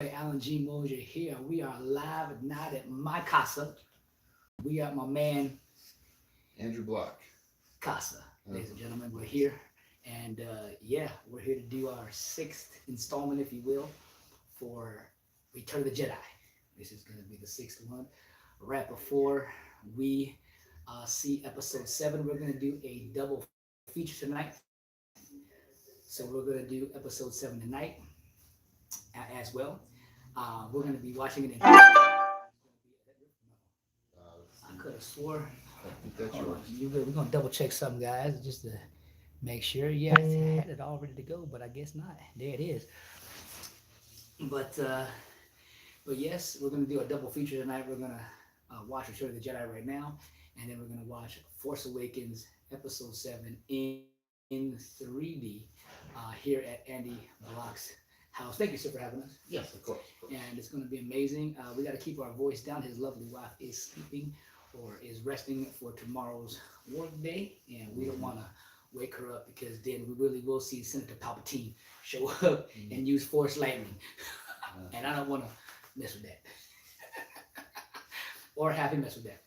Alan G. Mosier here. We are live not at my casa. We are my man Andrew Block. Casa. Uh, Ladies and gentlemen, we're here. And yeah, we're here to do our sixth installment, if you will, for Return of the Jedi. This is going to be the sixth one. Right before we see episode seven, we're going to do a double feature tonight. So we're going to do episode seven tonight as well. We're going to be watching it in. I could have swore. I think that's Hold on, yours. we're gonna double check something, guys, just to make sure. Yeah, I had it all ready to go, but I guess not. There it is. But uh, but yes, we're gonna do a double feature tonight. We're gonna watch Return of the Jedi right now, and then we're gonna watch Force Awakens Episode 7 in 3D here at Andy Block's house. Thank you, sir, for having us. Yes, of course. And it's going to be amazing. We got to keep our voice down. His lovely wife is sleeping or is resting for tomorrow's work day, and we don't want to wake her up because then we really will see Senator Palpatine show up and use Force lightning, and I don't want to mess with that or have him mess with that.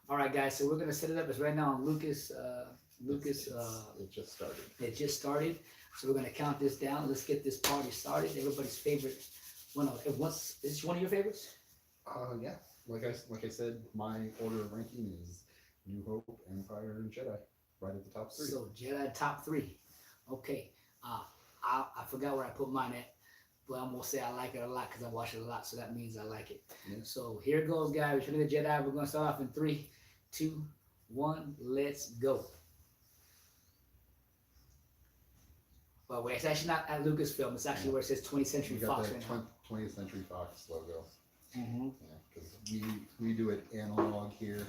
All right, guys. So we're gonna set it up. It's right now on Lucas. It just started. It just started. So we're gonna count this down. Let's get this party started. Everybody's favorite. One of is this one of your favorites? Yeah. Like I said, my order of ranking is New Hope, Empire, and Jedi, right at the top three. So Jedi top three. Okay. I forgot where I put mine at, but I'm gonna say I like it a lot because I watch it a lot. So that means I like it. Yeah. So here it goes, guys. Return of the Jedi. We're gonna start off in 3, 2, 1. Let's go. Well, wait, it's actually not at Lucasfilm. It's actually where it says 20th Century We got Fox that right now. 20th Century Fox logo. Mm-hmm. Yeah, because we do it analog here.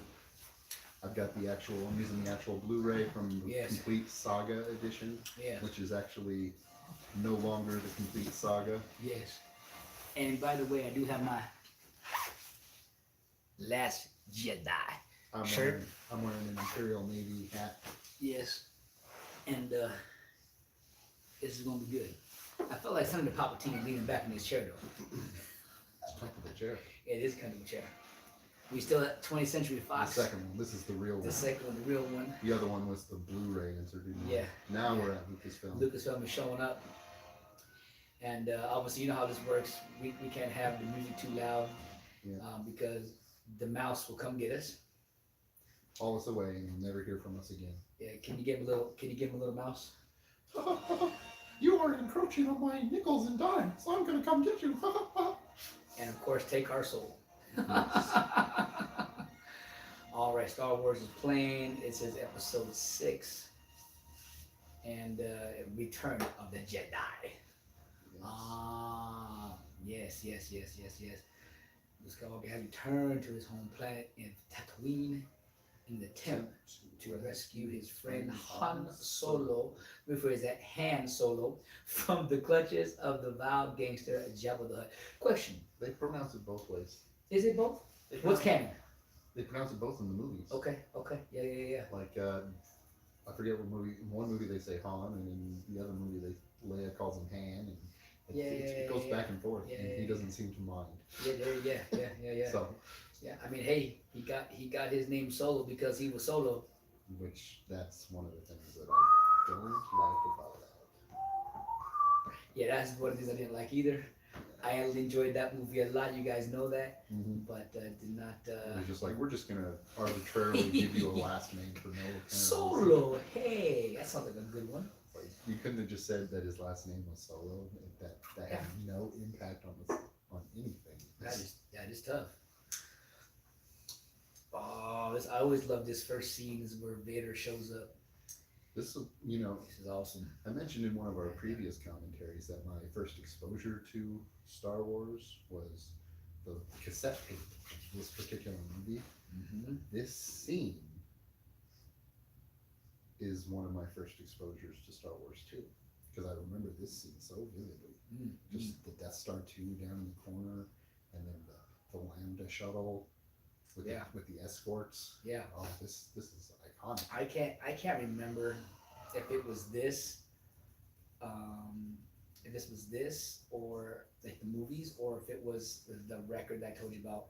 I've got the actual. I'm using the actual Blu-ray from the Yes. Complete Saga edition, Yeah. which is actually no longer the Complete Saga. Yes. And by the way, I do have my Last Jedi shirt. I'm wearing an Imperial Navy hat. Yes. And this is gonna be good. I felt like Senator Palpatine leaning back in his chair though. It's top of the chair. It is kind of a chair. We still at 20th Century Fox. The second one. This is the real one. The second one, the real one. The other one was the Blu-ray inserted. Yeah. Now Yeah. we're at Lucasfilm. Lucasfilm is showing up. And obviously, you know how this works. We can't have the music too loud Yeah. because the mouse will come get us. Haul us away, and you'll never hear from us again. Yeah, can you give him a little? Can you give him a little mouse? You are encroaching on my nickels and dimes, so I'm gonna come get you. And of course, take our soul. All right, Star Wars is playing. It says Episode 6 and Return of the Jedi. Yes. Luke Skywalker has returned to his home planet in Tatooine in the attempt to rescue his friend Han Solo, rephrase that, Han Solo, from the clutches of the vile gangster Jabba the Hutt. Question: They pronounce it both ways. is it both? They What's pronounce- canon? They pronounce it both in the movies. Okay. Yeah. Like I forget what movie. In one movie they say Han, and in the other movie Leia calls him Han, and it goes back and forth. Yeah, and yeah, he yeah. doesn't seem to mind. Yeah. So, Yeah, I mean, hey, he got his name Solo because he was solo. which that's one of the things that I don't like about that. Yeah, that's one of the things I didn't like either. I enjoyed that movie a lot. You guys know that, but did not. It was just like we're just gonna arbitrarily give you a last name for no apparent reason. Solo. Hey, that sounds like a good one. Like, you couldn't have just said that his last name was Solo. That had no impact on anything. That is tough. Oh, I always love this first scene is where Vader shows up. This is, This is awesome. I mentioned in one of our previous commentaries that my first exposure to Star Wars was the cassette tape of this particular movie. Mm-hmm. This scene is one of my first exposures to Star Wars too, because I remember this scene so vividly. Just the Death Star 2 down in the corner, and then the Lambda shuttle with the escorts. Yeah. Oh, this is iconic. I can't remember if it was this if this was this or like the movies, or if it was the record that I told you about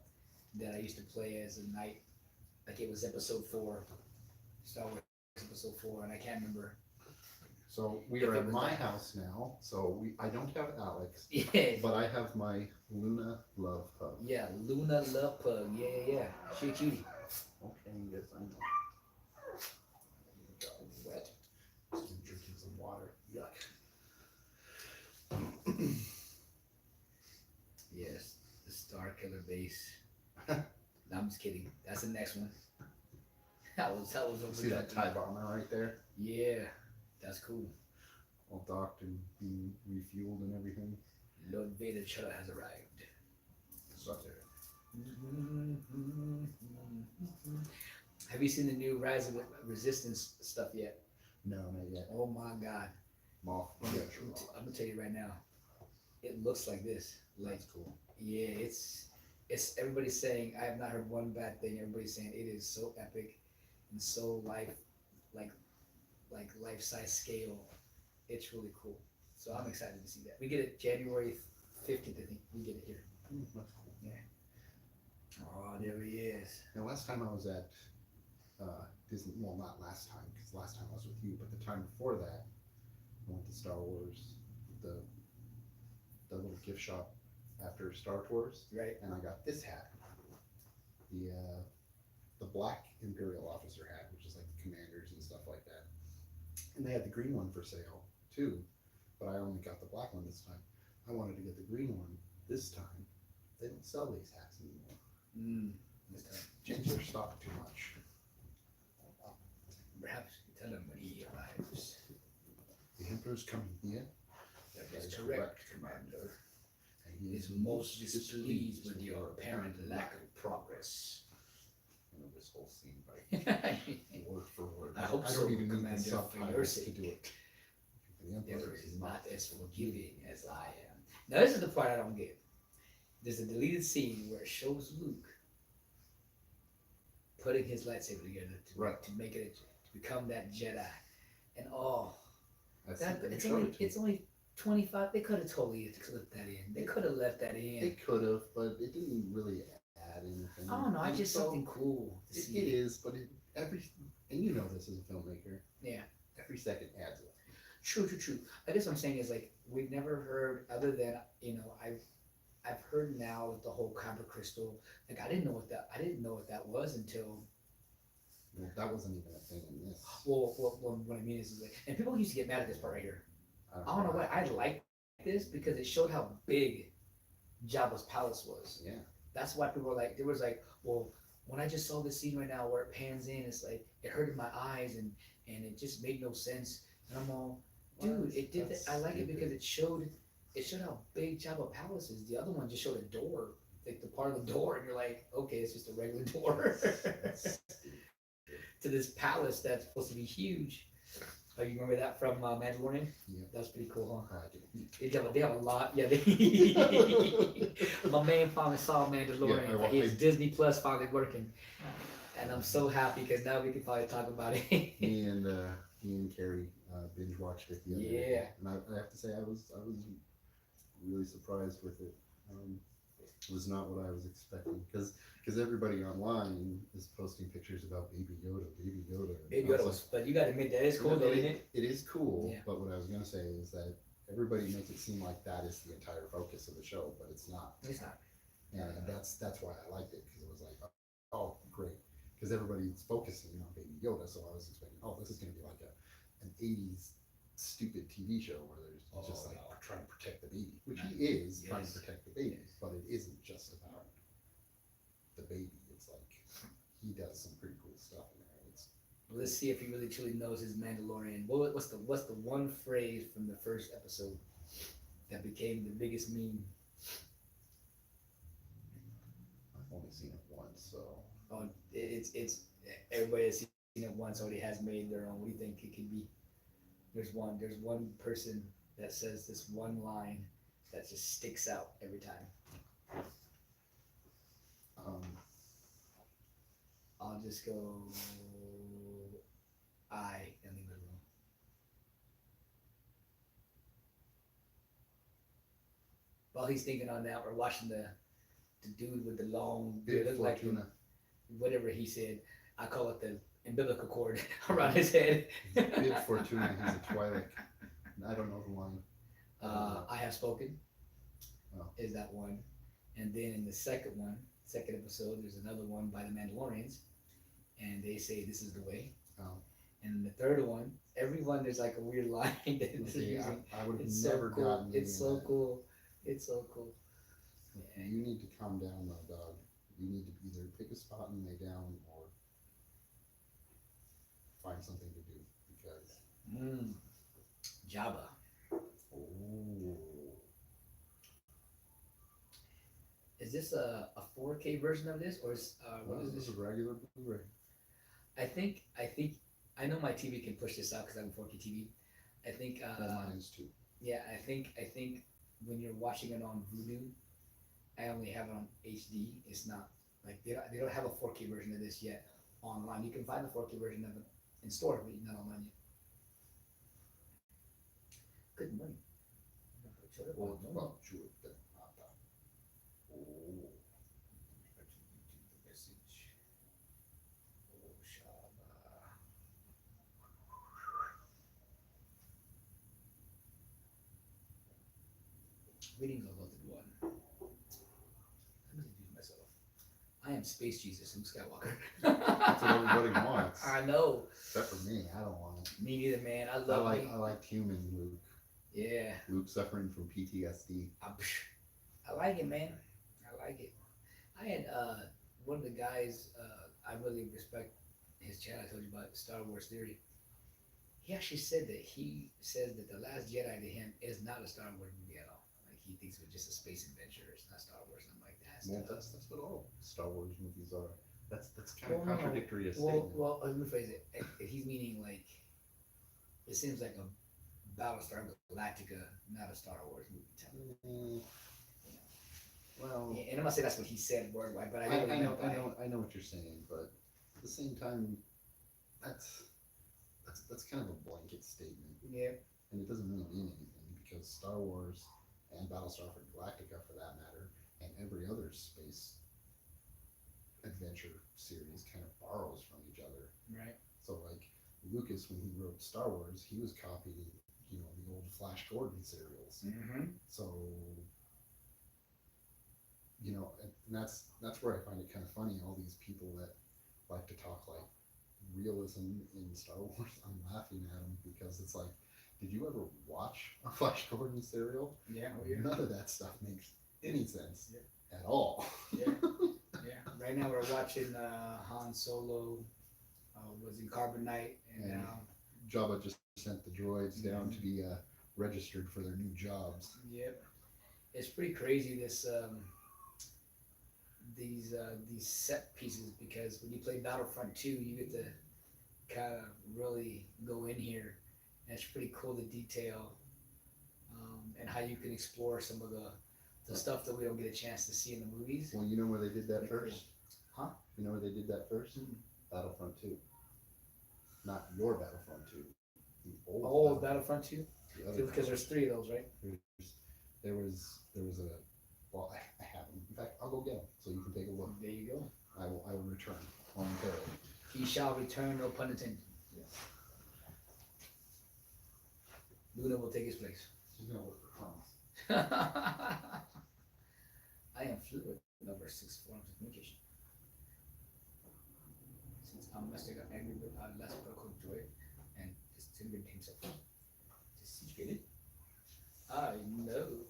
that I used to play as a night, like it was episode 4, Star Wars episode 4, and I can't remember. So we If are it at was my that. house now. So I don't have Alex, Yeah, but I have my Luna Love Hug. yeah, Luna Love Pug. Yeah, yeah, yeah. She a cutie. Okay, yes, I know. Wet. Just been drinking some water. Yuck. Yes, the Star Killer base. No, I'm just kidding. That's the next one. That was over See that TIE bomber right there? Yeah, that's cool. All docked and being refueled and everything. Lord Vader Chilla has arrived. Sucker. Have you seen the new Rise of Resistance stuff yet? No, not yet. Oh my God! Moth. I'm Yeah, gonna, sure. I'm gonna tell you right now. It looks like this. Like, That's cool. yeah, it's everybody's saying. I have not heard one bad thing. Everybody's saying it is so epic and so like life size scale. It's really cool. So I'm excited to see that. We get it January 15th, I think. We get it here. That's cool. Oh, there he is. Now, last time I was at Disney, well, not last time, because last time I was with you, but the time before that, I went to Star Wars, the little gift shop after Star Tours, Right. and I got this hat, the black Imperial officer hat, which is like the commanders and stuff like that. And they had the green one for sale too, but I only got the black one this time. I wanted to get the green one this time. They don't sell these hats anymore. This time. Change their stock too much. Perhaps you tell him when he arrives. The Emperor's coming here. That is correct, Commander. And He is most displeased with your apparent lack of progress. You know, this whole scene by word for word. I hope don't so, even need the Commander, for your subtitles to sake. do it. The The Emperor Emperor is is not not as forgiving as I am. Now this is the part I don't get. There's a deleted scene where it shows Luke putting his lightsaber together to, Right. to make it to become that Jedi. And oh, That's that they it's showed only it to me. it's only 25. They could have totally clipped that in. They could have left that in. They could have, but it didn't really add anything. I don't know. It's just So, something cool to It, see. it is, but and you know this as a filmmaker. Yeah. Every second adds it. True. I guess what I'm saying is like we've never heard other than I've heard now with the whole Kyber crystal. Like I didn't know what that was until Well, that wasn't even a thing in this. well what I mean is like, and people used to get mad at this part right here. I don't know why I like this because it showed how big Jabba's palace was. Yeah. That's why people were like, there was like, well, when I just saw this scene right now where it pans in, it's like it hurted my eyes and it just made no sense. And I'm all, dude, it did that. I like it because it showed how big Jabba Palace is. The other one just showed a door, like the part of the door, and you're like, okay, it's just a regular door to this palace that's supposed to be huge. Oh, you remember that from Mandalorian? Yeah. That's pretty cool, huh? I didn't. They have a lot. Yeah, my man finally saw Mandalorian. Yeah, His Disney Plus finally working, and I'm so happy because now we can probably talk about it. me and Carrie binge watched it the other day. Yeah. And I have to say I was really surprised with it. It was not what I was expecting because everybody online is posting pictures about Baby Yoda. Baby Yoda was, but you got to admit that is cool, though, isn't it? It is cool, Yeah. but what I was gonna say is that everybody makes it seem like that is the entire focus of the show, but it's not. It's not. And that's why I liked it because it was like, oh, great, because everybody's focusing on Baby Yoda, so I was expecting, oh, this is gonna be like an '80s stupid TV show where there's just like trying to protect the baby, which he is trying to Yes. protect the baby, but it isn't just about the baby. It's like he does some pretty cool stuff in there. It's Let's see if he really truly knows his Mandalorian. What's the one phrase from the first episode that became the biggest meme? I've only seen it once, so Oh, it's everybody has seen it once already has made their own. What do you think it could be? There's one person that says this one line that just sticks out every time. I'll just go I and leave it alone. he's thinking on that. We're watching the dude with the long, Big it looked like Fortuna. whatever he said. I call it the umbilical cord around his head. Big Fortuna, he's a Twi'lek. I don't know the line. I Have Spoken Oh. is that one. And then in the second episode, there's another one by the Mandalorians. And they say, "This is the way." Oh. And the third one, everyone, there's like a weird line that they're See, using. I would have It's never so cool. gotten any It's of so that. cool. It's so cool. You need to calm down, though, dog. You need to either pick a spot and lay down or find something to do because. Jabba. Oh. Is this a 4K version of this, or is what is This this? is a regular Blu-ray. I think I know my TV can push this out because I have a 4K TV. I think Mine is too. yeah, I think when you're watching it on Vudu, I only have it on HD. It's not like they don't have a 4K version of this yet online. You can find the 4K version of it in store, but not online yet. Good morning. Well, it's about you with that. Oh. The message. Oh, Shaba. Readings of Loaded One. Let me introduce myself. I am Space Jesus, Luke Skywalker. That's what everybody wants. I know. Except for me, I don't want it. Me neither, man. I I love like me. I like human Luke. Yeah. Luke suffering from PTSD. I like it, man. I like it. I had one of the guys I really respect his channel. I told you about Star Wars Theory. He actually said that he says that The Last Jedi to him is not a Star Wars movie at all. Like he thinks it was just a space adventure. It's not Star Wars. I'm like Well, that's that's what all Star Wars movies are. That's kind of Well, no. contradictory a well, statement. well, let me rephrase it. He's meaning like it seems like a Battlestar Galactica, not a Star Wars movie. Well, Yeah, and I'm not saying that's what he said word-wise, but I I really know, meant by I know what you're saying, but at the same time, that's kind of a blanket statement, yeah. and it doesn't really mean anything because Star Wars and Battlestar Galactica, for that matter, and every other space adventure series kind of borrows from each other. Right. So, like Lucas, when he wrote Star Wars, he was copying, the old Flash Gordon serials. Mm-hmm. So, and that's where I find it kind of funny. All these people that like to talk like realism in Star Wars, I'm laughing at them because it's like, did you ever watch a Flash Gordon serial? Yeah. Oh, yeah. None of that stuff makes any sense Yeah. at all. Yeah. Yeah. Right now we're watching Han Solo was in Carbonite, and And now Jabba just sent the droids down to be registered for their new jobs. yep, it's pretty crazy. These set pieces, because when you play Battlefront 2, you get to kind of really go in here, and it's pretty cool the detail and how you can explore some of the stuff that we don't get a chance to see in the movies. Well, you know where they did that Pretty first? cool. Huh? You know where they did that 1st? Mhm. Battlefront 2. Not your Battlefront 2. The old Oh, Battlefront 2? The other Because there's 3 of those, right? There was a, well, I have them. In fact, I'll go get them so you can take a look. There you go. I will return momentarily. He shall return, no pun intended. Yes. Luna will take his place. She's gonna work for crumbs. I am fluent in over 6 forms of communication. Since I'm messing up angry with less vocal joy and distinguished himself. Disintegrated. I know.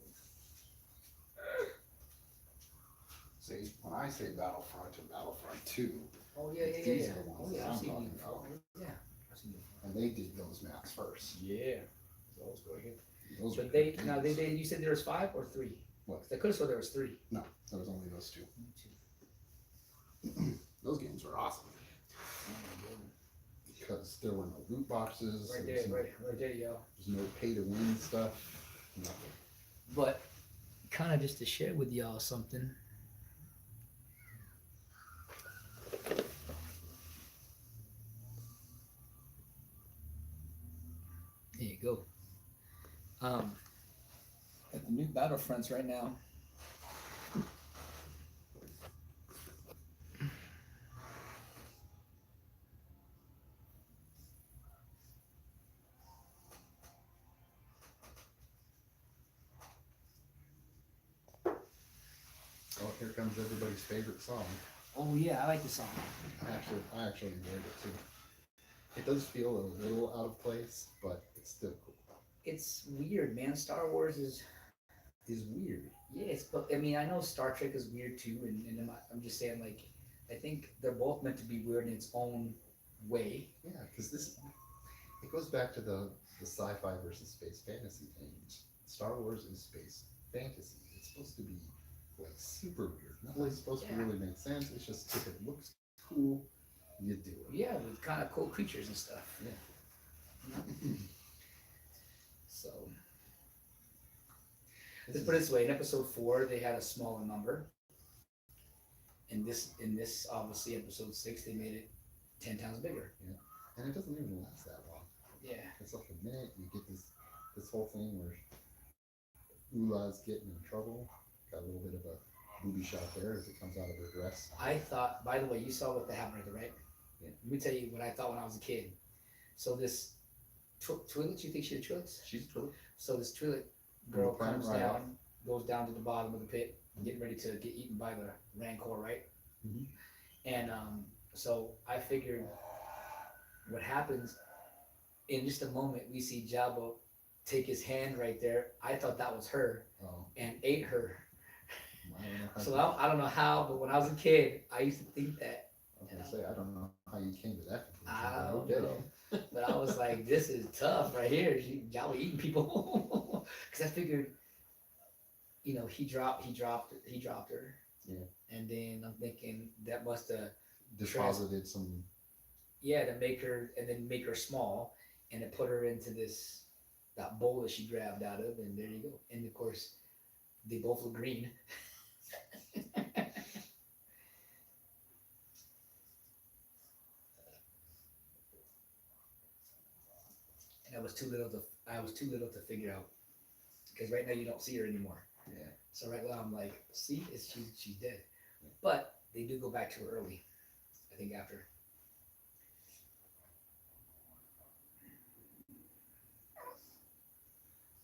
See, when I say Battlefront and Battlefront 2, Oh yeah, yeah, yeah, These yeah. are the Oh ones yeah, that I've I'm seen you talking before. about. Yeah, I've seen you before. and they did those maps first. Yeah. So let's go ahead. Those But were they good now games. they you said there was 5 or 3? What? I could have sworn there was 3. No, there was only those 2. 2. Those games were awesome because there were no loot boxes. Right there there, was no, right there, y'all. There's no pay to win stuff. Nothing. But kind of just to share with y'all something. There you go. At the new Battlefronts right now, Oh, here comes everybody's favorite song. Oh yeah, I like the song. I actually enjoyed it too. It does feel a little out of place, but it's still cool. It's weird, man. Star Wars is It's weird. yeah. It's but I mean I know Star Trek is weird too, and I'm just saying like I think they're both meant to be weird in its own way. Yeah, because this it goes back to the sci-fi versus space fantasy thing. Star Wars is space fantasy. It's supposed to be like super weird. Nothing's supposed to Yeah. really make sense. It's just if it looks cool, you do it. Yeah, with kind of cool creatures and stuff. Yeah. So This let's put it is this way: in episode four, they had a smaller number. In this obviously episode six, they made it 10 times bigger. yeah, and it doesn't even last that long. Yeah. It's like a minute. You get this whole thing where Ula's getting in trouble. Got a little bit of a booby shot there as it comes out of her dress. I thought. By the way, you saw what happened right there, right? Yeah. Let me tell you what I thought when I was a kid. So this Twi'lek, you think she's a Twi'lek? She's cool. So this Twi'lek From the girl planet comes Raya. down, goes down to the bottom of the pit, getting ready to get eaten by the Rancor, right? Mhm. And so I figured what happens in just a moment, we see Jabba take his hand right there. I thought that was her Oh, and ate her. I don't know how So you- I don't know how, but when I was a kid, I used to think that. I was gonna say I don't know how you came to that conclusion. I but don't okay. know. But I was like, this is tough right here. Jabba eating people. Because I figured, he dropped her. Yeah. And then I'm thinking that must have, Deposited some. yeah, to make her, and then make her small, and it put her into that bowl that she grabbed out of, and there you go. And of course, they both look green. And I was too little to figure out, because right now you don't see her anymore. Yeah. So right now I'm like, see, she's dead. Yeah. But they do go back to her early, I think after.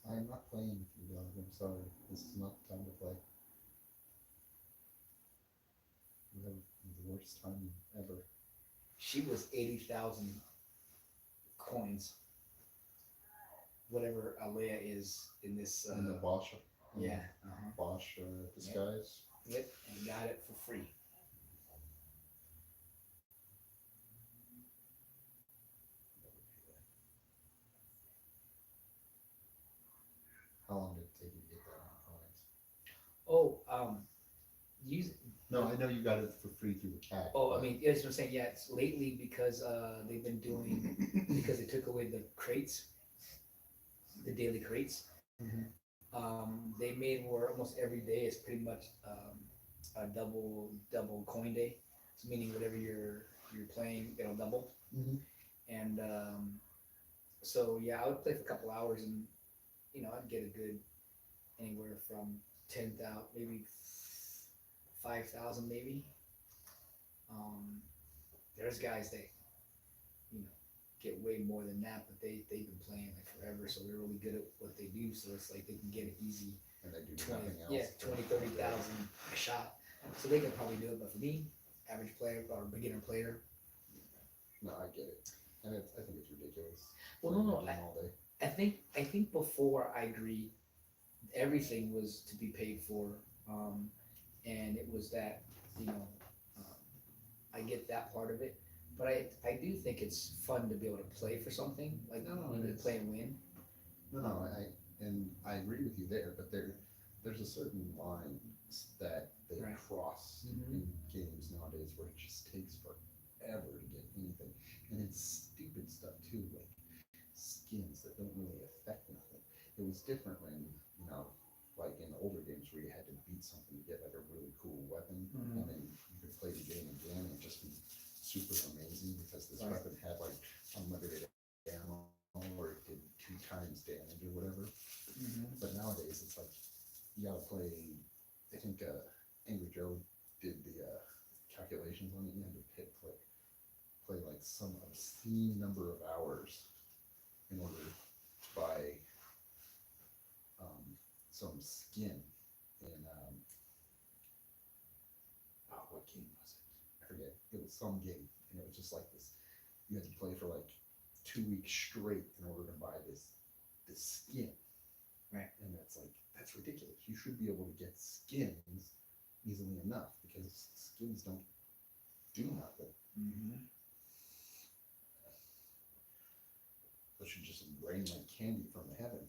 I am not playing with you, dog. I'm sorry. This is not the time to play. You have the worst time ever. She was 80,000 coins, whatever Alea is in this. In the Bosch. Yeah. Bosch disguise. Yep, and got it for free. How long did it take you to get that many coins? Oh, use. No, I know you got it for free through the pack. Oh, I but- mean, yes, I'm saying, yeah, it's lately because they've been doing, because they took away the crates, the daily crates. Mhm. They made where almost every day is pretty much a double coin day. So meaning whatever you're playing, it'll double. Mhm. And so yeah, I would play for a couple hours, and I'd get a good anywhere from 10,000, maybe 5,000, maybe. There's guys that you know get way more than that, but they've been playing like forever, so they're really good at what they do. So it's like they can get it easy, And they do 20, nothing else. yeah, 20, 30,000 a shot. So they can probably do it. But for me, average player or beginner player, No, I get it. And I think it's ridiculous. well, no, Playing that game all day. I think before I agree, everything was to be paid for, and it was that um, I get that part of it, but I do think it's fun to be able to play for something like No, you it know, is. play and win. No, I agree with you there, but there's a certain line that they Right. cross Mhm. in games nowadays where it just takes forever to get anything, and it's stupid stuff too, like skins that don't really affect nothing. It was different when like in older games where you had to beat something to get like a really cool weapon, Mhm. and then you could play the game again and just be super amazing because this Right. weapon had like unlimited ammo or it did 2 times damage or whatever. But nowadays it's like you gotta play. I think Angry Joe did the calculations on it. You had to play like some obscene number of hours in order to buy some skin in game was it? I forget. It was some game, and it was just like this. You had to play for like 2 weeks straight in order to buy this skin. Right. And it's like, that's ridiculous. You should be able to get skins easily enough because skins don't do nothing. Mm-hmm. They should just rain like candy from heaven.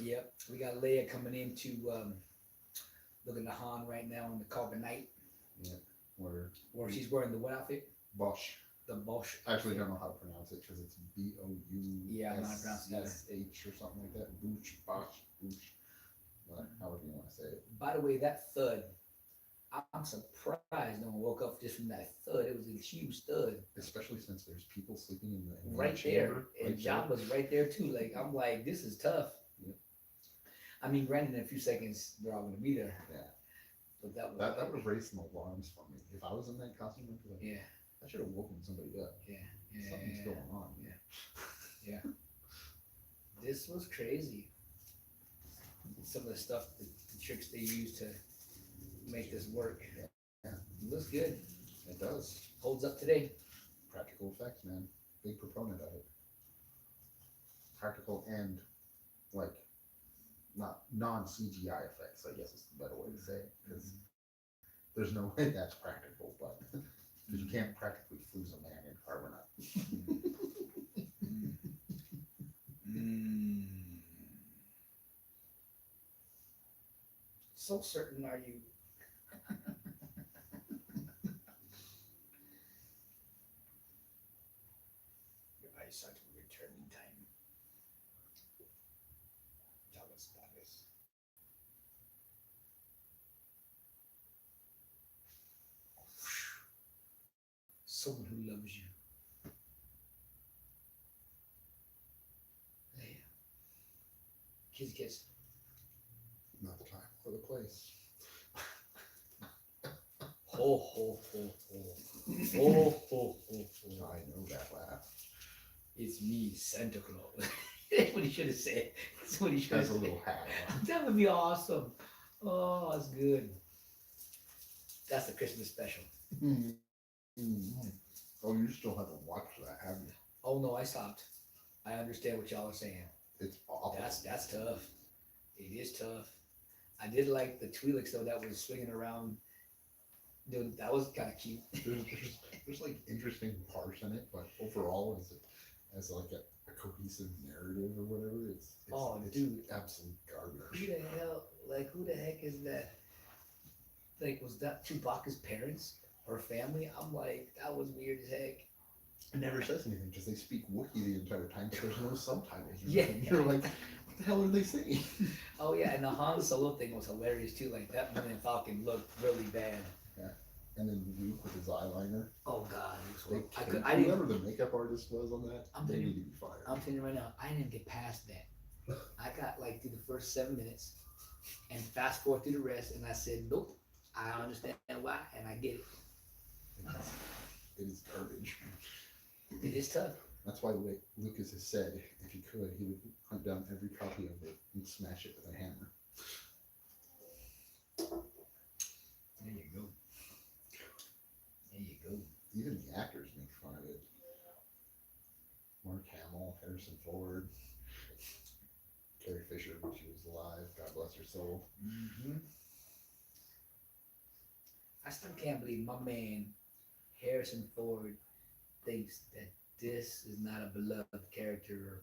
Yep, we got Leia coming in to look at the Han right now in the Carbonite, Yeah. Where she's wearing the what outfit? Bosch. The Bosch. I actually don't know how to pronounce it because it's B-O-U-S-H Yeah, I'm not pronouncing it or something like that. Boosh, Bosch, Boosh. However you want to say it. By the way, that thud, I'm surprised no one woke up just from that thud. It was a huge thud. Especially since there's people sleeping in the Right chamber, there. And John was right there too. Like, I'm like, this is tough. Yeah. I mean, granted, in a few seconds, they're all going to be there. Yeah. But that was That would raise some alarms for me. If I was in that costume, I'd be like, yeah, I should have woken somebody up. yeah, Something's going on. Yeah. This was crazy. Some of the stuff, the tricks they used to make this work. Yeah. It looks good. It does. Holds up today. Practical effects, man. Big proponent of it. Practical and like not non-CGI effects, I guess is the better way to say it. Because there's no way that's practical, but because you can't practically freeze a man in carbonite. So certain are you? Your eyesight will return in time. Jealous goddess. Someone who loves you. Hey. Kiss, kiss. Not the time or the place. Ho, ho, ho, ho. Ho, ho, ho, ho. I know that laugh. It's me, Santa Claus. That's what he should have said. That's what he should have Has a said. little hat on. That would be awesome. Oh, that's good. That's the Christmas special. Oh, you still haven't watched that, have you? Oh no, I stopped. I understand what y'all are saying. It's awful. That's tough. It is tough. I did like the Twi'leks though that was swinging around. Dude, that was kind of cute. There's like interesting parts in it, but overall, as like a cohesive narrative or whatever, it's dude, absolute garbage. Who the hell? Like, who the heck is that? Like, was that Chewbacca's parents or family? I'm like, that was weird as heck. It never says anything because they speak Wookiee the entire time, but there's no subtitles. Yeah. You're like, what the hell are they saying? Oh yeah, and the Han Solo thing was hilarious too. Like that Millennium Falcon looked really bad. Yeah. And then Luke with his eyeliner. Oh god, They I killed- didn't. whoever the makeup artist was on that, I'm they telling need you- to be fired. I'm telling you right now, I didn't get past that. I got like through the first 7 minutes, and fast forward through the rest, and I said, nope. I understand why, and I get it. It is garbage. It is tough. That's why Lucas has said if he could, he would hunt down every copy of it and smash it with a hammer. There you go. There you go. Even the actors make fun of it. Mark Hamill, Harrison Ford, Carrie Fisher when she was alive, God bless her soul. Mm-hmm. I still can't believe my man Harrison Ford thinks that this is not a beloved character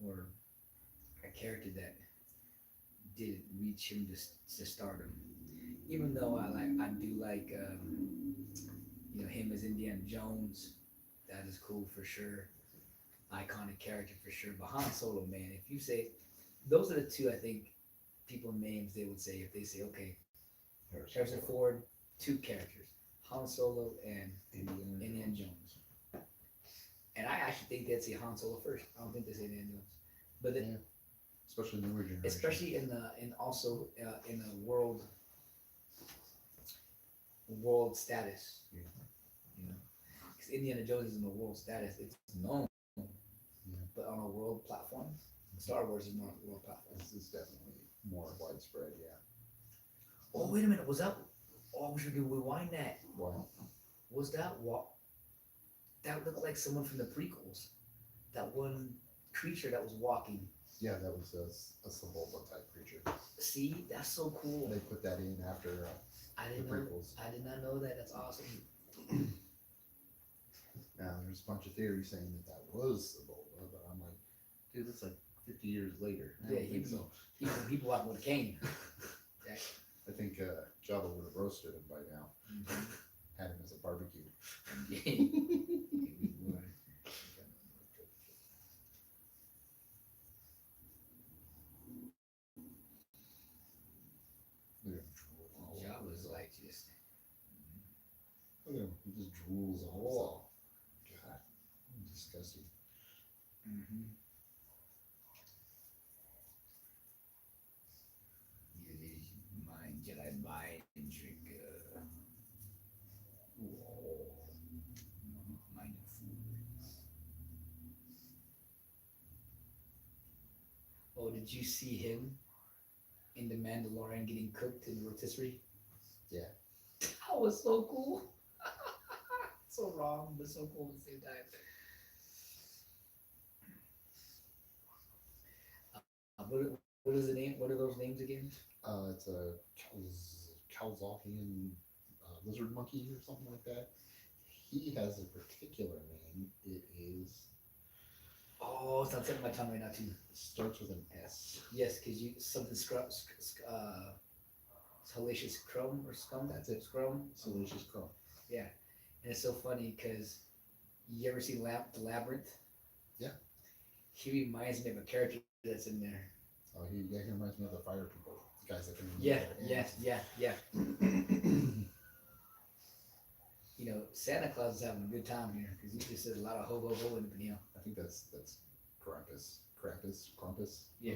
or a character that didn't reach him to stardom. Even though I do like him as Indiana Jones, that is cool for sure. Iconic character for sure. But Han Solo, man, if you say those are the two, I think people names they would say if they say okay, Harrison Ford, two characters, Han Solo and Indiana Jones. And I actually think they'd say Han Solo first. I don't think they say Indiana Jones, but then, especially newer generation. especially in the world status. Yeah. You know, because Indiana Jones is in the world status. It's known, but on a world platform, Star Wars is not a world platform. This is definitely more widespread, yeah. Oh wait a minute, was that? Oh, we should rewind that. Wow. Was that what? That looked like someone from the prequels. That one creature that was walking. Yeah, that was a Sebulba type creature. See, that's so cool. They put that in after I the didn't know. prequels. I did not know that. That's awesome. Now, there's a bunch of theories saying that that was Sebulba, but I'm like, dude, that's like 50 years later. I Yeah, don't think so. He walking with a cane. Yeah. I think Jabba would have roasted him by now. Mhm. Had him as a barbecue. Yeah, we would. Look at him drool all Y'all over was himself. like just. Look at him. He just drools on himself. God, disgusting. Mm-hmm. Mind Jedi mind trick. Mind of fools. Oh, did you see him in the Mandalorian getting cooked in rotisserie? Yeah. That was so cool. So wrong, but so cool at the same time. What is the name? What are those names again? It's a Calzothian lizard monkey or something like that. He has a particular name. It is Oh, it's on the tip of my tongue right now too. starts with an S. Yes, because you something salacious crumb or scum. That's it. Scrum. Salacious crow. Yeah, and it's so funny because you ever see the Labyrinth? Yeah. He reminds me of a character that's in there. Oh, he reminds me of the fire people, the guys that can. Yeah, yeah. You know, Santa Claus is having a good time here because he just says a lot of ho ho ho in the video. I think that's Krampus. Yeah.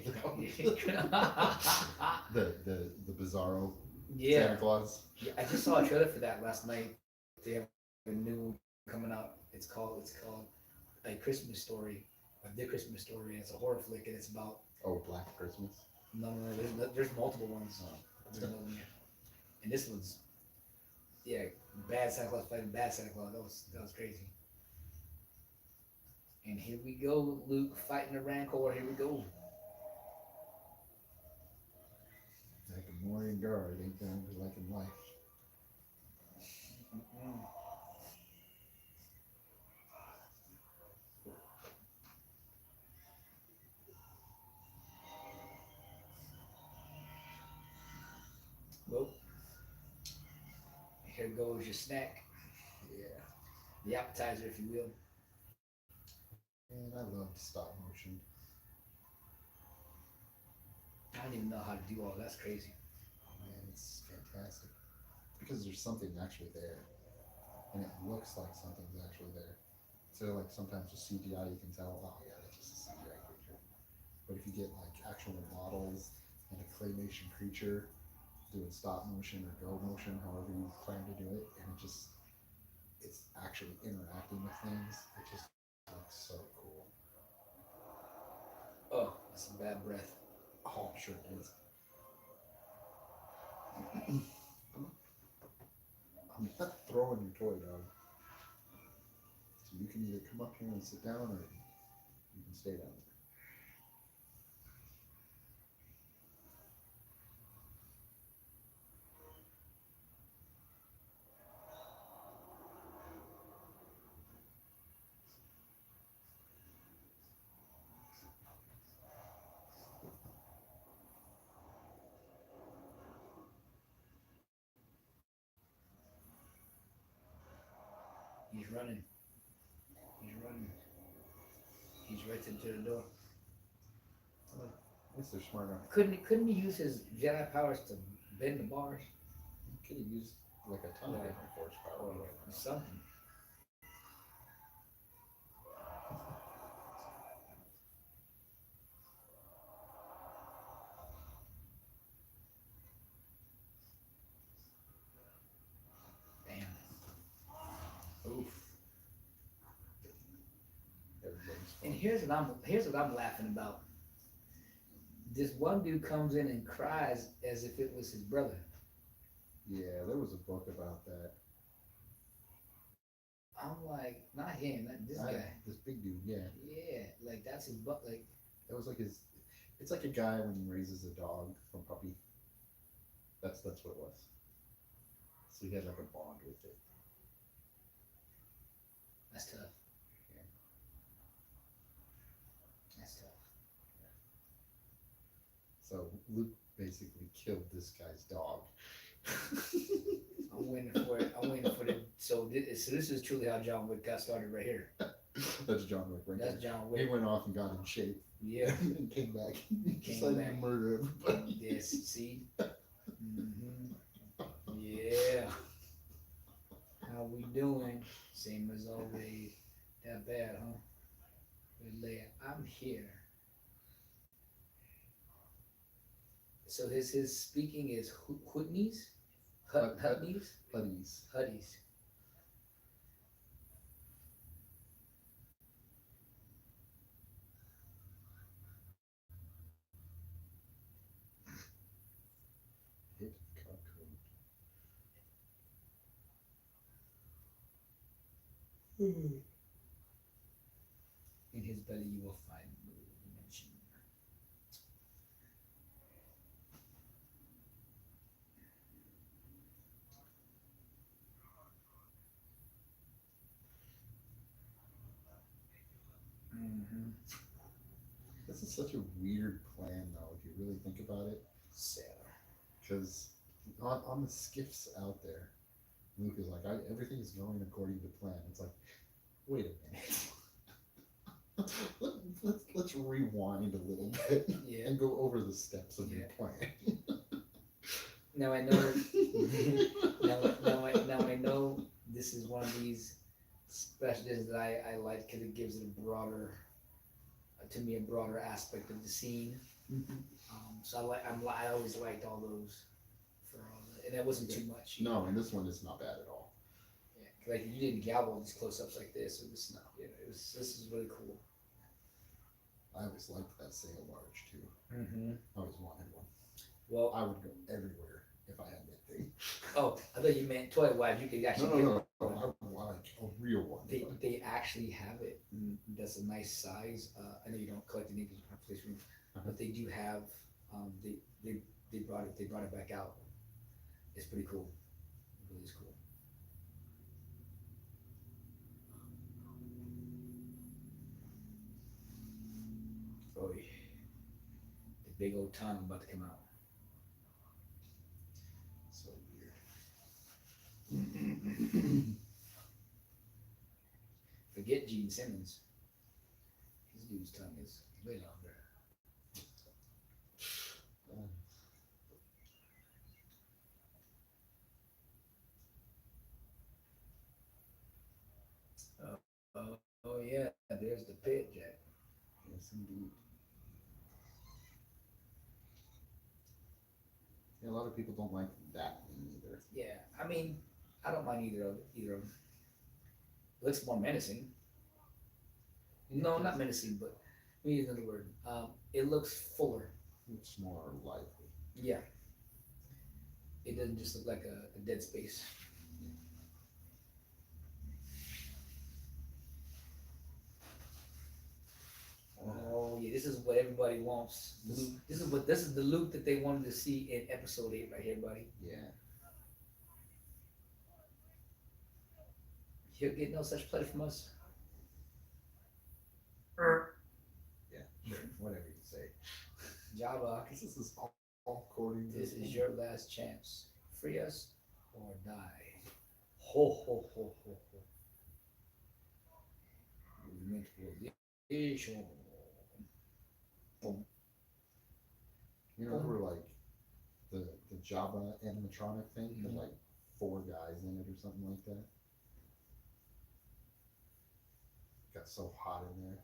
The Bizarro Yeah. Santa Claus. Yeah, I just saw a trailer for that last night. They have a new one coming out. It's called A Christmas Story, The Christmas Story. And it's a horror flick, and it's about Oh, Black Christmas. no. There's multiple ones. Oh. There's another one, and this one's yeah, bad Santa Claus fighting bad Santa Claus. That was crazy. And here we go, Luke fighting the Rancor. Here we go. Like a Morian guard ain't going to like in life. Mm-mm. Well, here goes your snack, Yeah. the appetizer, if you will. And I love stop motion. I don't even know how to do all that. That's crazy. Oh man, it's fantastic. Because there's something actually there. And it looks like something's actually there. So like sometimes with CGI you can tell, oh yeah, that's just a CGI creature. But if you get like actual models and a claymation creature doing stop motion or go motion, however you plan to do it, and it's actually interacting with things, it just looks so cool. Oh, that's some bad breath. Oh, I'm sure it is. I'm not throwing your toy, dog. So you can either come up here and sit down or you can stay down there. He's running. He's running. He's right into the door. At least they're smart enough. Couldn't he use his Jedi powers to bend the bars You could have used like a ton of Yeah. different horsepower or right now. something? Damn. Oof. Everybody's And fun. here's what I'm laughing about. This one dude comes in and cries as if it was his brother. Yeah, there was a book about that. I'm like, not him, not this guy. This big dude, yeah. Yeah, like that's his butt. Like, That was like his. It's like a guy when he raises a dog from puppy. That's what it was. So he had like a bond with it. that's tough. Yeah. That's tough. So Luke basically killed this guy's dog. I'm waiting for it. I'm waiting for it. So this is truly how John Wick got started right here. That's John Wick right That's there. John He Wick. went off and got in shape Yeah. and came back. Came Decided back. to murder everybody. Yes. See. Yeah. How we doing? Same as always. That bad, huh? Relay. I'm here. So his speaking is Hootnies, Hutnies, Buddies. Huddies. Hit cocoon. In his belly you will find mention. Mm-hmm. This is such a weird plan, though, if you really think about it. Sailor. Because on the skiffs out there, Luke is like, everything's going according to plan. It's like, wait a minute. let's rewind a little bit Yeah. and go over the steps of your Yeah. plan. Now I know. now I know this is one of these specialties that I like because it gives it a broader, to me, a broader aspect of the scene. So I always liked all those for all the, and that wasn't too much. No, and this one is not bad at all. Yeah, like you didn't gavel these close ups like this. It was no, you know, it was this is really cool. I always liked that sail barge too. Mm-hmm. I always wanted one. Well, I would go everywhere if I had that thing. oh, I thought you meant toy wise. You could actually No, get no, one. no. I would like a real one. They actually have it. That's a nice size. I know you don't collect any place room, but they do have. They brought it back out. It's pretty cool. It really is cool. Oh, yeah. The big old tongue about to come out. So weird. Forget Gene Simmons. His dude's tongue is way longer. Oh yeah, there's the pit, Jack. Yes, indeed. Yeah, a lot of people don't like that thing either. Yeah, I mean, I don't mind either of them. It looks more menacing. No, not menacing, but let me use another word. It looks fuller. It's more lively. Yeah, it doesn't just look like a dead space. Oh yeah, this is what everybody wants. This is the Luke that they wanted to see in episode 8 right here, buddy. Yeah. He'll get no such pleasure from us. Yeah, sure. Whatever you say. Jabba, Because this is all according to this is your last chance. Free us or die. Ho ho ho ho ho. Movement position. Boom. You know, for like the Java animatronic thing, had Mhm. like 4 guys in it or something like that. Got so hot in there.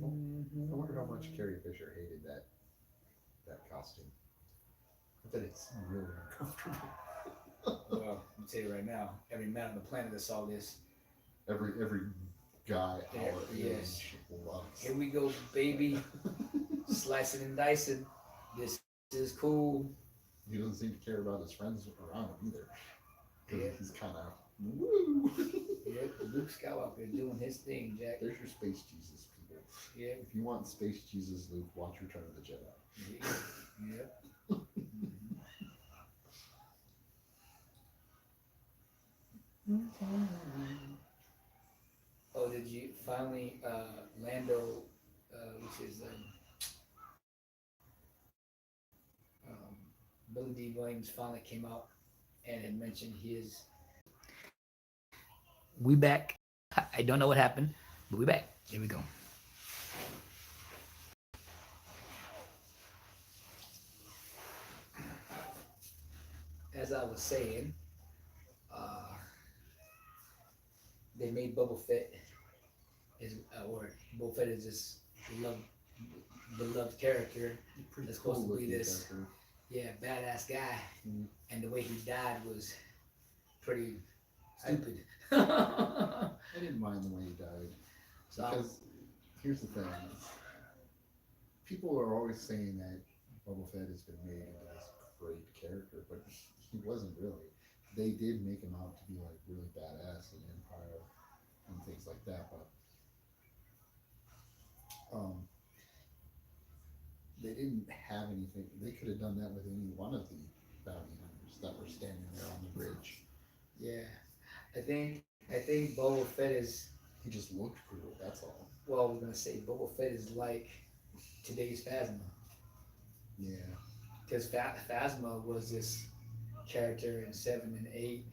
I wonder how much Carrie Fisher hated that costume. I bet it's really uncomfortable. Well, I'll tell you right now, every man on the planet that saw this, Every guy There, our yes. age loves. Here we go, baby. Slicing and dicing. This is cool. He doesn't seem to care about his friends around him either. Because Yeah. he's kind of, woo! Yep, Luke Skywalker doing his thing, Jack. There's your space Jesus, people. Yeah. If you want space Jesus, Luke, watch Return of the Jedi. Yeah. Yep. Mhm. Oh, did you finally Lando, which is Billy D. Williams, finally came out and had mentioned his. We back. I don't know what happened, but we back. Here we go. As I was saying, uh, they made Boba Fett is or Boba Fett is this loved, beloved character Pretty that's cool supposed to be looking this character. badass guy, Mhm. and the way he died was pretty I, stupid. I didn't mind the way he died. So Because here's the thing. People are always saying that Boba Fett has been made into this great character, but he wasn't really. They did make him out to be like really badass in Empire and things like that, but um, they didn't have anything. They could have done that with any one of the bounty hunters that were standing there on the bridge. yeah, I think Boba Fett is He just looked cool. That's all. well. I was gonna say Boba Fett is like today's Phasma Yeah. because Phasma was this character in 7 and 8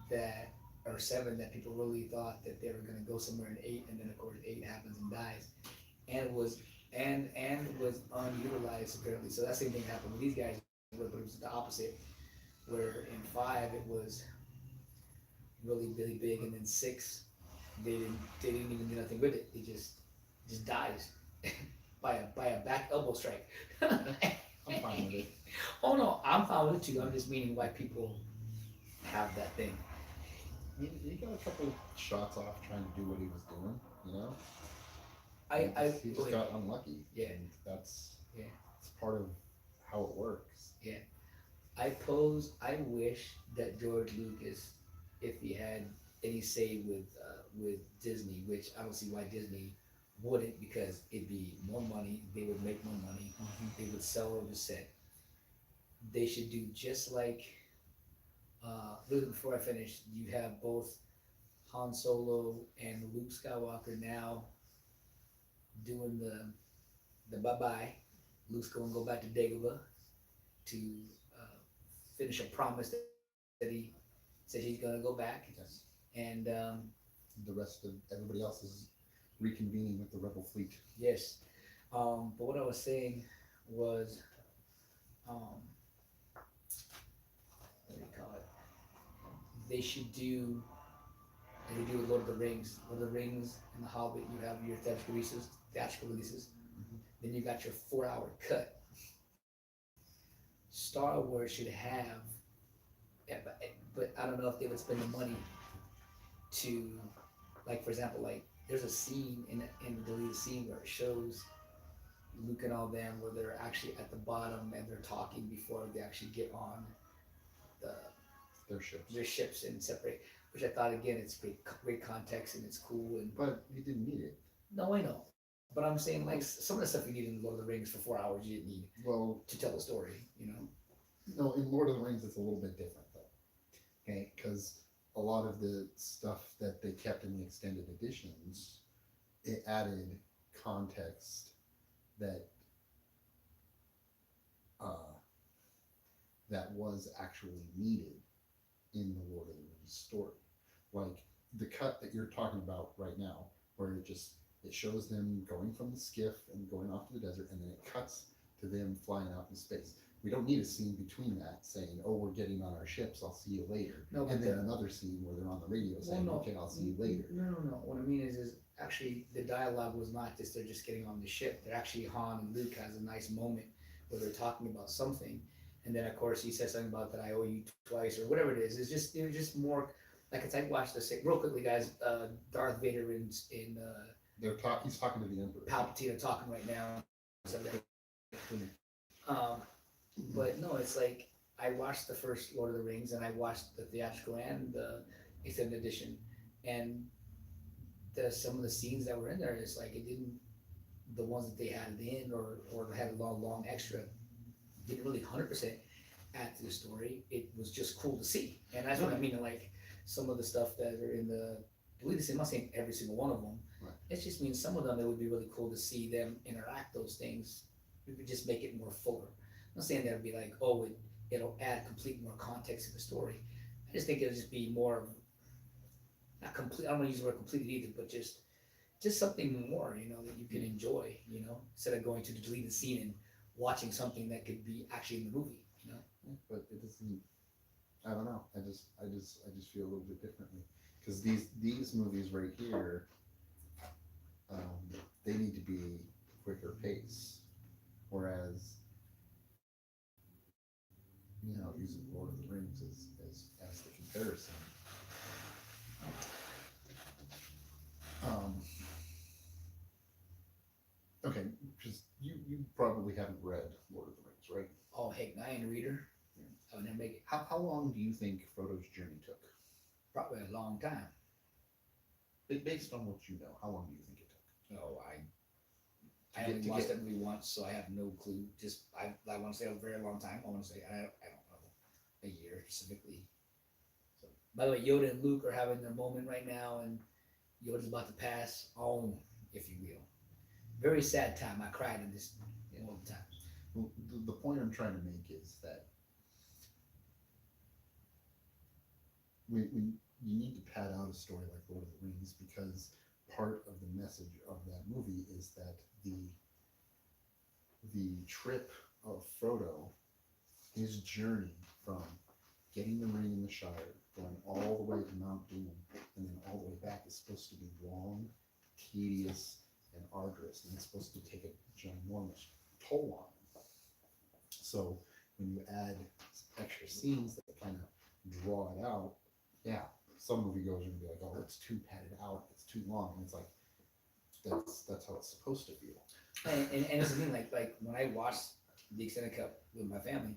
that or 7 that people really thought that they were gonna go somewhere in 8, and then of course 8 happens and dies, and was was unutilized apparently. So that same thing happened with these guys, but it was the opposite. Where in 5 it was really really big, and then 6 they didn't even do nothing with it. It just dies by a back elbow strike. I'm fine with it. Oh no, I'm fine with it too. I'm just meaning why people have that thing. He got a couple shots off trying to do what he was doing, you know? He Go just ahead. got unlucky. Yeah. And that's Yeah. it's part of how it works. I wish that George Lucas, if he had any say with Disney, which I don't see why Disney wouldn't, because it'd be more money, they would make more money, they would sell the set. They should do just like really before I finish, you have both Han Solo and Luke Skywalker now doing the bye bye. Luke's going to go back to Dagobah to uh, finish a promise that he said he's going to go back. Yes. And The rest of everybody else is reconvening with the Rebel fleet. yes, but what I was saying was, um, what do you call it? They should do, as they do with Lord of the Rings. Lord of the Rings and The Hobbit, you have your theatrical releases. Mhm. Then you got your 4 hour cut. Star Wars should have, yeah, but I don't know if they would spend the money to, like for example, like there's a scene in the deleted scene where it shows Luke and all them where they're actually at the bottom and they're talking before they actually get on the Their ships. their ships and separate. Which I thought again, it's great context and it's cool and But you didn't need it. no, I know, but I'm saying like some of the stuff you need in Lord of the Rings for 4 hours you didn't need Well, to tell the story, you know. no, in Lord of the Rings it's a little bit different though. Okay, because a lot of the stuff that they kept in the extended editions, it added context that uh, that was actually needed in the Lord of the Rings story. Like the cut that you're talking about right now, where it shows them going from the skiff and going off to the desert, and then it cuts to them flying out in space. We don't need a scene between that saying, "Oh, we're getting on our ships. I'll see you later," No, but and then another scene where they're on the radio saying, no. "Okay, I'll see you later." No. What I mean is actually the dialogue was not just they're just getting on the ship. They're actually Han and Luke has a nice moment where they're talking about something, and then of course he says something about that I owe you twice or whatever it is. It was just more like it's like watch the real quickly, guys. Darth Vader in He's talking to the Emperor. Palpatine are talking right now. So Mhm. um, but no, it's like I watched the first Lord of the Rings and I watched the theatrical and the extended edition, and some of the scenes that were in there, it's like it didn't the ones that they had at the end or had a long extra didn't really 100% add to the story. It was just cool to see, and that's what I mean. Like some of the stuff that are in the, I believe I'm not saying every single one of them. Right. It just means some of them it would be really cool to see them interact those things. We could just make it more fuller. I'm not saying that would be like, oh, it'll add complete more context to the story. I just think it'll just be more not complete. I don't want to use the word completed either, but just something more, that you can enjoy, instead of going to the deleted scene and watching something that could be actually in the movie. Yeah, but it doesn't. I don't know. I just feel a little bit differently because these movies right here, they need to be quicker pace. Whereas, using Lord of the Rings as the comparison, um, okay, because you probably haven't read Lord of the Rings, right? Oh heck, I ain't a reader. I would never make it. How long do you think Frodo's journey took? Probably a long time. Based on what you know, how long do you think it took? Oh, I only watched that movie once, so I have no clue. Just I want to say a very long time. I want to say I don't know a year specifically. So by the way, Yoda and Luke are having their moment right now, and Yoda's about to pass on, if you will. Very sad time. I cried in this all the time. Well, the point I'm trying to make is that we you need to pad out a story like Lord of the Rings because part of the message of that movie is that the trip of Frodo, his journey from getting the ring in the Shire, going all the way to Mount Doom, and then all the way back is supposed to be long, tedious, and arduous, and it's supposed to take a ginormous toll on him. So when you add extra scenes that kind of draw it out, yeah, some moviegoers are gonna be like, "Oh, it's too padded out, it's too long," and it's like that's how it's supposed to feel. And it's the thing, like when I watched the extended cut with my family,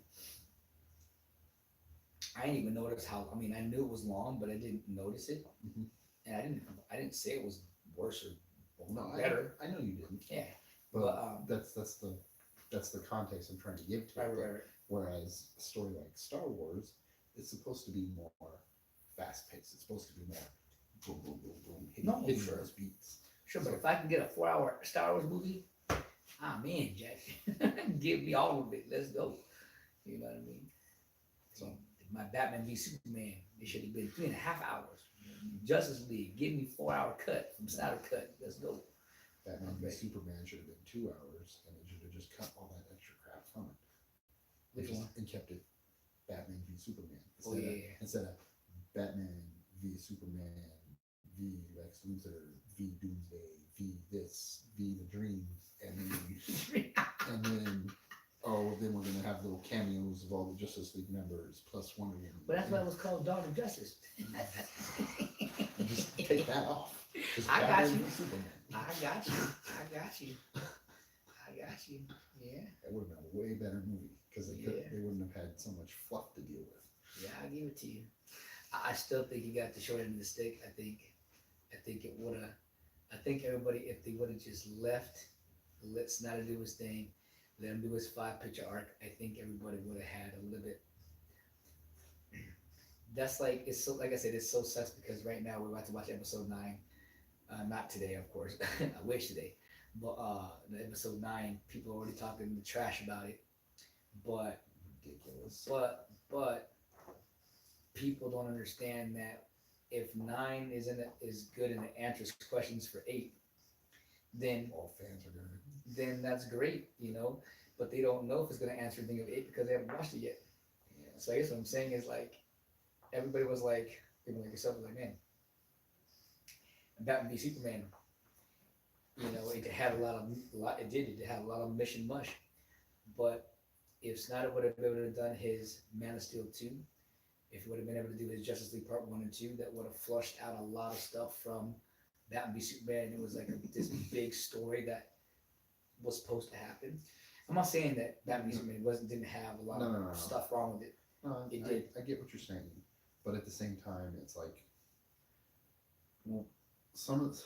I didn't even notice how. I mean, I knew it was long, but I didn't notice it, Mhm. and I didn't say it was worse or No, better. I know you didn't, Yeah, but but that's the context I'm trying to give to right, it. right, right. Whereas a story like Star Wars is supposed to be more fast paced. It's supposed to be more boom, boom, boom, boom, hitting Sure. those beats. Sure, but if I can get a 4 hour Star Wars movie, I'm in, Jack. Give me all of it. Let's go. You know what I mean? So my Batman v Superman, it should have been 3.5 hours. Justice League, give me 4 hour cut from Snyder cut. Let's go. Batman v Okay. Superman should have been 2 hours, and it should have just cut all that extra crap from it. Which one? And kept it Batman v Superman Oh yeah. instead of Batman v Superman v Lex Luthor v Doomsday v this v the Dreams, and then then we're gonna have little cameos of all the Justice League members plus Wonder Woman. But that's why it was called Dawn of Justice. Just take that off. Just I got Batman you. v Superman. I got you. I got you. I got you. Yeah. That would have been a way better movie because Yeah. they wouldn't have had so much fluff to deal with. Yeah, I give it to you. I still think you got the short end of the stick. I think it would have. I think everybody, if they would have just let Snyder do his thing, let him do his 5 picture arc, I think everybody would have had a little bit. That's like it's so like I said, it's so sucks because right now we're about to watch episode 9. Not today, of course. I wish today, but the episode 9, people are already talking the trash about it. But Ridiculous. but people don't understand that if 9 is good and it answers questions for 8, then All fans are gonna. that's great, But they don't know if it's gonna answer anything of 8 because they haven't watched it yet. Yeah. So I guess what I'm saying is like everybody was like, even like yourself was like, man, Batman v Superman, it had it had a lot of mission mush. But if Snyder would have been able to have done his Man of Steel 2, if he would have been able to do his Justice League Part 1 and 2, that would have flushed out a lot of stuff from Batman v Superman. It was like this big story that was supposed to happen. I'm not saying that Batman v Superman didn't have a lot of stuff wrong with it. It did. I get what you're saying, but at the same time, it's like, well, some of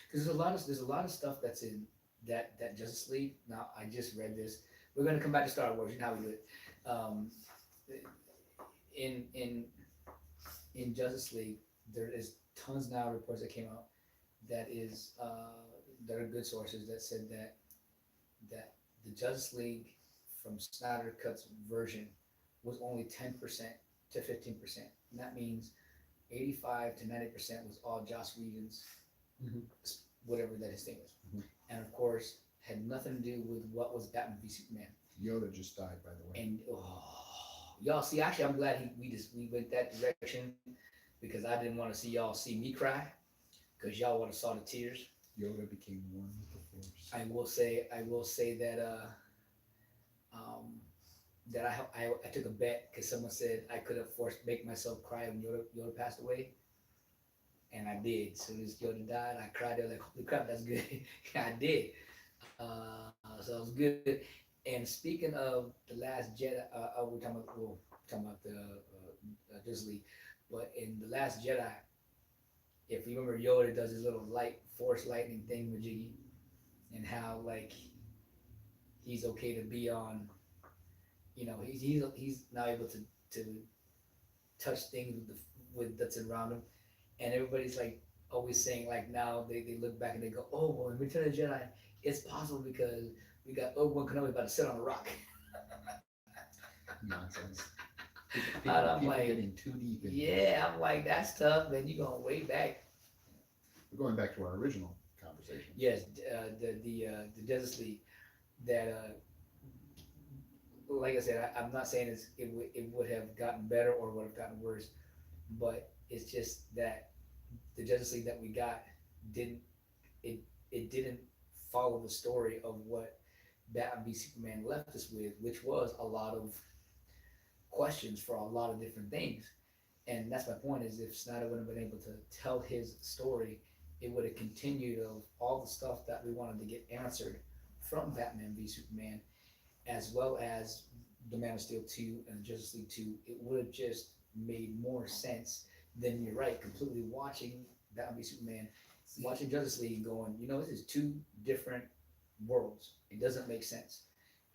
because there's a lot of stuff that's in that Justice League. Now I just read this. We're gonna come back to Star Wars. You know how we do it. Um, in in in Justice League, there is tons now of reports that came out that is that are good sources that said that the Justice League from Snyder Cut's version was only 10% to 15%. And that means 85 to 90% was all Joss Whedon's, Mhm. whatever that his thing was. Mhm. And of course, had nothing to do with what was Batman v Superman. Yoda just died, by the way. And y'all see, actually, I'm glad we went that direction because I didn't want to see y'all see me cry because y'all would have saw the tears. Yoda became one with the Force. I will say that um, that I took a bet because someone said I could have make myself cry when Yoda passed away, and I did. As soon as Yoda died, I cried. I was like, holy crap, that's good. I did. So it was good. And speaking of the Last Jedi, we're talking about the Justice League, but in the Last Jedi, if you remember, Yoda does his little force lightning thing with Jiggy, and how like he's okay to be on, he's now able to touch things with that's around him, and everybody's like always saying like now they look back and they go, oh well, in Return of the Jedi, it's possible because we got Obi-Wan Kenobi about to sit on a rock. Nonsense. I'm People like, getting too deep in. yeah, I'm like that's tough, man. You going way back. We're going back to our original conversation. Yes, the Justice League that like I said, I'm not saying it would have gotten better or would have gotten worse, but it's just that the Justice League that we got didn't it didn't follow the story of what Batman v Superman left us with, which was a lot of questions for a lot of different things. And that's my point is if Snyder would have been able to tell his story, it would have continued of all the stuff that we wanted to get answered from Batman v Superman, as well as the Man of Steel 2 and Justice League 2. It would have just made more sense than, you're right, completely watching Batman v Superman, watching Justice League and going, this is two different worlds. It doesn't make sense.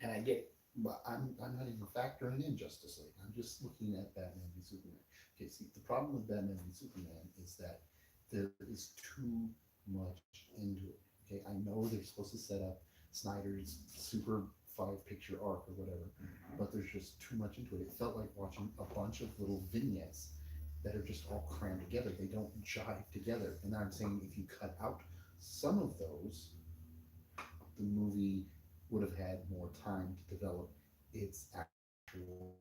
And I get it. But I'm not even factoring in Justice League. I'm just looking at Batman v Superman. Okay, see, the problem with Batman v Superman is that there is too much into it. Okay, I know they're supposed to set up Snyder's super 5-picture arc or whatever, but there's just too much into it. It felt like watching a bunch of little vignettes that are just all crammed together. They don't jive together. And I'm saying if you cut out some of those, the movie would have had more time to develop its actual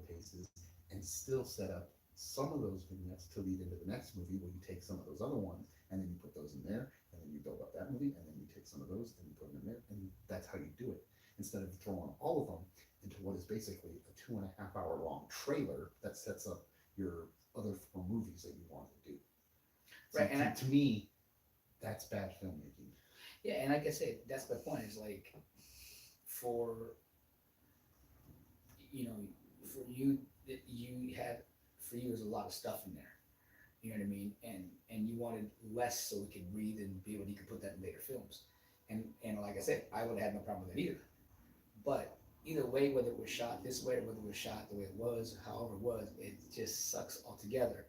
paces and still set up some of those vignettes to lead into the next movie where you take some of those other ones and then you put those in there and then you build up that movie and then you take some of those and you put them in there, and that's how you do it instead of throwing all of them into what is basically a 2.5 hour long trailer that sets up your other 4 movies that you want to do. So Right, and to me, that's bad filmmaking. Yeah, and like I said, that's my point. Is like for for you there's a lot of stuff in there. You know what I mean? And you wanted less so we could breathe and be able you could put that in later films. And like I said, I would have had no problem with it either. But either way, whether it was shot this way or whether it was shot the way it was, however it was, it just sucks altogether.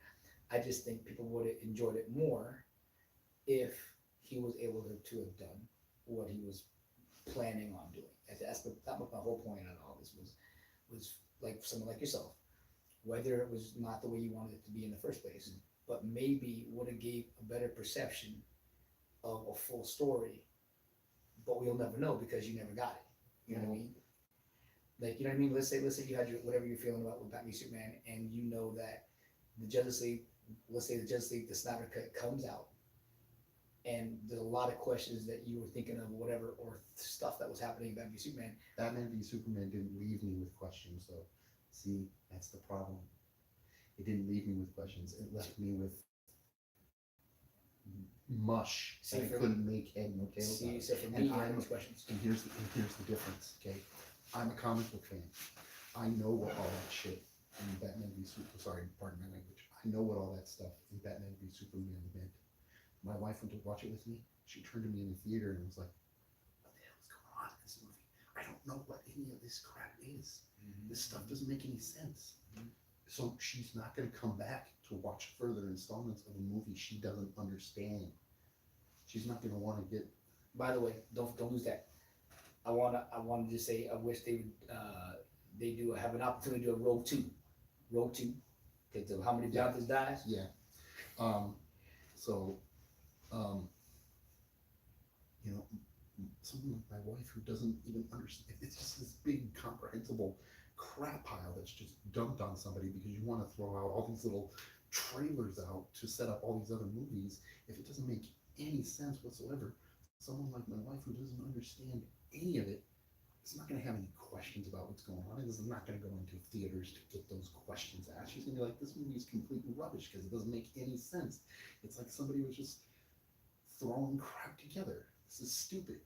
I just think people would have enjoyed it more if he was able to have done what he was planning on doing. That was my whole point on all this was like someone like yourself, whether it was not the way you wanted it to be in the first place, but maybe would have gave a better perception of a full story, but we'll never know because you never got it. You know what I mean? Like, you know what I mean? Let's say you had whatever you're feeling about with Batman Superman, and you know that the Justice League, let's say the Justice League, the Snyder Cut comes out, and there's a lot of questions that you were thinking of, whatever, or stuff that was happening in Batman v Superman. Batman v Superman didn't leave me with questions, though. See, that's the problem. It didn't leave me with questions. It left me with mush See, that I for- couldn't make head nor tails See, out of. so for me, And you have I'm those questions. and here's the difference. Okay, I'm a comic book fan. I know what all that shit in Batman v Super. Sorry, pardon my language. I know what all that stuff in Batman v Superman meant. My wife went to watch it with me. She turned to me in the theater and was like, "What the hell is going on in this movie? I don't know what any of this crap is. This stuff doesn't make any sense." So she's not going to come back to watch further installments of a movie she doesn't understand. She's not going to want to get. By the way, don't lose that. I wanted to say I wish they would they do have an opportunity to do a Rogue Two, because of how many Yeah. Jonathan dies. Yeah. Um, so, um, you know, someone like my wife who doesn't even understand, it's just this big comprehensible crap pile that's just dumped on somebody because you want to throw out all these little trailers out to set up all these other movies. If it doesn't make any sense whatsoever, someone like my wife who doesn't understand any of it is not going to have any questions about what's going on and is not going to go into theaters to get those questions asked. She's going to be like, this movie is complete rubbish because it doesn't make any sense. It's like somebody was just throwing crap together. This is stupid.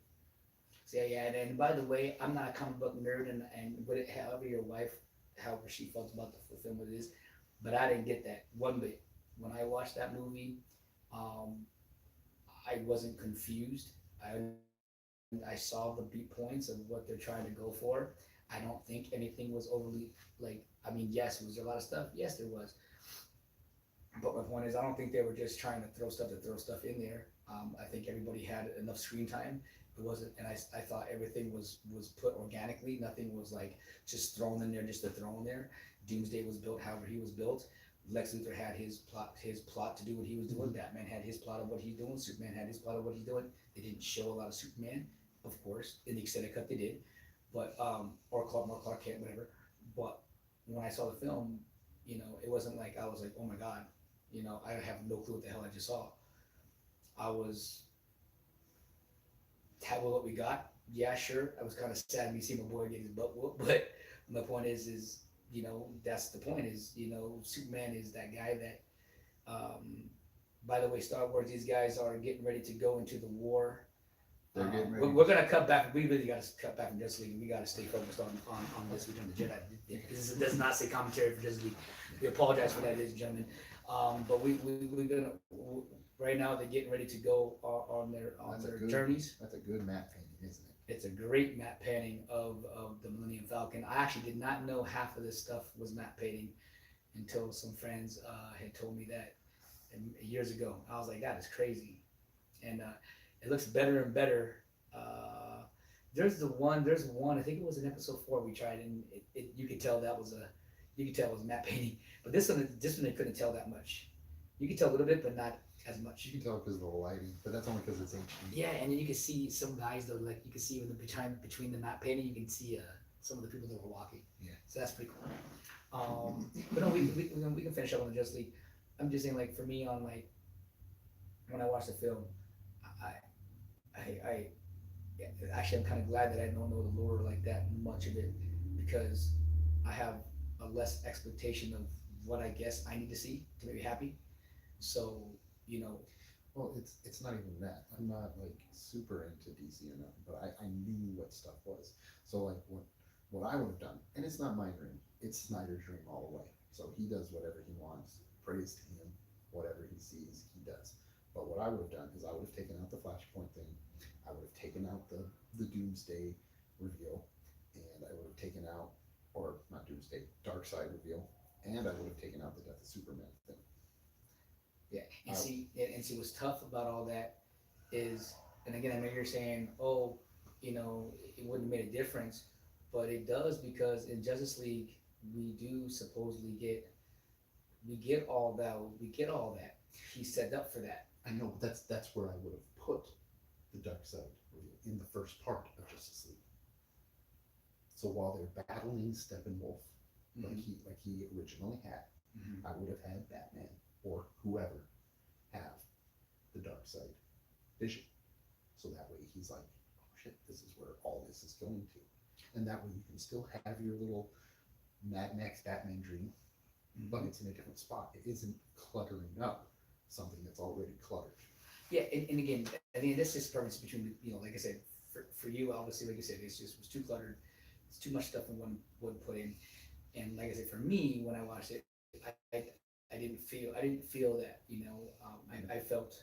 So yeah, and by the way, I'm not a comic book nerd, and what it, however your wife, however she felt about the film it is, but I didn't get that one bit. When I watched that movie, um, I wasn't confused. I saw the beat points of what they're trying to go for. I don't think anything was overly like. I mean, yes, was there a lot of stuff? Yes, there was. But my point is, I don't think they were just trying to throw stuff in there. I think everybody had enough screen time. It wasn't, and I thought everything was put organically. Nothing was like just thrown in there just to throw in there. Doomsday was built however he was built. Lex Luthor had his plot to do what he was doing. Batman had his plot of what he's doing. Superman had his plot of what he's doing. They didn't show a lot of Superman, of course. In the extended cut, they did, but or Clark Kent, whatever. But when I saw the film, it wasn't like I was like, oh my god, I have no clue what the hell I just saw. I was happy with what we got. Yeah, sure. I was kind of sad when you see my boy get his butt whooped, but my point is that's the point. Is Superman is that guy that. By the way, Star Wars. These guys are getting ready to go into the war. They're getting ready. We're gonna cut back. We really got to cut back from Justice League. We got to stay focused on this Return of the Jedi. This does not say commentary for Justice League. We apologize for that, ladies and gentlemen. But we're gonna right now. They're getting ready to go on their journeys. That's a good map painting, isn't it? It's a great map painting of the Millennium Falcon. I actually did not know half of this stuff was map painting until some friends had told me that years ago. I was like, that is crazy, and it looks better and better. There's one. I think it was in episode 4 we tried, and you could tell you could tell it was map painting. But this one they couldn't tell that much. You could tell a little bit, but not as much. You can tell because of the lighting, but that's only because it's HD. Yeah, and then you can see some guys though, like you can see in the between the map painting, you can see some of the people that were walking. Yeah. So that's pretty cool. But no, we can finish up on the Justice League. I'm just saying, like for me, on like when I watched the film, I yeah, actually I'm kind of glad that I don't know the lore like that much of it, because I have a less expectation of what I guess I need to see to make me happy. So Well, it's not even that. I'm not like super into DC or nothing, but I knew what stuff was. So like what I would have done, and it's not my dream, it's Snyder's dream all the way. So he does whatever he wants. Praise to him. Whatever he sees, he does. But what I would have done is I would have taken out the Flashpoint thing. I would have taken out the Doomsday reveal, and I would have taken out, or not Doomsday, Darkseid reveal, and I would have taken out the Death of Superman thing. yeah, and see what's tough about all that is, and again I know you're saying, oh, it wouldn't have made a difference, but it does, because in Justice League we do supposedly get all that. He's set up for that. I know, but that's where I would have put the Darkseid reveal in the first part of Justice League. So while they're battling Steppenwolf, like he originally had, I would have had Batman or whoever have the Darkseid vision. So that way he's like, oh shit, this is where all this is going to. And that way you can still have your little Mad Max Batman dream, but it's in a different spot. It isn't cluttering up something that's already cluttered. Yeah, and again, I mean, this is difference between, like I said, for you, obviously, like you said, it was too cluttered. It's too much stuff in one put in. And like I said, for me, when I watched it, I didn't feel that, I felt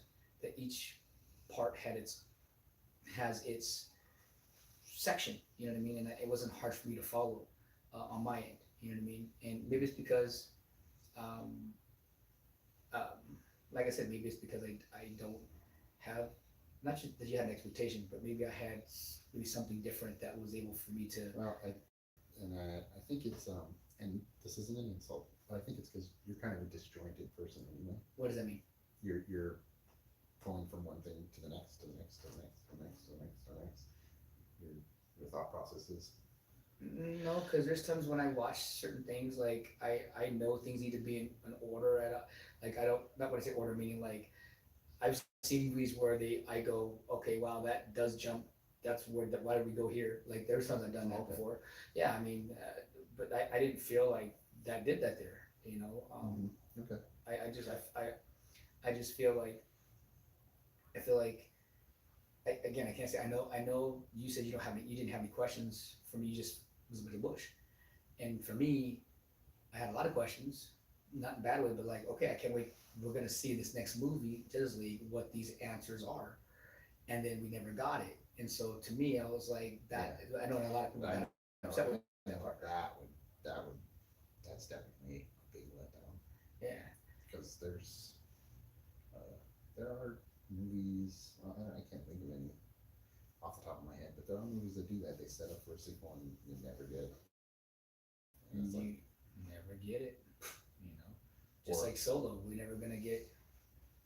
that each part has its section, you know what I mean? And it wasn't hard for me to follow on my end, you know what I mean? And maybe it's because, um, like I said, maybe it's because I don't have, not just that you had an expectation, but maybe I had maybe something different that was able for me to. Well, I think it's and this isn't an insult, but I think it's because you're kind of a disjointed person anyway. What does that mean? You're going from one thing to the next, to the next, to the next, to the next, to the next, to the next. Your your thought process is No, because there's times when I watch certain things, like I know things need to be in an order. Like I don't, not when I say order, meaning like I've seen movies where I go, okay, wow, that does jump. That's why did we go here? Like there's times I've done that okay. before. Yeah, I mean, but I didn't feel like that did that there. Okay. I just feel like I feel like again, I can't say I know you said you didn't have any questions for me. You just was a bit of bush, and for me, I had a lot of questions, not in a bad way, but like, okay, I can't wait. We're gonna see this next movie, Justice League, what these answers are, and then we never got it. And so to me, I was like, that. I know a lot of people I got upset with know that part. that would that's definitely a big letdown Yeah, because there are movies. I can't think of any off the top of my head, but there are movies that do that. They set up for a sequel and you never get. And it's you like, never get it. You know, just or like Solo, we never gonna get.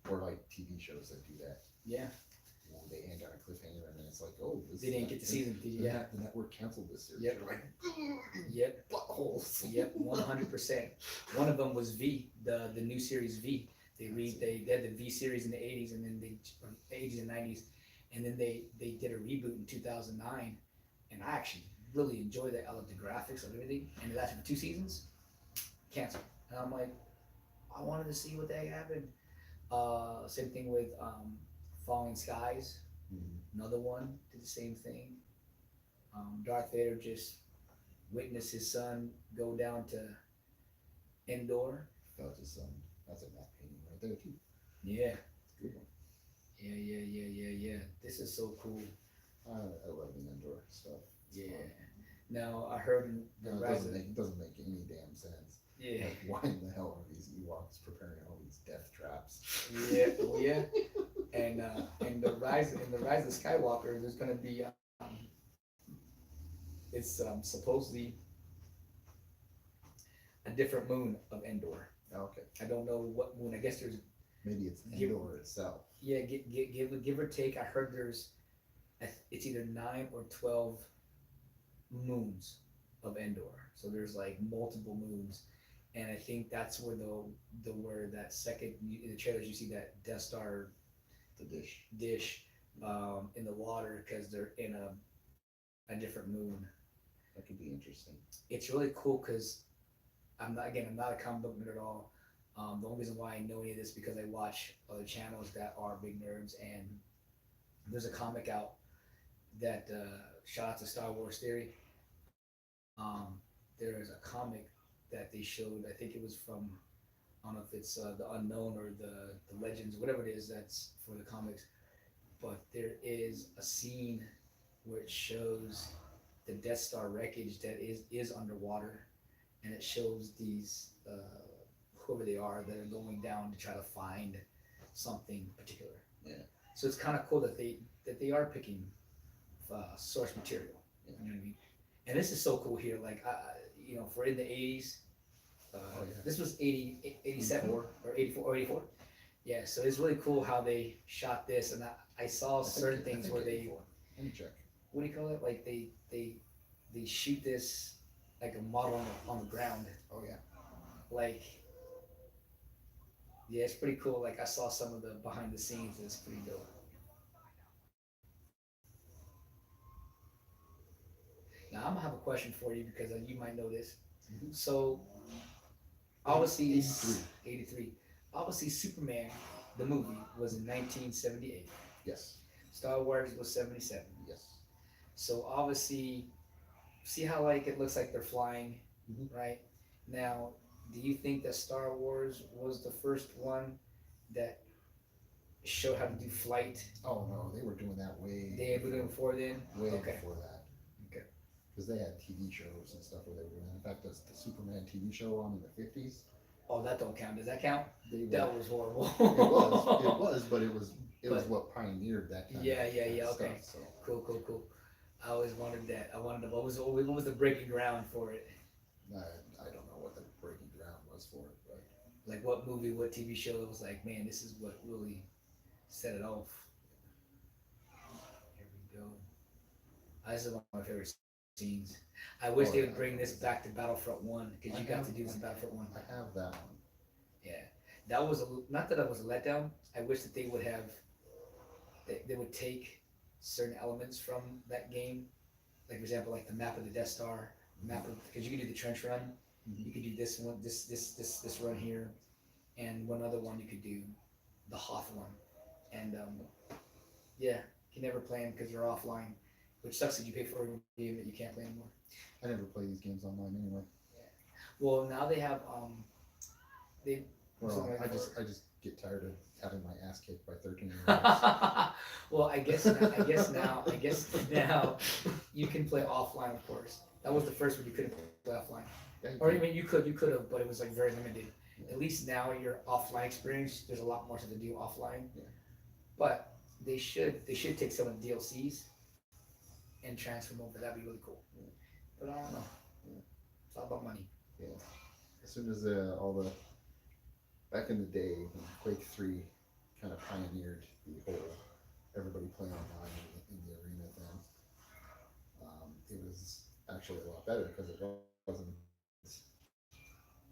or like TV shows that do that. Yeah, They end on a cliffhanger, and then it's like, oh, they didn't get the season. Yeah. The network canceled this series. Yep. You're like, Yep. buttholes. Yep. 100%. One of them was V, the new series V. They had the V series in the '80s, and then '80s and '90s, and then they did a reboot in 2009, and I actually really enjoyed that. I loved the graphics and everything, and it lasted for 2 seasons. Canceled, and I'm like, I wanted to see what the heck happened. Same thing with Falling Skies. Mhm. Another one did the same thing. Darth Vader just witnessed his son go down to Endor. Felt his son. That's a matte painting right there too. Yeah, It's a good one. yeah. This is so cool. I love the Endor stuff. It's Yeah. fun. Now I heard in the It Rise doesn't of make any damn sense. yeah, Like, why in the hell are these Ewoks preparing all these death traps? yeah, and in the Rise of Skywalker, there's gonna be it's supposedly a different moon of Endor. Okay, I don't know what moon. I guess there's maybe it's Give- Endor itself. yeah, give or take. I heard there's it's either 9 or 12 moons of Endor. So there's like multiple moons, and I think that's where the where that second in the trailers you see that Death Star The dish. dish in the water because they're in a different moon. That could be interesting. It's really cool because I'm not a comic book nerd at all. The only reason why I know any of this because I watch other channels that are big nerds, and there's a comic out that shout out to Star Wars Theory. There is a comic that they showed. I think it was from I don't know if it's the Unknown or the Legends, whatever it is that's for the comics. But there is a scene where it shows the Death Star wreckage that is underwater, and it shows these whoever they are that are going down to try to find something particular. Yeah. So it's kind of cool that they are picking source material. Yeah. You know what I mean? And this is so cool here. Like for in the '80s, Yeah. this was 87 84. or 84 or 84. Yeah, so it's really cool how they shot this, and I saw certain things where they, Let me check. what do you call it? Like they shoot this like a model on the ground. Oh yeah. Like, yeah, it's pretty cool. Like I saw some of the behind the scenes. It's pretty dope. Now I'm gonna have a question for you because you might know this. Mhm. So Obviously, 83. 83. Obviously, Superman, the movie, was in 1978. Yes. Star Wars was 77. Yes. So obviously, see how like it looks like they're flying, Mhm. right? Now, do you think that Star Wars was the first one that showed how to do flight? Oh no, they were doing that way. They were doing before then? Way Okay. before that. Okay. Because they had TV shows and stuff where they were doing. In fact, the Superman TV show on in the 50s. Oh, that don't count. Does that count? They were. That was horrible. It was, but it was But what pioneered that kind yeah, of, yeah, kind yeah. of Okay. stuff. So Cool, cool, cool. I always wanted that. I wanted to, what was the breaking ground for it? I don't know what the breaking ground was for it, but Like what movie, what TV show it was like, man, this is what really set it off. Here we go. This is one of my favorite scenes. I wish they would bring this back to Battlefront One because you got to do this in Battlefront One. I have that one. Yeah, that was not that it was a letdown. I wish that they would have they would take certain elements from that game, like for example, like the map of the Death Star, map of because you could do the trench run, you could do this one, this run here, and one other one you could do the Hoth one, and yeah, you can never play them because they're offline, which sucks that you pay for a game that you can't play anymore. I never play these games online anyway. Well, now they have they. Well, I just get tired of having my ass kicked by 13-year-olds. Well, I guess now you can play offline, of course. That was the first one you couldn't play offline. Yeah, Or I mean, you could have, but it was like very limited. At least now your offline experience, there's a lot more to do offline. Yeah. But they should take some of the DLCs and transfer them over. That'd be really cool. Yeah. But I don't know. Yeah. It's all about money. Yeah. As soon as all the back in the day when Quake 3 kind of pioneered the whole everybody playing online in the arena thing, it was actually a lot better because it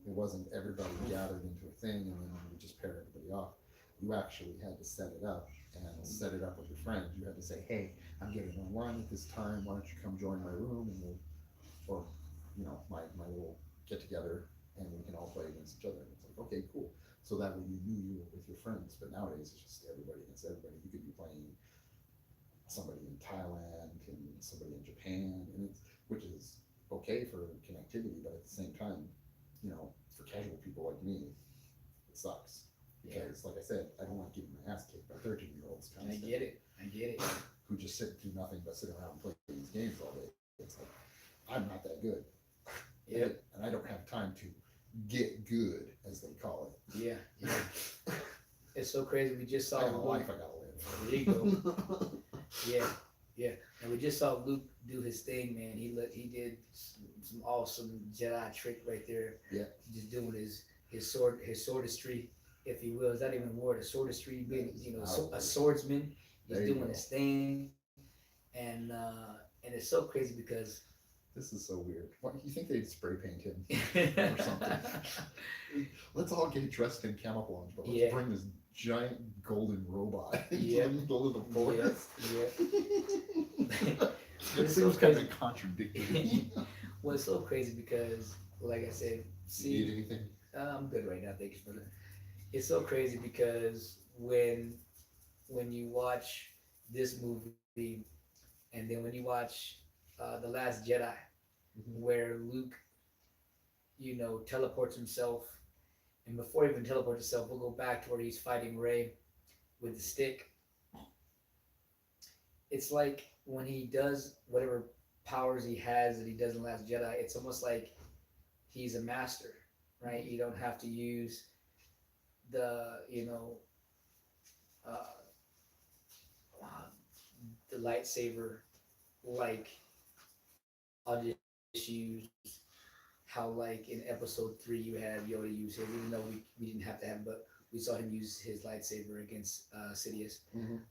wasn't everybody gathered into a thing and then you would just pair everybody off. You actually had to set it up and set it up with your friends. You had to say, hey, I'm getting online at this time. Why don't you come join my room and we'll, or, my little get together and we can all play against each other. And it's like, okay, cool. So that way you knew you were with your friends. But nowadays it's just everybody against everybody. You could be playing somebody in Thailand and somebody in Japan, and which is okay for connectivity, but at the same time, for casual people like me, it sucks. Because, like I said, I don't want to get my ass kicked by 13-year-olds. I get it. Who just do nothing but sit around and play these games all day. It's like, I'm not that good. Yeah. And I don't have time to get good, as they call it. Yeah. It's so crazy. We just saw I have a life I gotta live. There you go. Yeah. And we just saw Luke do his thing, man. He did some awesome Jedi trick right there. Yeah. Just doing his swordistry, if you will. Is that even a word? A swordistry, being a swordsman. He's doing his thing, and it's so crazy because this is so weird. What you think they'd spray paint him or something? Let's all get dressed in camouflage, but let's bring this giant golden robot into the middle of the forest. Yeah. It seems kind of contradictory. Well, it's so crazy because, like I said, You need anything? I'm good right now. Thank you for that. It's so crazy because when you watch this movie, and then when you watch The Last Jedi, where Luke, teleports himself, and before he even teleports himself, we'll go back to where he's fighting Rey with the stick. It's like when he does whatever powers he has that he does in Last Jedi, it's almost like he's a master, right? You don't have to use the the lightsaber like I'll just use how like in episode 3 you had Yoda use his, even though we didn't have to have, but we saw him use his lightsaber against Sidious.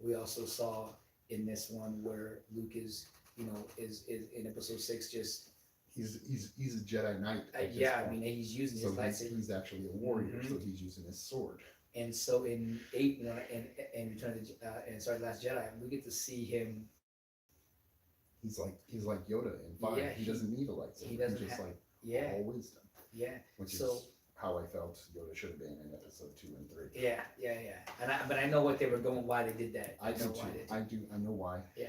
We also saw in this one where Luke is in episode 6 just he's a Jedi Knight. I mean he's using his lightsaber. He's actually a warrior, so he's using his sword. And so in 8 and Return of the Last Jedi, we get to see him. He's like Yoda in 5. He doesn't need a lightsaber. He doesn't he's just have, all wisdom. Yeah. Which so is how I felt Yoda should have been in episode 2 and 3. Yeah, yeah, yeah. But I know what they were going, why they did that. I do know too. why they did. I know why. Yeah.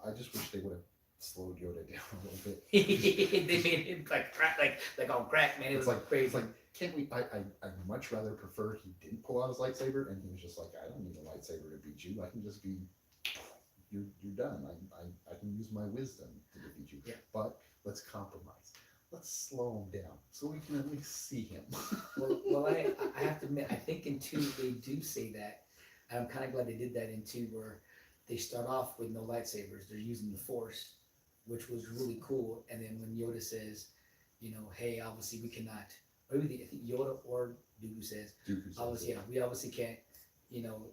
I just wish they would have slowed Yoda down a little bit. They made him like crack, like on crack, man. It was like crazy. It's like, can't we? I'd much rather prefer he didn't pull out his lightsaber and he was just like, I don't need a lightsaber to beat you. I can just be, you're done. I can use my wisdom to defeat you. Yeah. But let's compromise. Let's slow him down so we can at least see him. well, I have to admit, I think in 2 they do say that, and I'm kind of glad they did that in 2, where they start off with no lightsabers. They're using the Force, which was really cool. And then when Yoda says, you know, hey, obviously we cannot, or I think Yoda or Dooku says, obviously, yeah, we obviously can't, you know,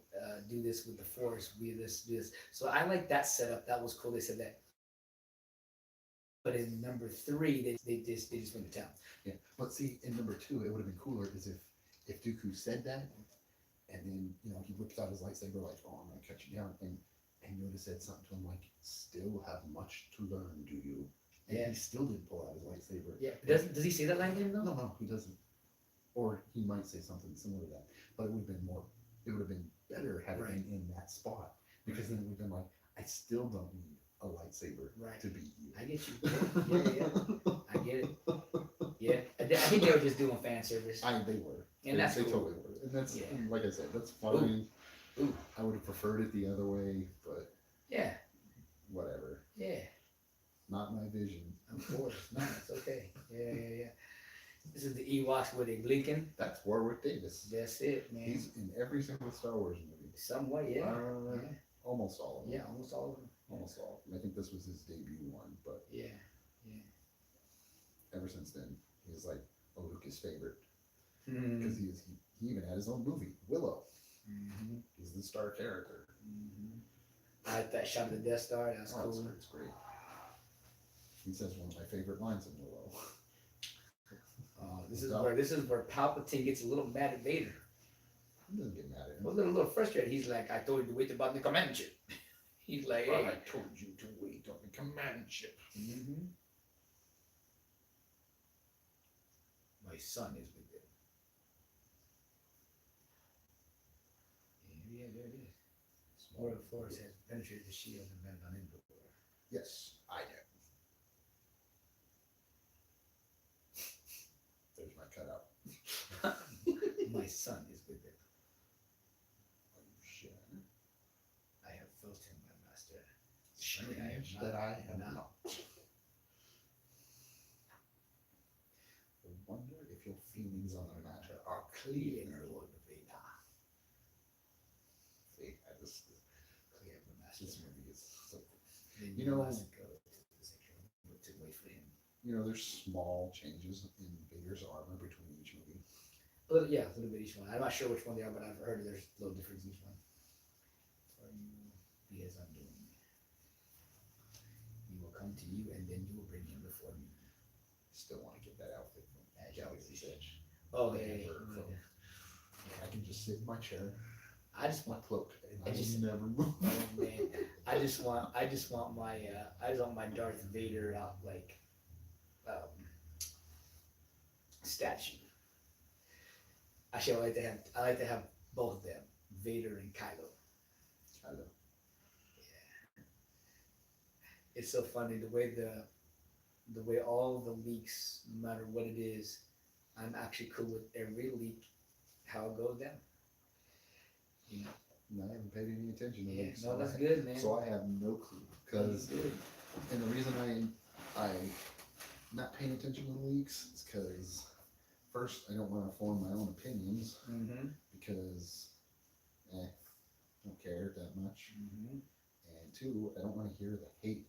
do this with the Force. We do this. So I like that setup. That was cool. They said that. But in number 3, they just went to town. Yeah, but see, in number 2, it would have been cooler is if Dooku said that, and then he whips out his lightsaber like, oh, I'm gonna cut you down, and Yoda said something to him like, still have much to learn, do you? And Yeah. he still didn't pull out his lightsaber. Yeah. Does he say that line to him though? No, he doesn't. Or he might say something similar to that, but it would have been more. It would have been better had it been in that spot, because then it would have been like, I still don't need a lightsaber to beat you. I get you. Yeah. I get it. Yeah. I think they were just doing fan service. They were. And that's they cool. totally were. And that's, like I said, that's fine. Ooh. I would have preferred it the other way, but yeah, whatever. Yeah. Not my vision. Of course. No, it's okay. Yeah. This is the Ewoks where they blinking. That's Warwick Davis. That's it, man. He's in every single Star Wars movie. Some way, yeah. Almost all of them. Yeah, almost all of them. Almost all. I think this was his debut one, but yeah. Ever since then, he's like a Lucas favorite, Mm-hmm. because he even had his own movie, Willow. Mm-hmm. He's the star character. Mm-hmm. I like that shot of the Death Star. That's cool. It's great. He says one of my favorite lines in Willow. This is where Palpatine gets a little mad at Vader. He doesn't get mad at him. A little frustrated. He's like, I told you to wait about the command ship. He's like, hey. I told you to wait on the command ship. Mm-hmm. My son is with them. Yeah, there it is. Small force has penetrated the shield and been on Endor. Yes, I know. There's my cutout. My son is with them. Are you sure? I have felt him, my master. Strange that I have not. I wonder if your feelings on the matter are clear, Lord Vader. See, Clear, my master. this movie is so. Then You know- must go to wait for him. There's small changes in Vader's armor between each movie. A little bit each one. I'm not sure which one they are, but I've heard there's a little difference in each one. For you, be as undoing. He will come to you, and then you will bring him before me. Still want to get that outfit from As Galaxy's Edge. Oh, Like yeah. Emperor cloak. I can just sit in my chair, I just my want. cloak, and I I just- never move. Oh man, I just want my Darth Vader statue. Actually, I like to have both of them, Vader and Kylo. I know. It's so funny the way all the leaks, no matter what it is, I'm actually cool with every leak, how it goes down. You know, No, I haven't paid any attention to yeah, it. no, that's good, man. So I have no clue. That's Because, good. and the reason I not paying attention to the leaks is because, first, I don't want to form my own opinions, Mm-hmm. because, I don't care that much. Mm-hmm. And two, I don't want to hear the hate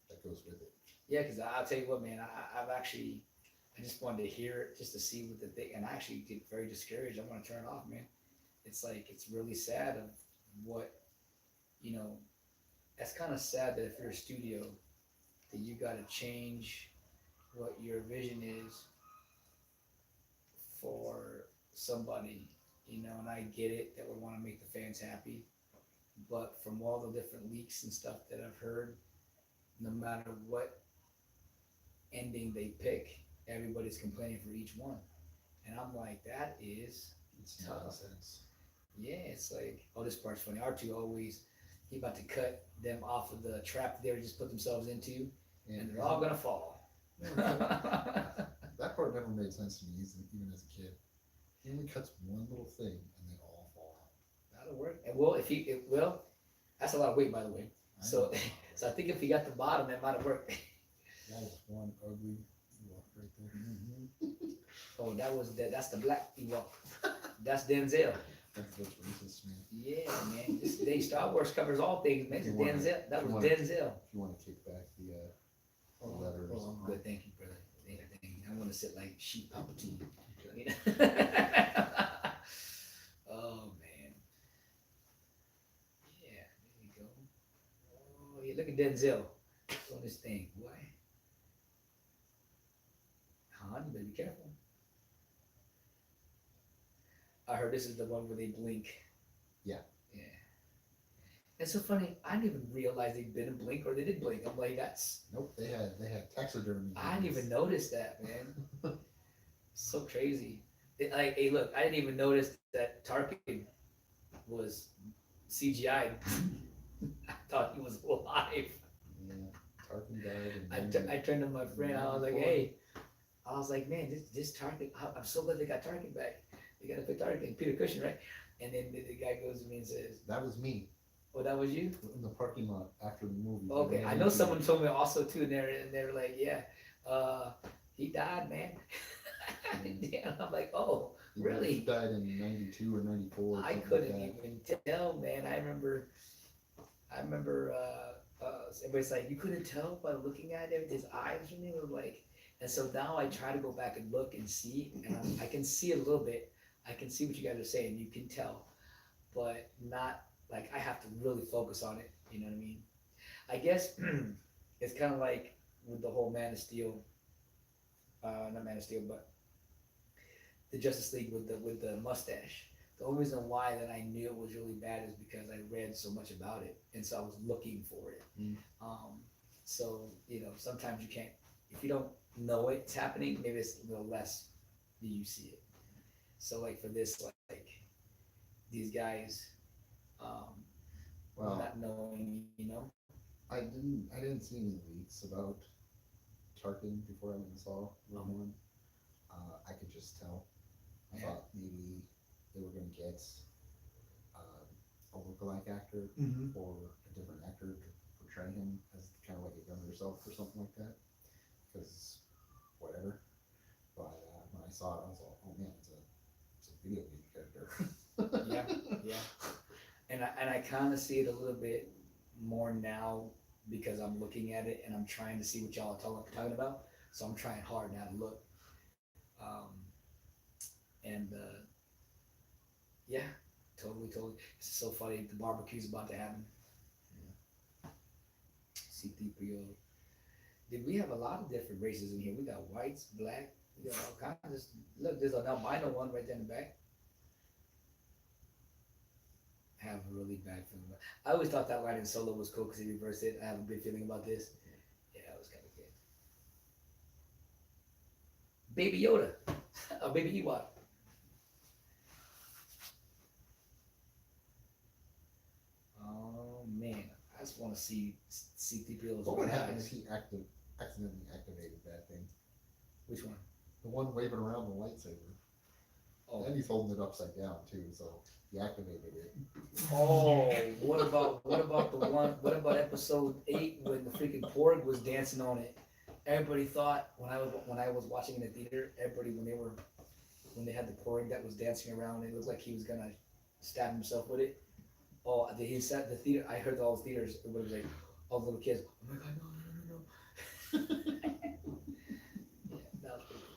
that goes with it. Yeah, because I'll tell you what, man, I just wanted to hear it just to see what the thing, and I actually get very discouraged. I want to turn it off, man. It's like, it's really sad of what, that's kind of sad that if you're a studio, that you got to change what your vision is for somebody, and I get it that we want to make the fans happy, but from all the different leaks and stuff that I've heard, no matter what ending they pick, everybody's complaining for each one. And I'm like, that is It's tough. nonsense. Yeah, it's like, oh, this part's funny. R2 always, he about to cut them off of the trap they just put themselves into, and they're all gonna fall. That part never made sense to me, even as a kid. He only cuts one little thing, and they all fall out. That'll work. And well, well, that's a lot of weight, by the way. I So, know. so I think if he got the bottom, that might have worked. That is one ugly Ewok right there. Mhm. Oh, that's the black Ewok. That's Denzel. That's racist, man. Yeah, man. Star Wars covers all things, man. If It's you wanna- Denzel. That if you was wanna- Denzel. If you want to kick back the Oh, letters. oh, I'm good. Thank you, brother. Yeah, thank you. I want to sit like sheep Palpatine. Okay. You know? Oh man. Yeah, there you go. Oh yeah, look at Denzel on this thing, boy. Han, you better be careful. I heard this is the one where they blink. Yeah. Yeah. It's so funny. I didn't even realize they didn't blink or they did blink. I'm like, that's. Nope, they had taxidermy. I didn't even notice that, man. So crazy. Like, hey, look, I didn't even notice that Tarkin was CGI. I thought he was alive. Yeah, Tarkin died. I turned to my friend. I was like, hey, I was like, man, this Tarkin. I'm so glad they got Tarkin back. They got to put Tarkin, Peter Cushing, right? And then the guy goes to me and says, That was me "Oh, that was you." in the parking lot after the movie. Okay, I know someone told me also too, and they were like, yeah, he died, man. Yeah, I'm like, oh, really? He died in '92 or '94. I couldn't even tell, man. I remember, everybody's like, you couldn't tell by looking at him, his eyes and they were like, and so now I try to go back and look and see, and I can see a little bit. I can see what you guys are saying. You can tell, but not like I have to really focus on it. You know what I mean? I guess it's kind of like with the whole Man of Steel, not Man of Steel, but the Justice League with the mustache. The only reason why that I knew it was really bad is because I read so much about it, and so I was looking for it. Mm. So sometimes you can't if you don't know it's happening. Maybe it's a little less do you see it. So like for this, like these guys, Well, not knowing, I didn't see any leaks about Tarkin before I went and saw Rogue One. I could just tell. I Yeah. thought maybe they were going to get a lookalike actor Mhm. or a different actor to portray him as kind of like a younger self or something like that. Because whatever. But when I saw it, I was like, oh man, it's a video game character. Yeah, yeah. And I kind of see it a little bit more now because I'm looking at it and I'm trying to see what y'all are talking about. So I'm trying hard now to look. Um, and yeah, totally. It's so funny. The barbecue's about to happen. Yeah. C3PO. Did we have a lot of different races in here? We got whites, black, we got all kinds of. Look, there's an albino one right there in the back. I have a really bad feeling about. I always thought that line in Solo was cool because he reversed it. I have a good feeling about this. Yeah, that was kind of good. Baby Yoda, a baby Ewok. Oh man, I just want to see C3PO's. What would happen if he accidentally activated that thing? Which one? The one waving around the lightsaber. Oh, And he's holding it upside down too, so he activated it. oh, what about the one? What about episode 8 when the freaking Porg was dancing on it? Everybody thought when I was watching in the theater, everybody when they had the Porg that was dancing around, it looked like he was gonna stab himself with it. Oh, he said the theater. I heard all the theaters. It was like all the little kids. Oh my god, no. Yeah, that was pretty cool.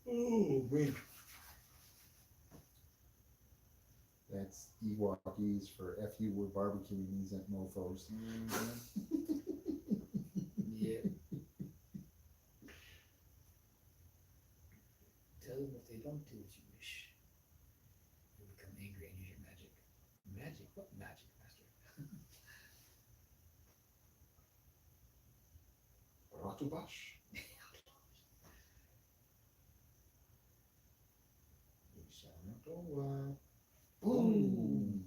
Oh man. That's Ewokese for F you, we're barbecuing these at mofos. Yeah. Tell them if they don't do what you wish, you'll become angry and use your magic. Magic? What magic, master? Ratubash. Boom.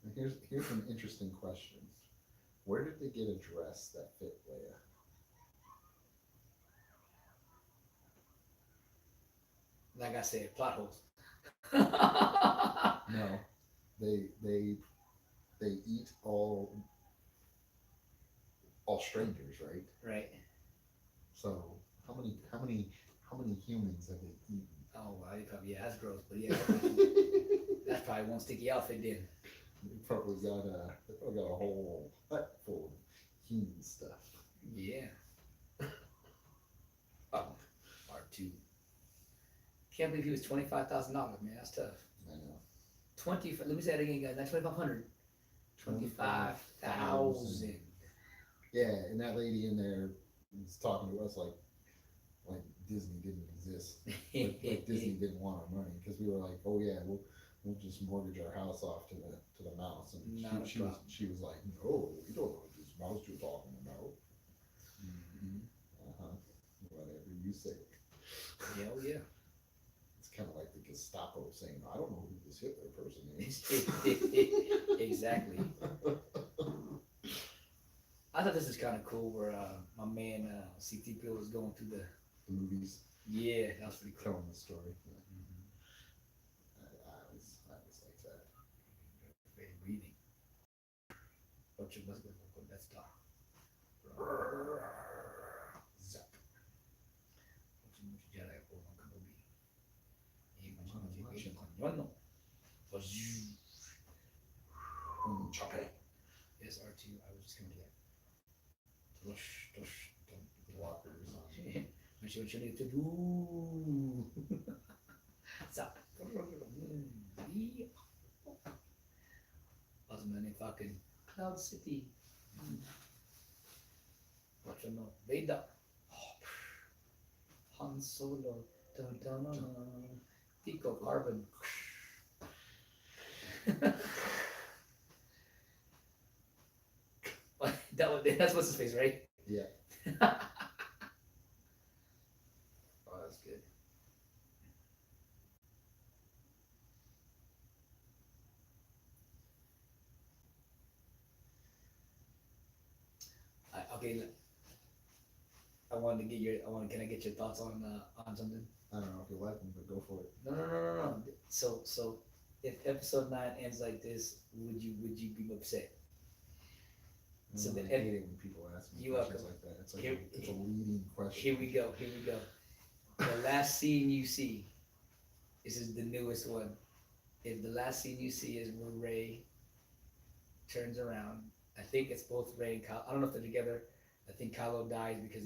And here's an interesting question. Where did they get a dress that fit Leia? Like I said, plot holes. No, they they eat all strangers, right? Right. So how many humans have they eaten? Oh, well, probably, yeah, that's gross, but yeah, that's probably one sticky outfit then. They probably got a whole hut full of human stuff. Yeah. Oh, R2. Can't believe he was $25,000, man. That's tough. I know. 20. Let me say that again, guys. Not 2,500. 25,000. Yeah, and that lady in there was talking to us like Disney didn't exist. Like Disney didn't want our money because we were like, oh yeah, we'll just mortgage our house off to the mouse, and Not a problem. she was like, no, we don't know what this mouse you're talking about. Mhm. Whatever you say. Yeah, oh yeah. It's kind of like the Gestapo saying, I don't know who this Hitler person is. Exactly. I thought this is kind of cool where my man CTP was going through The movies yeah, that was pretty cool. telling the story. Yeah. I was like that. Very breathing. Ocho más que con esta. Zap. Ocho mucho ya la por un Kenobi. Y mucho mucho cañón. Choppy. Yes, R2. I was just coming to that. Tush, tush, Walkers on. Make sure what you need to do. Zap. Awesome, man. Fucking Cloud City. What you know? Vader. Han Solo. Dun, dun, dun, dun. Pico Carbon. That's what's his face, right? Yeah. Oh, that's good. Okay, I wanted to get your. Can I get your thoughts on something? I don't know if you like them, but go for it. No. So, if episode 9 ends like this, would you be upset? So I the hate it when people ask me you questions welcome. like that. It's like Here- it's a leading question. Here we go. The last scene you see. This is the newest one. If the last scene you see is when Ray turns around, I think it's both Ray and Kylo. I don't know if they're together. I think Kylo dies because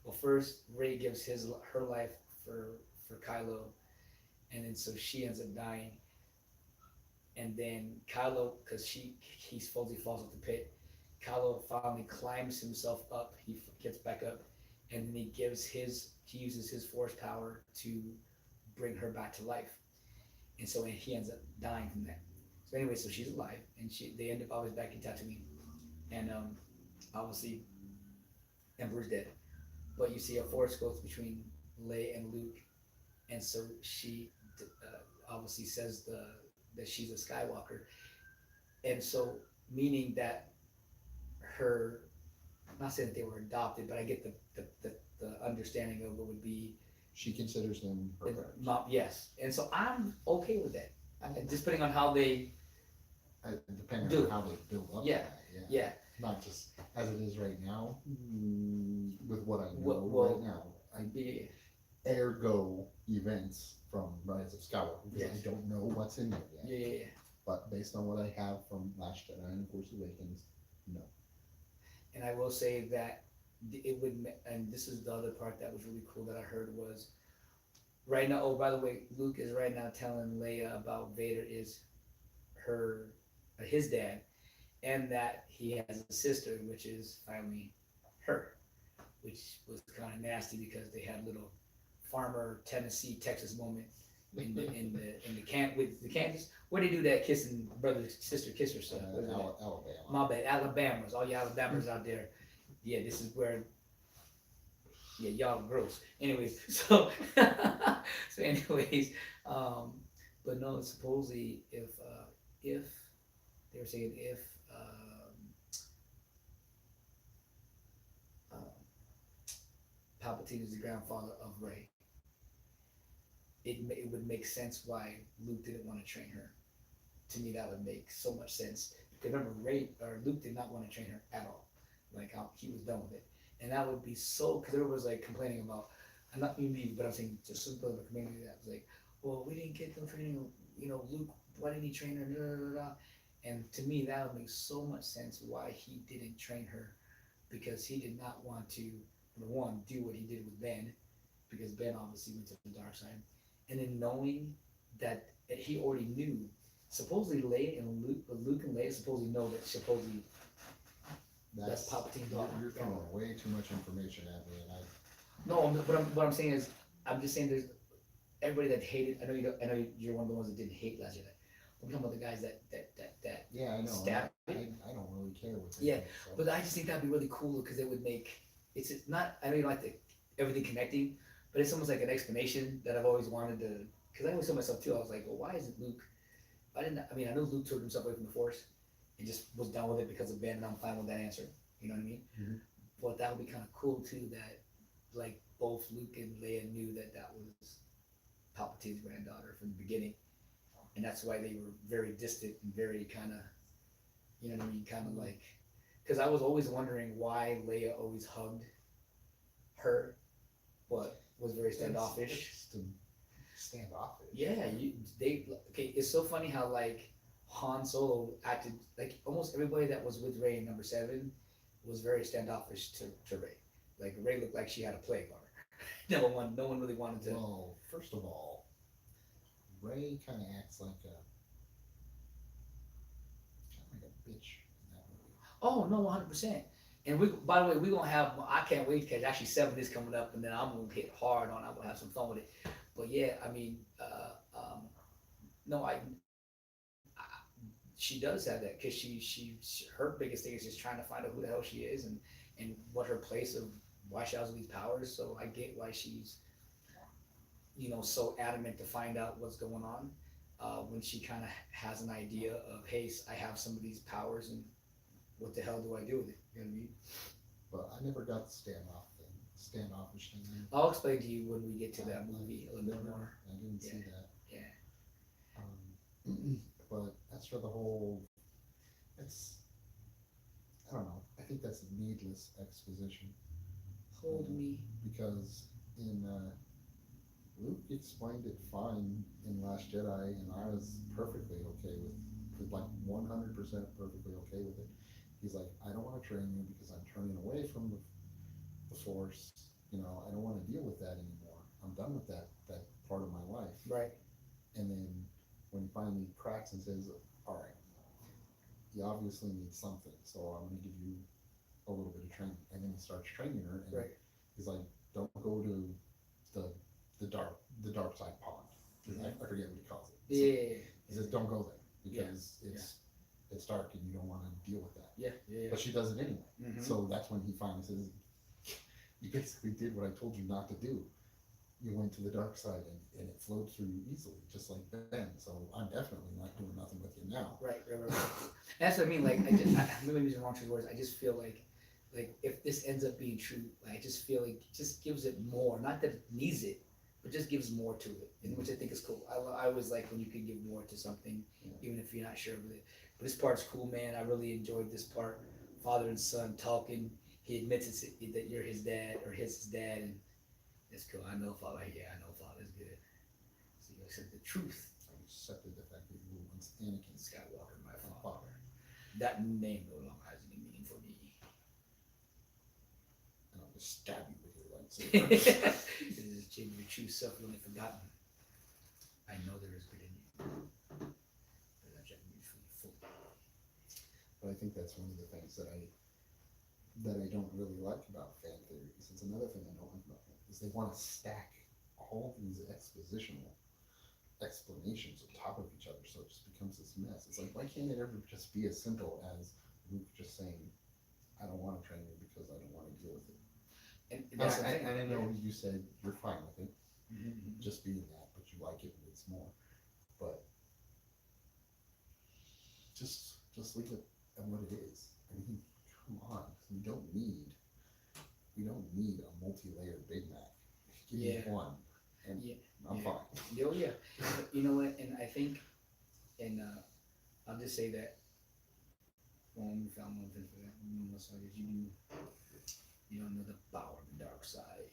well, first Ray gives her life for Kylo, and then so she ends up dying, and then Kylo, because he supposedly falls off the pit, Kylo finally climbs himself up. He gets back up, and then he uses his force power to bring her back to life, and so he ends up dying from that. So anyway, so she's alive, and they end up always back in Tatooine, and obviously Emperor's dead, but you see a force goes between Leia and Luke, and so she obviously says that she's a Skywalker, and so meaning that her, I'm not saying that they were adopted, but I get the understanding of what would be She considers them her parents. mom, yes, and so I'm okay with that. Just depending on how they, Depending Do on it. how they build up Yeah. that, yeah. yeah, Not just as it is right now, with what I know Well, right now. yeah, Ergo events from Rise of Skywalker, because Yes. I don't know what's in there yet. yeah. But based on what I have from Last Jedi and Force Awakens, no. And I will say that it would, and this is the other part that was really cool that I heard was right now. Oh, by the way, Luke is right now telling Leia about Vader is his dad, and that he has a sister, which is finally her. which was kind of nasty because they had a little farmer Tennessee Texas moment in the camp with the Kansas where they do that kissing brother sister kiss or stuff. What is it? Alabama. My bad, Alabama's, all you Alabama's out there. Yeah, this is where, yeah, y'all gross. Anyways, so so anyways, but no, supposedly if they were saying if um, Palpatine is the grandfather of Rey, it would make sense why Luke didn't want to train her. To me, that would make so much sense. Because remember, Ray or Luke did not want to train her at all. Like he was done with it, and that would be so. Because everyone was like complaining about, I'm not me, but I'm saying just some of the community that was like, well, we didn't get them training. You know, Luke, why didn't he train her? Da, da, da, da. And to me, that would make so much sense why he didn't train her, because he did not want to, number one, do what he did with Ben, because Ben obviously went to the dark side, and then knowing that he already knew. Supposedly Leia and Luke and Leia supposedly know that supposedly that's Palpatine's daughter. You're throwing way too much information at me, and I. No, what I'm saying is, I'm just saying there's everybody that hated. I know you. Don't, I know you're one of the ones that didn't hate Last Jedi. I'm talking about the guys that. Yeah, I know. Stabbed I it. don't really care what they Yeah, think, so. but I just think that'd be really cool because it would make it's not. I know you don't like the everything connecting, but it's almost like an explanation that I've always wanted to. Because I always told myself too. I was like, well, why isn't Luke? I mean, I know Luke took himself away from the Force and just was done with it because of Ben, and I'm fine with that answer. You know what I mean? Mhm. But that would be kind of cool too. That like both Luke and Leia knew that that was Palpatine's granddaughter from the beginning, and that's why they were very distant and very kind of, you know what I mean, kind of like. Because I was always wondering why Leia always hugged her, but was very standoffish. It's standoffish. Yeah, okay. It's so funny how like Han Solo acted like almost everybody that was with Rey in number 7 was very standoffish to Rey. Like Rey looked like she had a plague on her. No one really wanted to. Well, first of all, Ray kind of acts like a bitch in that movie. Oh no, 100%. And we, by the way, we gonna have. I can't wait because actually 7 is coming up, and then I'm gonna hit hard on. I'm gonna have some fun with it. But yeah, I mean, no, she does have that because her biggest thing is just trying to find out who the hell she is and what her place of why she has all these powers. So I get why she's so adamant to find out what's going on when she kind of has an idea of, hey, I have some of these powers and what the hell do I do with it? You know what I mean? But I never got the standoffish thing. I'll explain to you when we get to that movie a little bit more. I didn't see that. Yeah. But as for the whole, I don't know. I think that's needless exposition. Hold me. Because in Luke explained it fine in Last Jedi, and I was perfectly okay with like 100% perfectly okay with it. He's like, I don't want to train you because I'm turning away from the Force. I don't want to deal with that anymore. I'm done with that part of my life. Right. And then when he finally cracks and says, all right, you obviously need something, so I'm going to give you a little bit of training. And then he starts training her, and right. he's like, don't go to the dark side pond. I forget what he calls it. So Yeah. he says, don't go there because it's dark and you don't want to deal with that. Yeah. But she does it anyway. Mm-hmm. So that's when he finally says, you basically did what I told you not to do. You went to the dark side and it flowed through you easily, just like then. So I'm definitely not doing nothing with you now. Right. That's what I mean. Like, maybe I'm using wrong words. I just feel like if this ends up being true, I just feel like it just gives it more. Not that it needs it, but just gives more to it, and which I think is cool. I always like when you can give more to something, even if you're not sure with it. But this part's cool, man. I really enjoyed this part. Father and son talking. He admits that you're his dad or his dad, and it's cool. I know Father. Yeah, I know Father's good. So you accept the truth. I accepted the fact that you were once Anakin Skywalker, my father. That name no longer has any meaning for me. And I'll just stab you with your lightsaber. It is Jim, your true self only forgotten. I know there is good in you. But I check me fully. But I think that's one of the things that that I don't really like about fan theories. It's another thing I don't like about fan is they want to stack all these expositional explanations on top of each other, so it just becomes this mess. It's like, why can't it ever just be as simple as Luke just saying, "I don't want to train you because I don't want to deal with it." And that's the thing. And I know you said you're fine with it, Mm-hmm. just being that, but you like it when it's more. But just leave it at what it is. I mean, come on, we don't need a multi-layered Big Mac. Give me Yeah. one, and Yeah. I'm Yeah. fine. Oh yeah. You know what? And I think, and I'll just say that. Well, we found one thing for that. You don't know the power of the dark side.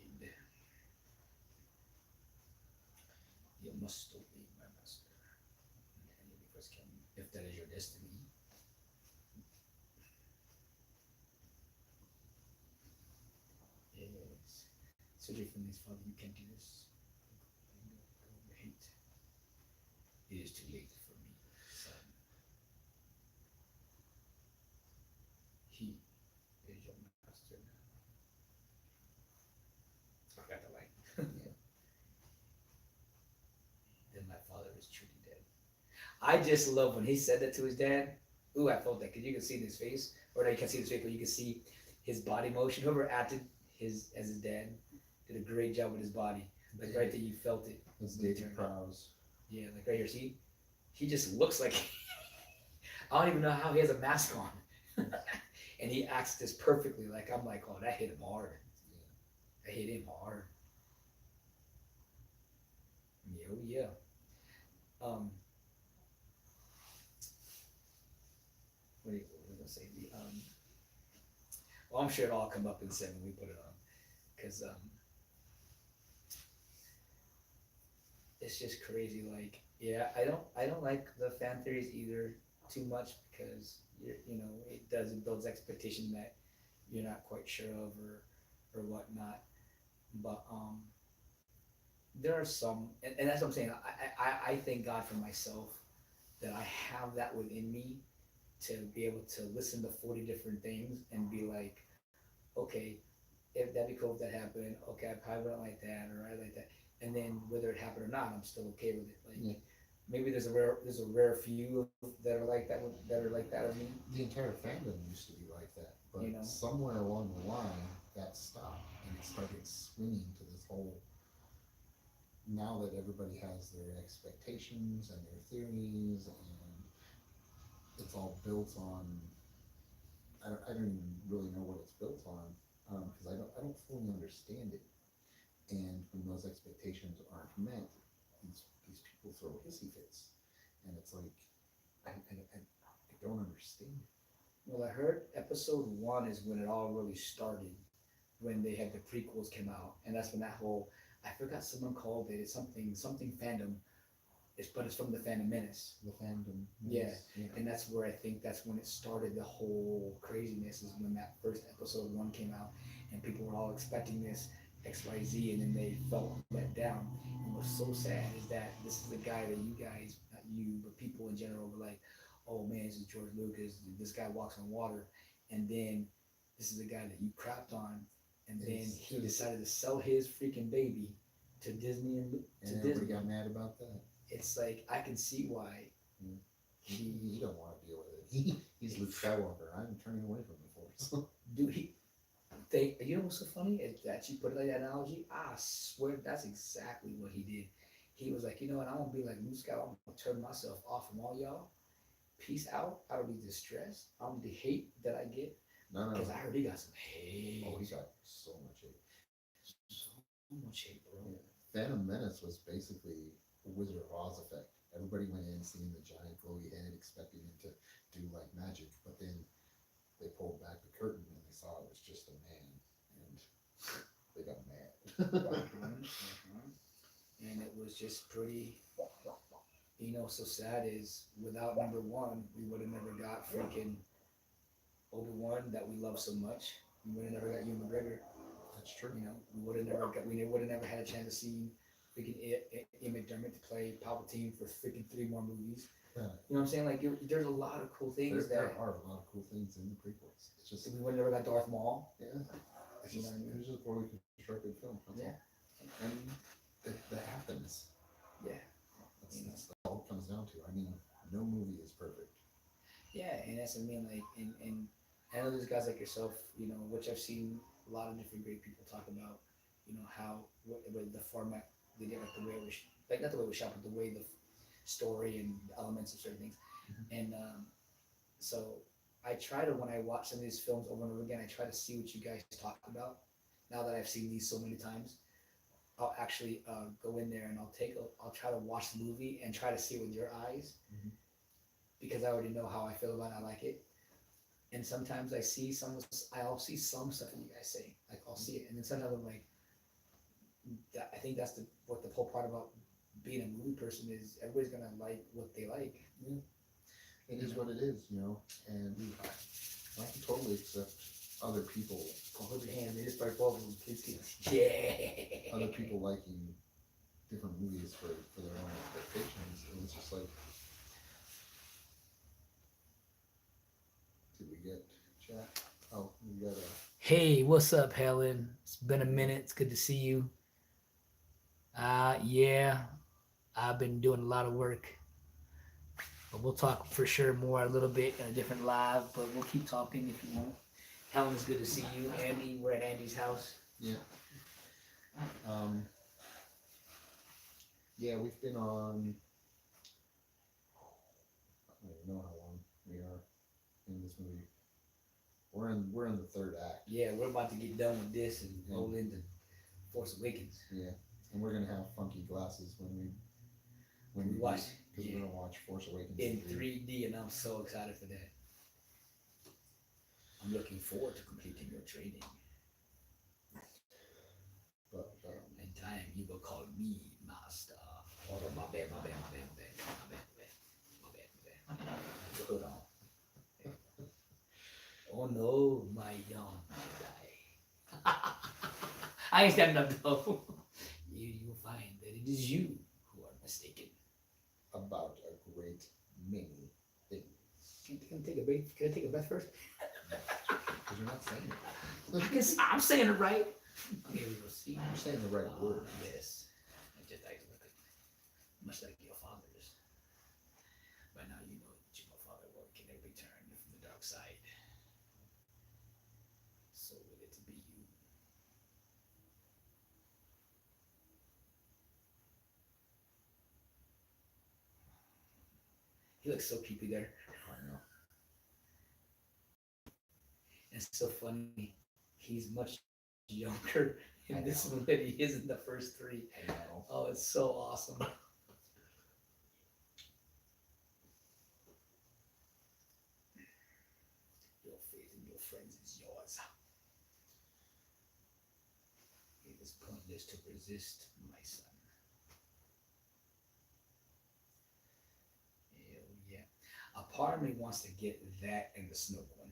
You must obey my master. And you first can, if that is your destiny. Yes. Surgery from his father, you can't do this. Go hate. It is too late for me, son. He is your master now. I forgot the line. Then my father is truly dead. I just love when he said that to his dad. Ooh, I felt that because you can see in his face, or no, you can't see his face, but you can see his body motion. Whoever acted his as his dad did a great job with his body. Like right there, you felt it. That's David Prowse. Yeah, like right here. See, he just looks like I don't even know how he has a mask on, and he acts this perfectly. Like I'm like, oh, that hit him hard. That hit him hard. Yeah, oh yeah. Um, what was I gonna say? Well, I'm sure it'll all come up in seven. We put it on because it's just crazy. Like, yeah, I don't like the fan theories either too much because it does it builds expectation that you're not quite sure of or whatnot. But there are some, and that's what I'm saying. I thank God for myself that I have that within me to be able to listen to 40 different things and be like, okay, if that'd be cool if that happened. Okay, I probably wouldn't like that, or I like that. And then whether it happened or not, I'm still okay with it. Like Yeah. maybe there's a rare few that are like that of me. The entire fandom used to be like that, but You know. somewhere along the line that stopped and it started swinging to this whole. Now that everybody has their expectations and their theories, and it's all built on. I don't even really know what it's built on because I don't fully understand it. And when those expectations aren't met, these people throw hissy fits, and it's like I don't understand. Well, I heard episode one is when it all really started, when they had the prequels came out, and that's when that whole I forgot someone called it something fandom. But it's from the Phantom Menace. The fandom. Yeah, Yeah. and that's where I think that's when it started. The whole craziness is when that first episode one came out, and people were all expecting this XYZ, and then they felt let down. And what's so sad is that this is the guy that you guys, not you, but people in general, were like, "Oh man, this is George Lucas. This guy walks on water," and then this is the guy that you crapped on, and then he decided to sell his freaking baby to Disney and everybody got mad about that. It's like I can see why he don't want to deal with it. He's Luke Skywalker. I'm turning away from the Force. do he you know what's so funny is that you put it like that analogy. I swear that's exactly what he did. He was like, you know what, I'm gonna be like Luke Skywalker. I'm gonna turn myself off from all y'all. Peace out. I don't need the stress. I don't need the hate that I get No. because I heard he got some hate. Oh, he got so much hate. So much hate, bro. Yeah. Phantom Menace was basically a Wizard of Oz effect. Everybody went in seeing the giant glowy head, expecting him to do like magic, but then they pulled back the curtain and they saw it was just a man, and they got mad. And it was just pretty. So sad is without number one, we would have never got freaking Obi-Wan that we love so much. We would have never got Ewan McGregor. That's true. We would have never had a chance to see freaking Ian McDermott to play Palpatine for freaking 3 more movies. Yeah. You know what I'm saying? Like, there's a lot of cool things There that are a lot of cool things in the prequels. It's just, we would never got Darth Maul. yeah, it's You just, know what I mean? it was just a poorly constructed film. That's Yeah. all. And that happens. Yeah. That's all it comes down to. I mean, no movie is perfect. Yeah, and that's what I mean. Like, and I know there's guys like yourself, you know, which I've seen a lot of different great people talk about, you know, how with the format they did, like the way it was, like not the way it was shot, but the way the story and the elements of certain things. Mhm. And so I try to, when I watch some of these films over and over again, I try to see what you guys talk about. Now that I've seen these so many times, I'll actually go in there and I'll try to watch the movie and try to see it with your eyes Mhm. because I already know how I feel about it. I like it. And sometimes I'll see some stuff that you guys say. Like I'll see it, and then sometimes I'm like, I think that's what the whole part about being a movie person is. Everybody's gonna like what they like. Yeah. It is what it is, you know, and I can totally accept other people, Hold your hand. They just start both of them. Kids, yeah. other people liking different movies for their own expectations, and it's just like, did we get chat? Oh, we got a Hey, what's up, Helen? It's been a minute. It's good to see you. Yeah, I've been doing a lot of work, but we'll talk for sure more a little bit in a different live. But we'll keep talking if you want. Helen, it's good to see you. Andy, we're at Andy's house. yeah. Um, yeah, we've been on. I don't even know how long we are in this movie. We're in the third act. Yeah, we're about to get done with this and Yeah. roll into Force Awakens. Yeah, and we're gonna have funky glasses when we Watch, because yeah, we're gonna watch Force Awakens in 3D, and I'm so excited for that. I'm looking forward to completing your training. But In time, you will call me master. Oh, my bad, my bad, my bad, my bad, my bad, my bad, my bad, my bad. Put the hood on. Oh no, my young Jedi. I ain't standing up though. You'll find that it is you who are mistaken. about a great many things. Can I take a break? Can I take a breath first? Because you're not saying it. I guess I'm saying it right. Okay, we will see. You're saying the right word. Yes. I just like to look at much like your father's. By now you know that your father will can never return from the dark side. So will it be you. He looks so creepy there. I know. It's so funny. He's much younger in I this know. one than he is in the first three. I know. Oh, it's so awesome. Your faith in your friends is yours. It is pointless to resist, my son. Hell yeah. A part of me wants to get that and the Snoke one.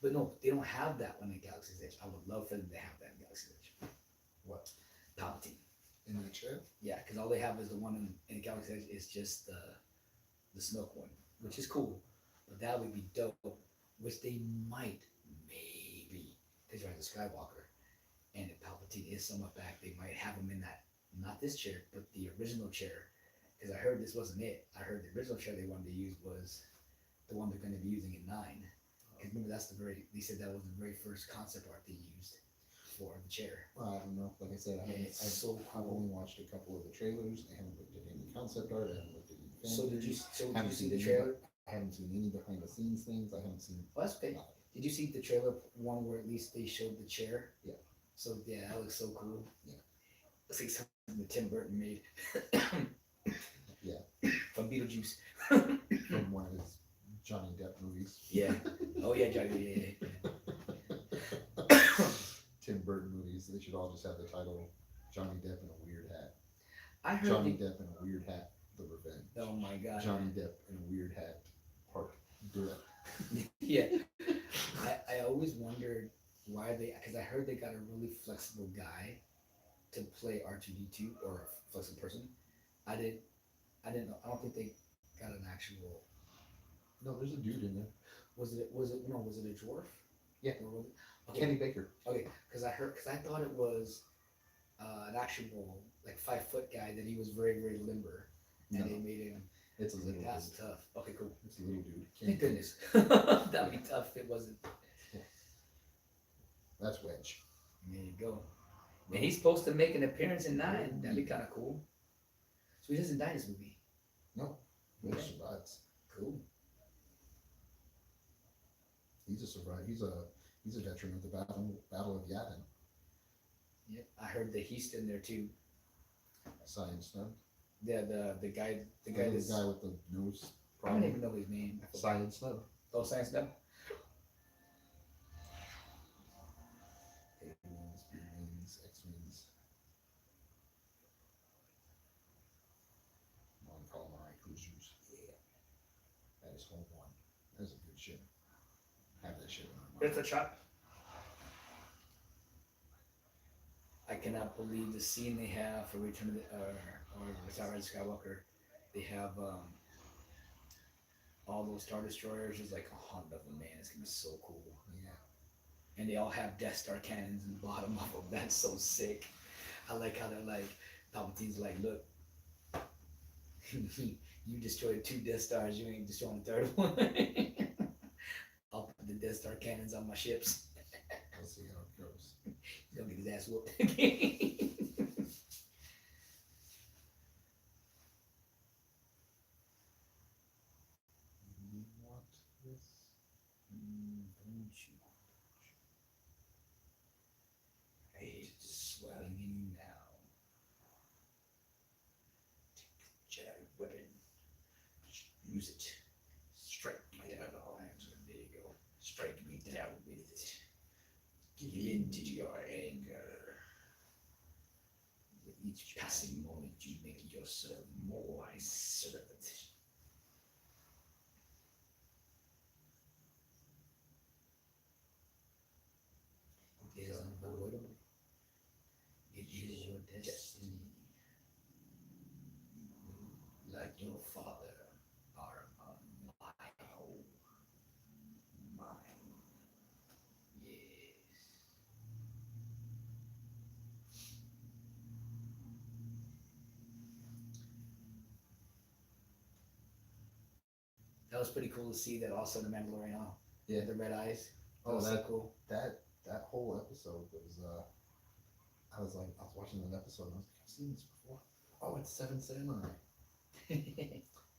But no, they don't have that one in Galaxy's Edge. I would love for them to have that in Galaxy's Edge. What? Palpatine. In the chair? Yeah, because all they have is the one in Galaxy's Edge is just the Snoke one, which is cool. But that would be dope. Which they might, maybe, because you're as a Skywalker, and if Palpatine is somewhat back, they might have him in that, not this chair, but the original chair. Because I heard this wasn't it. I heard the original chair they wanted to use was the one they're going to be using in 9. Because remember, they said that was the very first concept art they used for the chair. Well, I don't know. Like I said, It's so I've cool. only watched a couple of the trailers. I haven't looked at any concept art. I haven't looked at any fan So did you? theories. So did Haven't you see seen the any trailer? I haven't seen any behind the scenes things. I haven't seen Oh, that's okay. nothing. Did you see the trailer one where at least they showed the chair? Yeah. So yeah, that looks so cool. Yeah. Looks like something that Tim Burton made. Yeah. From Beetlejuice. From one of his Johnny Depp movies. Yeah. Oh yeah, Johnny. Yeah. Tim Burton movies. They should all just have the title Johnny Depp in a weird hat. I heard. Johnny Depp in a weird hat. The Revenge. Oh my god. Johnny Depp in a weird hat. Part. Do it. Yeah. I always wondered why because I heard they got a really flexible guy to play R2D2 or a flexible person. I I didn't know. I don't think they got an actual. No, there's a dude in there. Was it a dwarf? Yeah. Or was it, okay. Kenny Baker. Okay, because I thought it was an actual like 5 foot guy that he was very very limber, and No, they made him. it's a little That's dude. tough. Okay, cool. It's a little dude. Thank goodness. That'd be tough if it wasn't. That's Wedge. There you go. And he's supposed to make an appearance in 9. That'd be kind of cool. So he doesn't die in this movie. No, Wedge Okay. survives. Cool. He's a survivor. He's a veteran of the Battle of Yavin. Yep. I heard that he's in there too. Science Snub. Yeah, the guy The that's. guy with the nose I don't problem. even know his name. I forgot. Science Snub. Oh, Science Snub. A-Wings, B-Wings, X-Wings. Non-calamari cruisers. Yeah. That is home one. That is a good ship. Have that ship in my mind. It's a shot. I cannot believe the scene they have for Return of the or Return of Skywalker. They have all those Star Destroyers. There's like 100 of them, man. It's gonna be so cool. Yeah. And they all have Death Star cannons in the bottom of them. That's so sick. I like how they're like, Palpatine's like, look, you destroyed 2 Death Stars, you ain't destroying the 3rd one. I'll put the Death Star cannons on my ships. We'll see how it goes. He's gonna get his ass whooped again. You want this? Don't you? It's swelling in you now. Take the Jedi weapon. Use it. Strike me down. There you go. Strike me down with it. Give in to your anger. With each passing moment, you make yourself more my servant. It is unavoidable. It is your destiny. Like your father, are on my home. Mine. Yes. That was pretty cool to see that also the Mandalorian, huh? Yeah. The red eyes. Oh, was so that cool. that whole episode was I was watching that episode and I was like, I've seen this before. Oh, it's Seven Samurai.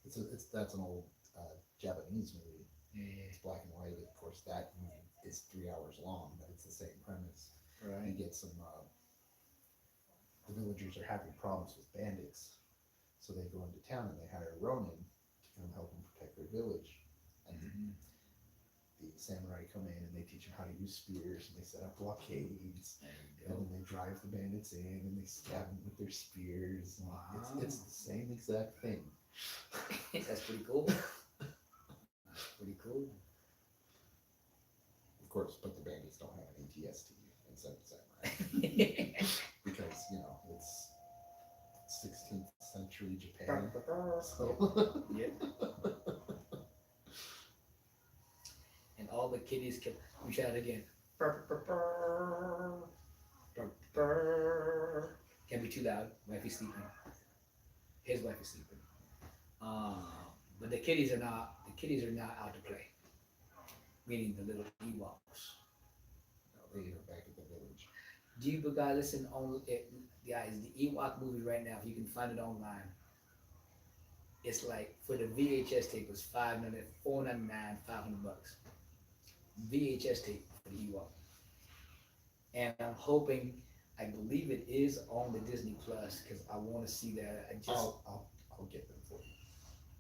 That's an old Japanese movie. Yeah, It's black and white. Of course, that movie is 3 hours long, but it's the same premise. You right. get some the villagers are having problems with bandits, so they go into town and they hire a Ronin to come help them protect their village. And Mhm. the samurai come in and they teach them how to use spears and they set up blockades. There you And go. then they drive the bandits in and they stab them with their spears. And Wow. it's the same exact thing. That's pretty cool. That's pretty cool. Of course, but the bandits don't have an ATST in Seven Samurai because, it's 16th century Japan. So, Yep. And all the kitties can. We try it again. Can't be too loud. Wifey's sleeping. His wife is sleeping. But the kitties are not. The kitties are not out to play. Meaning the little Ewoks. they are back at the village. Do you guys listen on it, guys? The Ewok movie right now, if you can find it online, it's like for the VHS tape was $4.99, $500. VHS tape for the Ewok, and I'm hoping, I believe it is on the Disney Plus because I want to see that. I just I'll get them for you.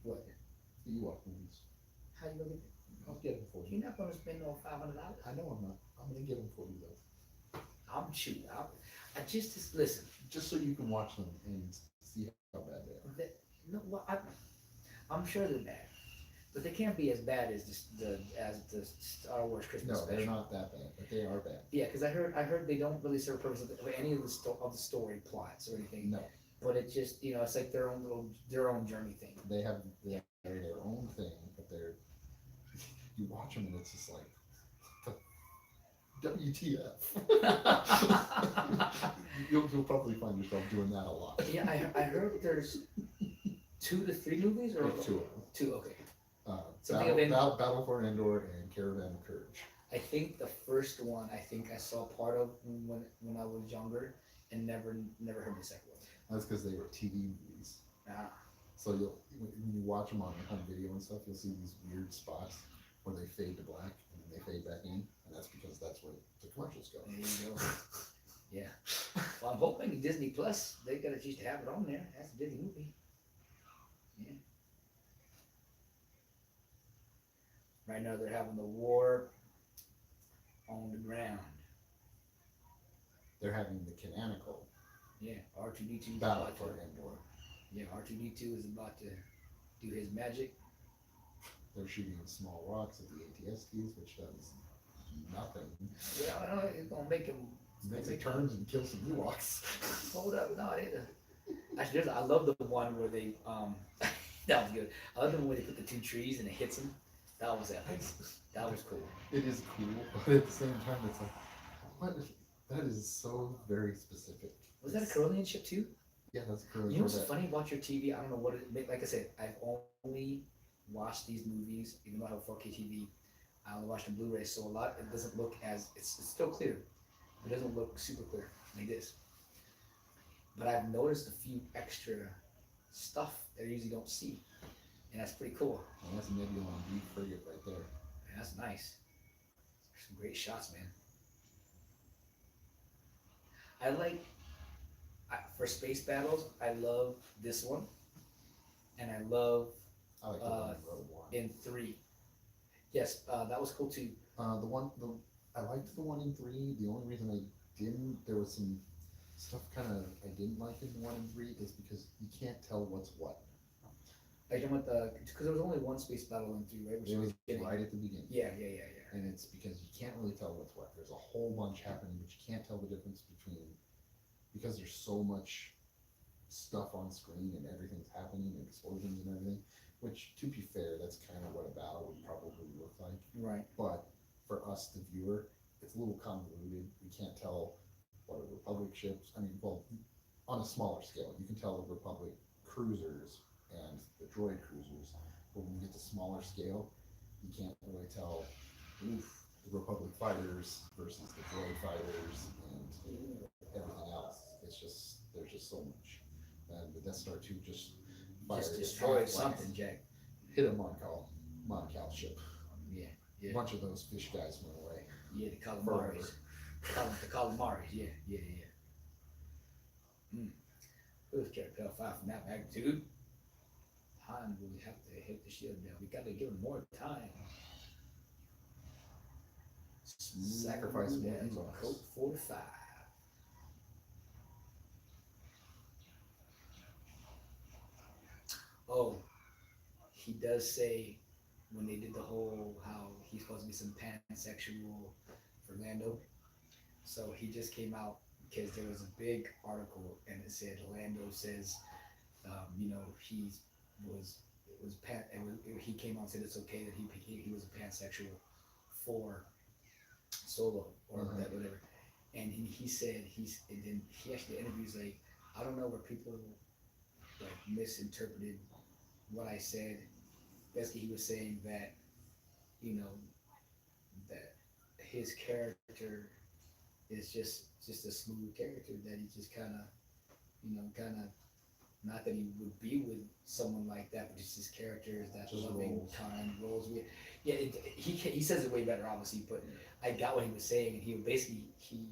what? The Ewok movies. How you gonna get? I'll get them for you. You're not gonna spend no $500. I know I'm not. I'm gonna get them for you though, I'm shoot. I just listen. just so you can watch them and see how bad they are. No, well, I'm sure they're bad, but they can't be as bad as the Star Wars Christmas No, special. they're not that bad, but they are bad. Yeah, because I heard they don't really serve a purpose of any of the story plots or anything. No, but it just, it's like their own journey thing. They're their own thing, but they're you watch them and it's just like WTF. You'll probably find yourself doing that a lot. Yeah, I heard there's 2 to 3 movies or There's two of them. two. Okay, something Battle, of Battle for Endor and Caravan of Courage. I think the first one I think I saw part of when I was younger, and never heard the second one. That's because they were TV movies. Ah, So when you watch them on home video and stuff, you'll see these weird spots where they fade to black and then they fade back in, and that's because that's where the commercials go. there you go. Yeah. Well, I'm hoping Disney Plus they gotta just have it on there. That's a Disney movie. Yeah. Right now they're having the war on the ground. They're having the canonical Yeah, R2D2 is Battle about for to. Endor. Yeah, R2D2 is about to do his magic. They're shooting small rocks at the ATSTs, which does nothing. Yeah, I don't know. It's gonna make him. Makes it turns and kills some Ewoks. Hold up, no, actually, I love the one where they that was good. I love the one where they put the 2 trees and it hits them. That was epic. That was cool. It is cool, but at the same time, it's like, what? That is so very specific. Was that a Carolingian ship too? Yeah, that's a curly You know what's Corvette. funny about your TV? I don't know what it. Like I said, I've only watched these movies, even though I have a 4K TV. I only watched the Blu-ray, so a lot it doesn't look as it's still clear. It doesn't look super clear like this. But I've noticed a few extra stuff that I usually don't see, and that's pretty cool. And that's Nebula and B frigate right there. And that's nice. Some great shots, man. I like for space battles. I love this one, and I love I like the one in Rogue One. in 3. Yes, that was cool too. I liked the one in 3. The only reason I didn't, there was some stuff kind of I didn't like in 1 and 3 is because you can't tell what's what. I don't want because there was only one space battle in 3, right? Which It was the beginning. right at the beginning. Yeah. And it's because you can't really tell what's what. There's a whole bunch happening, but you can't tell the difference between, because there's so much stuff on screen and everything's happening and explosions and everything, which to be fair, that's kind of what a battle would probably look like. Right. But for us, the viewer, it's a little convoluted. We can't tell what are Republic ships. I mean, well, on a smaller scale, you can tell the Republic cruisers and the droid cruisers. But when you get to smaller scale, you can't really tell the Republic fighters versus the droid fighters and everything else. It's just, there's just so much. And the Death Star 2 just fired Just its destroyed half-blast, something, Jack. hit a Moncal ship. Yeah. A bunch of those fish guys went away. Yeah, the Calamaris. The Calamaris. Yeah. Who's Carapel 5 from that magnitude? Han will have to hit the shield now. We gotta give him more time. Sacrifice Smooth more as a Ewoks. Colt 45. Oh, he does say when they did the whole how he's supposed to be some pansexual for Lando. So he just came out because there was a big article and it said Lando says, he came out and said it's okay that he was a pansexual for Solo or whatever. And he said and then he actually interviews like, I don't know where people like misinterpreted what I said. Basically he was saying that, that his character is just a smooth character, that he just kind of, not that he would be with someone like that, but just his character is that Just loving, rolls. kind, rolls with. Yeah, he says it way better, obviously, but I got what he was saying, and he basically he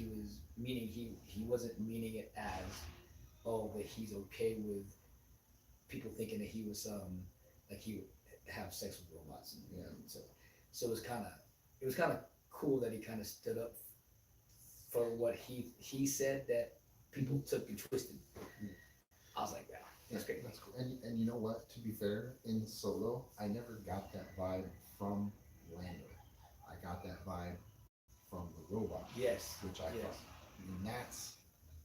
was meaning he wasn't meaning it as, oh, that he's okay with people thinking that he was like he would have sex with robots, and so it was kind of cool that he kind of stood up for what he said that people took and twisted. I was like, yeah, that's great. That's cool. And you know what? To be fair, in Solo, I never got that vibe from Lando. I got that vibe from the robot. Yes. Which I Yes. thought, and that's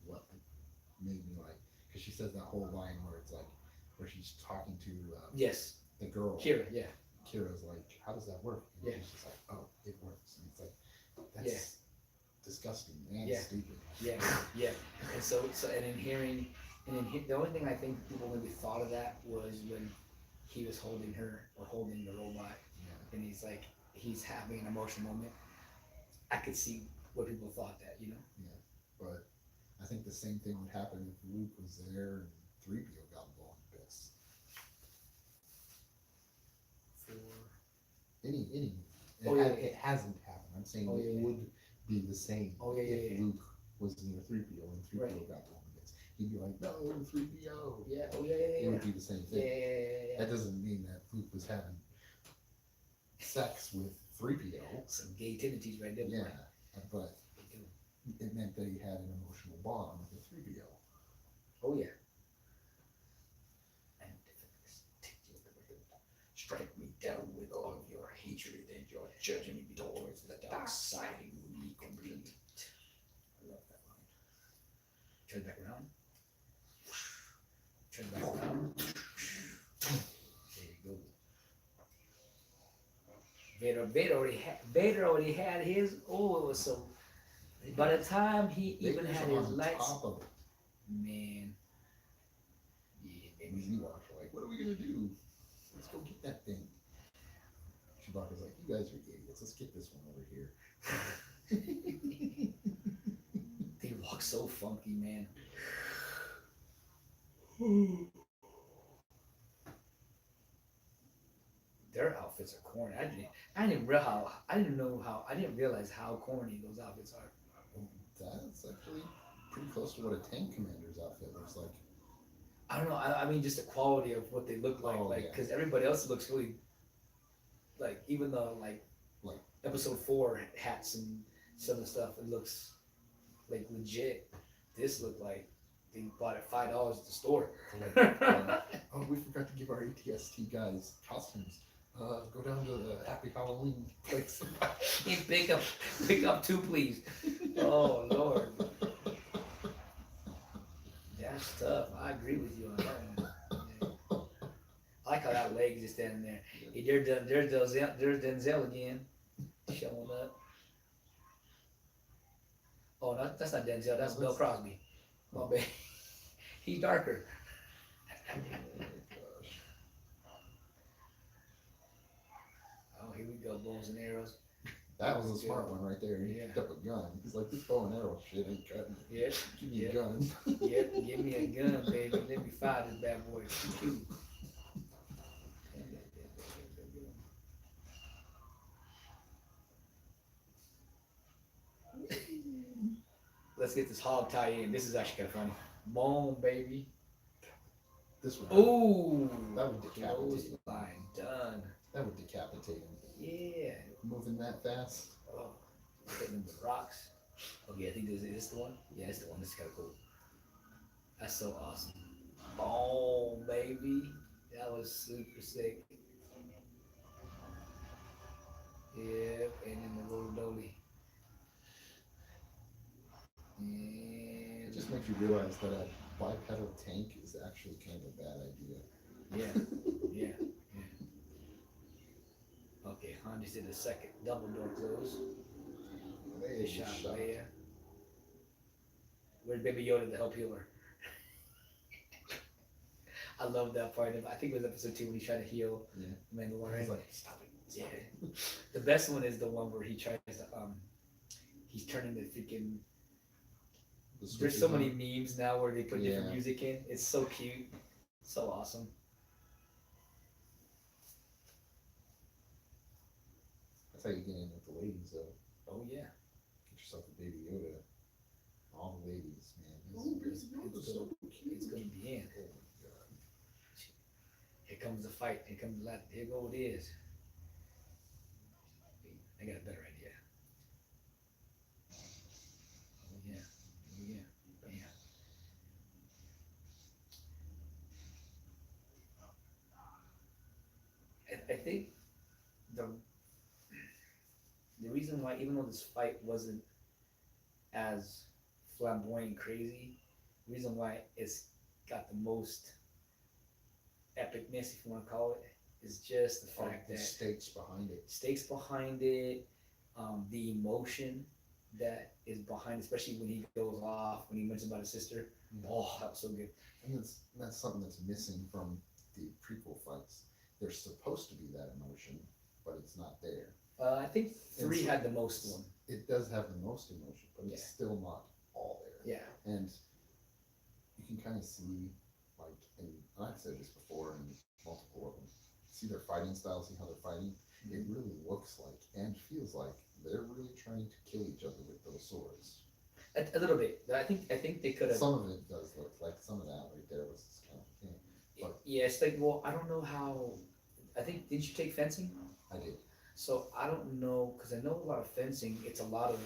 what made me like, because she says that whole line where it's like, where she's talking to Yes, the girl. Kira. Yeah, Kira's like, how does that work? And Yeah. she's just like, oh, it works. And it's like, that's Yeah. disgusting and Yeah. stupid. yeah, yeah. And and in hearing, the only thing I think people maybe thought of that was when he was holding her or holding the robot, Yeah. and he's having an emotional moment. I could see what people thought that, Yeah. But I think the same thing would happen if Luke was there and 3PO got blown to bits. For Any it, Oh, yeah, it hasn't happened. I'm saying Oh, it yeah, yeah. would be the same Oh, yeah, if yeah, yeah. Luke was near 3PO and 3PO Right. got blown to bits. He'd be like, no, 3PO. yeah, oh yeah, yeah, It yeah, would be the same yeah, thing. yeah. That doesn't mean that Luke was having sex with 3PO. Some gay tendencies right there. Yeah, but it meant that he had an emotional bond with the 3PO. Oh yeah. And strike me down with all of your hatred and your judgment towards the dark side will be complete. I love that line. Turn back around. Turn back around. There you go. Vader already had his. Oh, it was so. By the time he even Vader's had his on lights, top of it. man. Yeah, And baby. the Ewoks were like, what are we gonna do? Let's go get that thing. Chewbacca's like, you guys are idiots. Let's get this one over here. They walk so funky, man. Their outfits are corny. I didn't realize how corny those outfits are. That's actually pretty close to what a tank commander's outfit looks like. I don't know. I mean, just the quality of what they look like. Oh, Like, yeah. because everybody else looks really, like, even the like episode 4 hats and some of the stuff, it looks like legit. This looked like they bought it $5 at the store. Oh, we forgot to give our ATST guys costumes. Go down to the Happy Halloween place. Hey, pick up 2, please. Oh Lord, that's tough. I agree with you on that one. Yeah. I like how that leg is just standing there. Hey, there's Denzel again, showing up. Oh, no, that's not Denzel. That's Bill Crosby. My bad. He's darker. Oh my gosh. Oh, here we go, bows and arrows. That was a smart one right there. He Yeah. picked up a gun. He's like, this bow and arrow shit ain't cutting it. Yeah, Give me yeah. a gun. Yep, give me a gun, baby. Let me fire this bad boy. Shoot. Let's get this hog tie in. This is actually kind of funny. Boom, baby. This one. Ooh, That would decapitate him. line done. That would decapitate him. Yeah. Moving that fast. Oh, hitting him with rocks. Okay, I think this is the one. Yeah, it's the one. This is kind of cool. That's so awesome. Boom, baby. That was super sick. Yep, and then the little dolly. It And just makes you realize that a bipedal tank is actually kind of a bad idea. yeah. Okay, Han just did a second double door close. They shot Leia. Where's Baby Yoda to help heal her? I love that part of. I think it was episode 2 when he tried to heal Mandalorian. He's like, stop it. Yeah. The best one is the one where he tries to he's turning the freaking. There's so many memes now where they put different music in. It's so cute, so awesome. That's how you get in with the ladies, though. Oh yeah. Get yourself a Baby Yoda. All the ladies, man. It's gonna be in. Oh my god. Here comes the fight. Here go it is. I got a better idea. Oh yeah. Oh yeah. Bam. I think the reason why, even though this fight wasn't as flamboyant and crazy, the reason why it's got the most epicness, if you want to call it, is just the Oh, fact the that stakes behind it. stakes behind it, the emotion that is behind, especially when he goes off, when he mentions about his sister. Yeah. Oh, that was so good. And that's something that's missing from the prequel fights. There's supposed to be that emotion, but it's not there. I think three so- had the most one. It does have the most emotion, but it's Yeah. still not all there. Yeah. And you can kind of see, like, and I've said this before in multiple of them, see their fighting style, see how they're fighting. It really looks like and feels like they're really trying to kill each other with those swords. A little bit. I think they could have. Some of it does look like some of that right there was kind of thing. But Yeah, it's like, well, I don't know how. I think, did you take fencing? I did. So I don't know, because I know a lot of fencing. It's a lot of.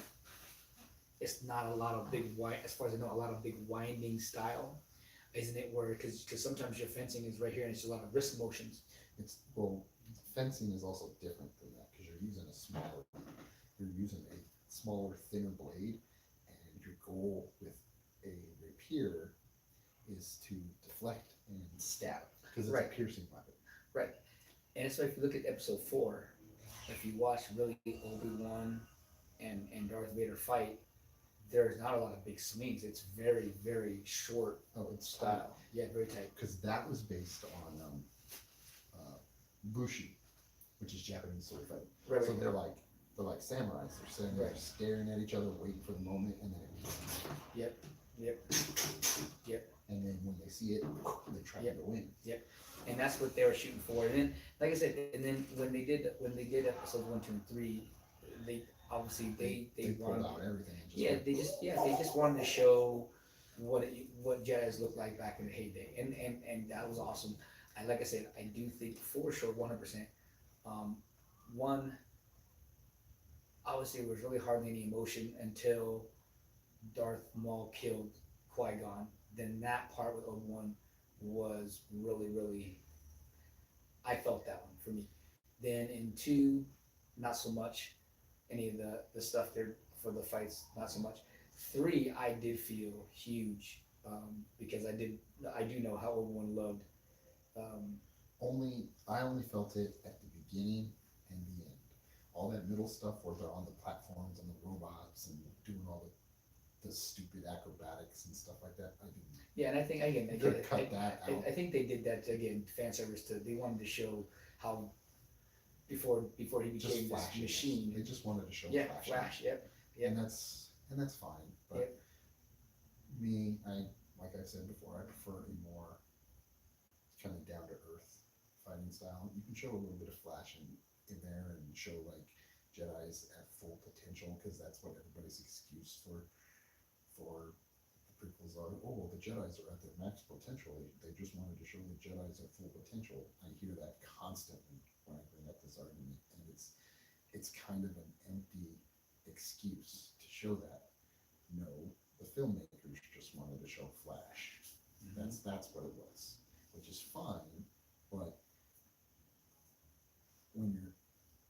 It's not a lot of big wind. As far as I know, a lot of big winding style, isn't it? Where because sometimes your fencing is right here and it's a lot of wrist motions. It's well, fencing is also different than that because you're using a smaller, thinner blade, and your goal with a rapier is to deflect and Stab. because it's Right. a piercing weapon. Right. And so if you look at episode 4, if you watch really Obi-Wan and Darth Vader fight, there's not a lot of big swings. It's very, very short Oh, it's style. Yeah, very tight. because that was based on bushi, which is Japanese sword fighting. Right, So right. they're like samurais. They're sitting there Right. staring at each other, waiting for the moment, and then Yep. and then when they see it, they try Yep. to go in. And that's what they were shooting for. And then, like I said, and then when they did episodes 1, 2, and 3, they obviously they They pulled wanted. out everything. And just Yeah, went, they just wanted to show what Jedi's looked like back in the heyday, and that was awesome. And like I said, I do think for sure 100%. One, obviously, there was really hardly any emotion until Darth Maul killed Qui-Gon. Then that part with Obi-Wan was really, really. I felt that one for me. Then in 2, not so much. Any of the stuff there for the fights, not so much. 3, I did feel huge because I do know how Obi-Wan loved. I only felt it at the beginning and the end. All that middle stuff where they're on the platforms and the robots and doing all the stupid acrobatics and stuff like that. I didn't. Yeah, and I think again, They could cut that out. I think they did that again, fan service to. They wanted to show how before he became Just this flashes. machine. They just wanted to show Yeah, flashes. flash. Yep. And that's fine. But me, like I said before, I prefer a more kind of down to earth fighting style. You can show a little bit of flash in there and show like Jedi's at full potential because that's what everybody's excuse for the prequels are. Oh well, the Jedi's are at their max potential. They just wanted to show the Jedi's at full potential. I hear that constantly when I bring up this argument, and it's kind of an empty excuse to show that. No, the filmmakers just wanted to show flash. That's what it was, which is fine, but when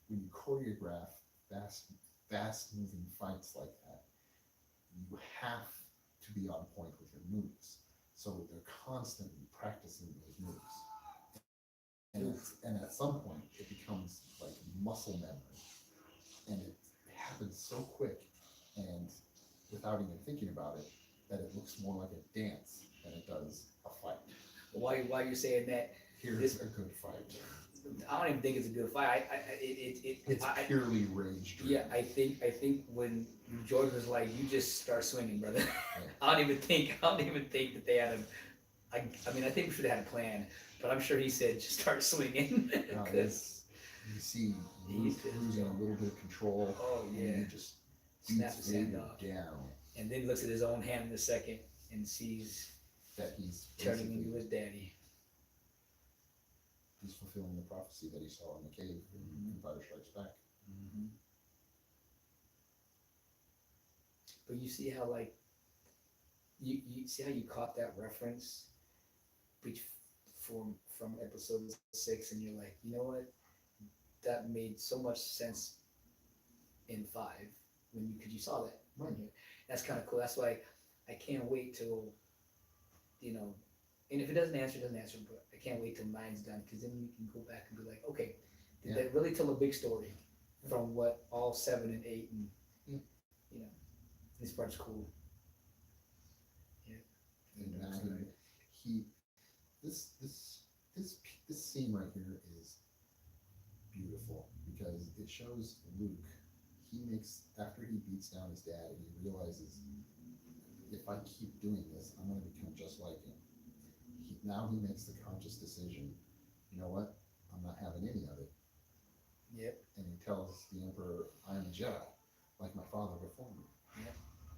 you choreograph fast moving fights like that, you have to be on point with your moves. So they're constantly practicing those moves. And at some point it becomes like muscle memory. And it happens so quick and without even thinking about it that it looks more like a dance than it does a fight. Why you're saying that? Here's a good fight. I don't even think it's a good fight. It's purely rage driven. Yeah, I think when George was like, "You just start swinging, brother." I don't even think that they had I mean, I think we should have had a plan, but I'm sure he said, "Just start swinging." No, 'Cause you see He's losing a little bit of control. Oh, and yeah. he just Snaps beats his hand Vader off. down and then looks at his own hand in a second and sees that he's turning into basically his daddy. he's fulfilling the prophecy that he saw in the cave in Empire Strikes Back. But you see how like you see how you caught that reference from episode 6, and you're like, you know what, that made so much sense in 5 when you saw that. Right. That's kind of cool. That's why I can't wait till And if it doesn't answer, it doesn't answer. But I can't wait till 9's done because then we can go back and be like, okay, did Yeah. that really tell a big story from what all 7 and 8 and Yeah. you know, this part's cool. Yeah. And Dark now side. he this scene right here is beautiful because it shows Luke. He makes after he beats down his dad and he realizes if I keep doing this, I'm going to become just like him. Now he makes the conscious decision. You know what? I'm not having any of it. Yep. And he tells the Emperor, "I am a Jedi, like my father before me." Yep.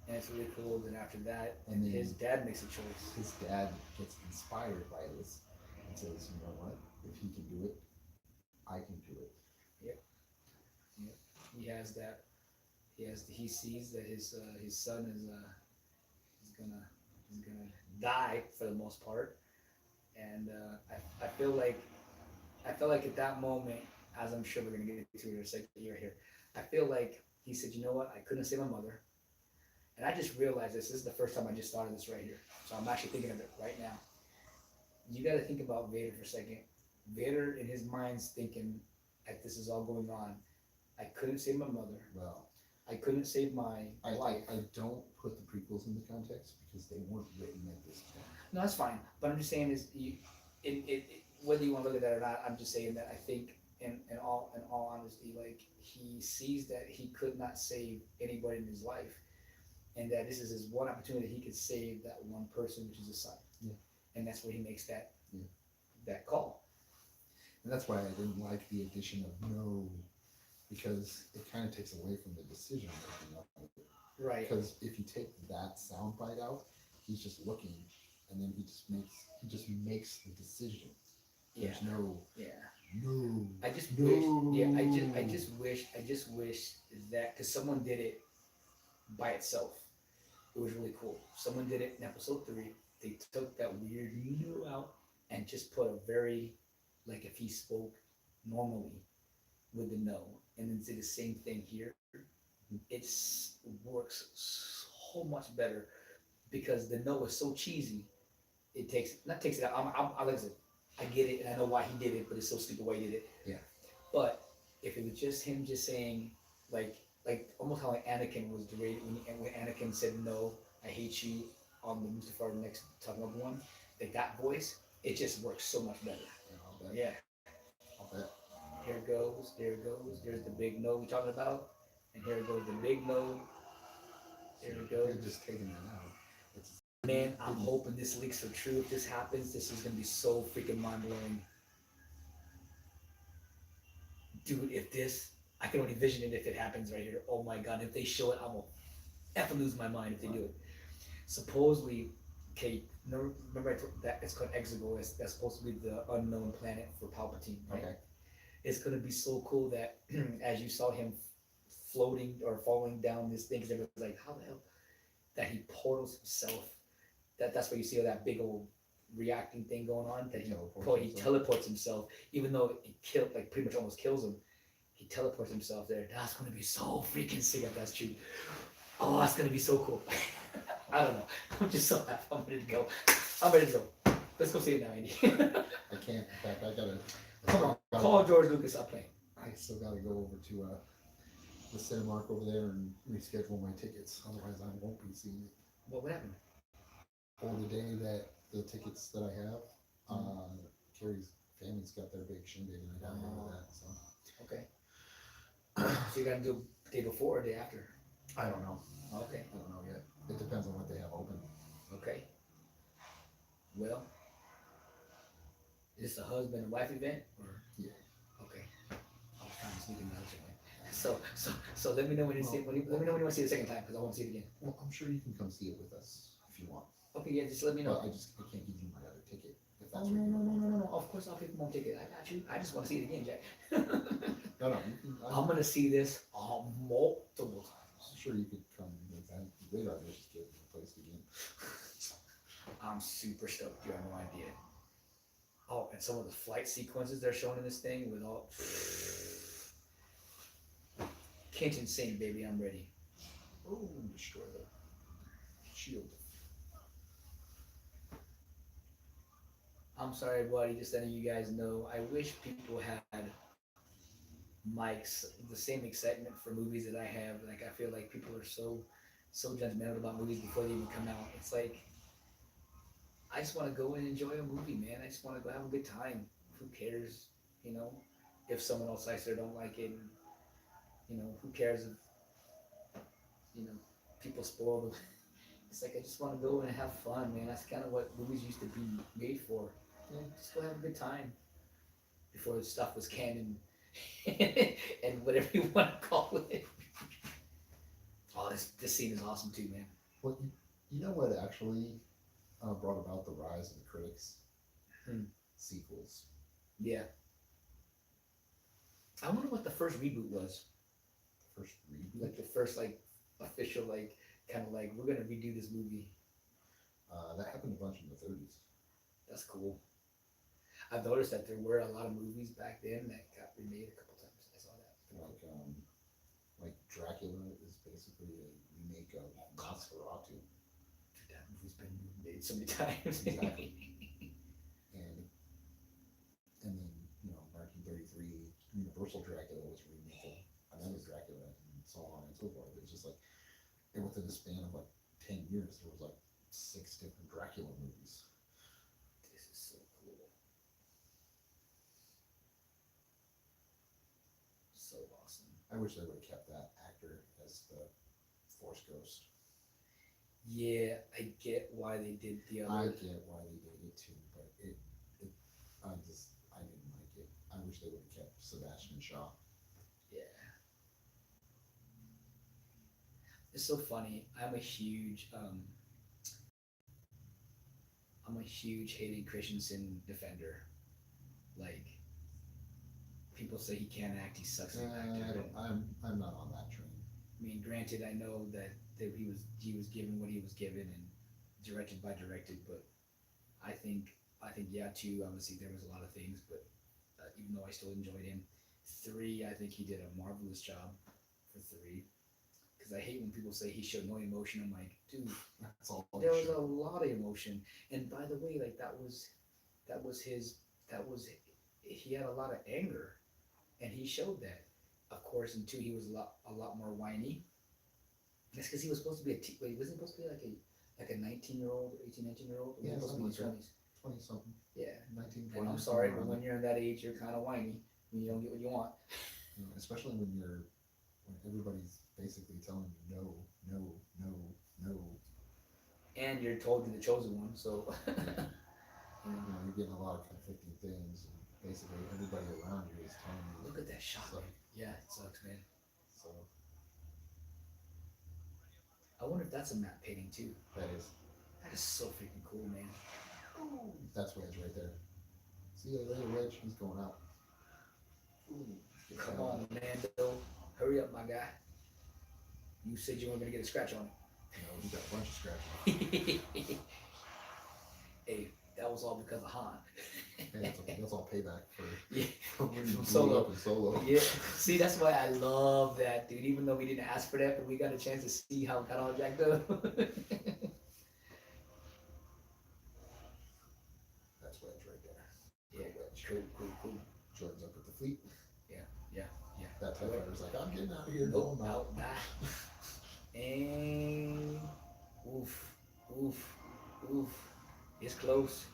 And it's really cool that after that, And then his dad makes a choice. his dad gets inspired by this and says, "You know what? If he can do it, I can do it." Yep. Yep. He has that. He sees that his son is gonna die for the most part, and I feel like at that moment, as I'm sure we're gonna get to in a second year here, I feel like he said, you know what, I couldn't save my mother, and I just realized this. This is the first time I just thought of this right here, so I'm actually thinking of it right now. You got to think about Vader for a second. Vader in his mind's thinking, as this is all going on, I couldn't save my mother. Well, I couldn't save my wife. I don't put the prequels into context because they weren't written at this point. No, that's fine. But I'm just saying is whether you want to look at that or not, I'm just saying that I think in all honesty, like he sees that he could not save anybody in his life, and that this is his one opportunity that he could save that one person, which is his son. Yeah. And that's where he makes that Yeah. that call. And that's why I didn't like the addition of no, because it kind of takes away from the decision making of it. Right. Because if you take that sound bite out, he's just looking, and then he just makes the decision. Yeah. There's no Yeah. no. I just no. wish. Yeah. I just wish that because someone did it by itself. It was really cool. Someone did it in episode 3. They took that weird no out and just put a very, like if he spoke normally with the no, and then did the same thing here. It works so much better because the no is so cheesy. It takes it out. I listen. I get it, and I know why he did it, but it's so stupid why he did it. Yeah. But if it was just him just saying like almost how like Anakin was debated when Anakin said no, I hate you on the Mustafar next talking about one, like that voice, it just works so much better. I'll bet. Yeah. I'll bet. Here it goes, there it goes, there's the big no we talking about, and here it goes the big no. There it You're goes. just taking that out. It's Man, I'm hoping this leaks are true. If this happens, this is gonna be so freaking mind blowing. Dude, if this, I can only envision it if it happens right here. Oh my god, if they show it, I'm gonna effing lose my mind if they do it. Supposedly, okay, remember I told that it's called Exegol. That's supposed to be the unknown planet for Palpatine, right? okay. It's gonna be so cool that as you saw him floating or falling down this thing, because everyone's like, how the hell? That he portals himself. That's why you see all that big old reacting thing going on. That he teleports himself, even though it killed, like pretty much almost kills him. He teleports himself there. That's gonna be so freaking sick if that's true. Oh, that's gonna be so cool. I don't know. I'm just so happy. I'm ready to go. I'm ready to go. Let's go see it now, Andy. I can't. In fact, I gotta. Come on, call George Lucas. I'll play. I still gotta go over to the Cinemark over there and reschedule my tickets. Otherwise, I won't be seeing it. What would happen? For the day that the tickets that I have, Carrie's family's got their big shindig, and I gotta go to that. So Okay. So you gotta do day before or day after? I don't know. Okay. I don't know yet. It depends on what they have open. Okay. Well, is this a husband and wife event or? Yeah. Okay. I was trying to sneak in another one. So let me know when you see let me know when you want to see it the second time because I want to see it again. Well, I'm sure you can come see it with us if you want. Okay, yeah, just let me know. But I can't give you my other ticket if that's Oh what you want. no. Of course I'll pick my own ticket. I got you. I just want to see it again, Jack. No, you can, I'm gonna see this multiple times. I'm sure you could come with that. Later, I just get replaced again. I'm super stoked. You have no idea. Oh, and some of the flight sequences they're showing in this thing with all. Kent Insane, baby, I'm ready. Oh, destroy the shield. I'm sorry, buddy. Just letting you guys know. I wish people had the same excitement for movies that I have. Like I feel like people are so judgmental about movies before they even come out. It's like I just want to go and enjoy a movie, man. I just want to go have a good time. Who cares, you know, if someone else likes it or don't like it? And, who cares if people spoil the. It's like I just want to go and have fun, man. That's kind of what movies used to be made for. Just go have a good time before the stuff was canon and whatever you want to call it. Oh, this scene is awesome too, man. Well, you know what actually brought about the rise of the critics? Hmm. Sequels. Yeah. I wonder what the first reboot was. The first reboot? Like the first official kind of like we're gonna redo this movie. That happened a bunch in the 30s. That's cool. I've noticed that there were a lot of movies back then that got remade a couple times. I saw that. Like Dracula is basically a remake of Nosferatu. Dude, that movie's been made so many times. Exactly. and then 1933 Universal Dracula was a remake of another Dracula, and so on and so forth. It's just like within a span of like 10 years, there was like 6 different Dracula movies. This is so cool. So awesome. I wish they would have kept that actor as the Force Ghost. Yeah, I get why they did the I other. get why they did it too, but I didn't like it. I wish they would have kept Sebastian Shaw. Yeah. It's so funny. I'm a huge Hayden Christensen defender. Like people say he can't act, he sucks as an actor. I'm not on that train. I mean, granted, I know that he was given what he was given and directed by directed, but I think yeah too. Obviously, there was a lot of things, but even though I still enjoyed him, 3 I think he did a marvelous job for 3. Because I hate when people say he showed no emotion. I'm like, dude, That's all. there was a lot of emotion. And by the way, like that was he had a lot of anger, and he showed that. Of course, in 2 he was a lot more whiny. That's because he was supposed to be wait, wasn't he supposed to be like a 19-year-old, 18, 19-year-old? Yeah, something like that. 20s. 20 something. Yeah. 19, 20. And I'm sorry, but when you're in that age, you're kind of whiny when you don't get what you want. Especially when everybody's basically telling you no, no, no, no. And you're told you're the chosen one, so. You're getting a lot of conflicting things, and basically everybody around you is telling you. Look at that shot, So, man. Yeah, it sucks, man. so I wonder if that's a matte painting too. that is. That is so freaking cool, man. That's Wedge right there. See you later, Wedge. He's going out. Come on, Mando. Hurry up, my guy. You said you weren't gonna get a scratch on He got a bunch of scratches. it. Hey, that was all because of Han. Hey, that's all payback for, Yeah. for when you blew Solo. up in Solo. Yeah. See, that's why I love that, dude. Even though we didn't ask for that, but we got a chance to see how it got all jacked up. That's Wedge right there. Yeah. Wedge. Cool. Joins up with the fleet. Yeah. That TIE fighter's like, I'm getting out of here. Nope, No, I'm out. nah. And oof. It's close.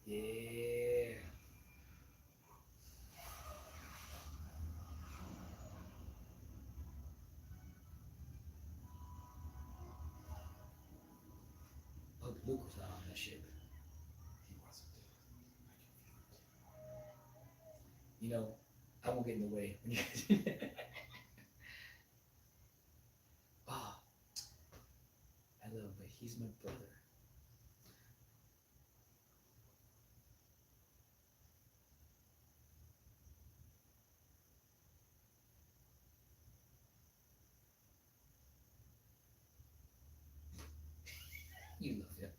Yeah. Oh, Luke was not on that ship. He wasn't. I won't get in the way. Oh, I love him, but he's my brother. You love him.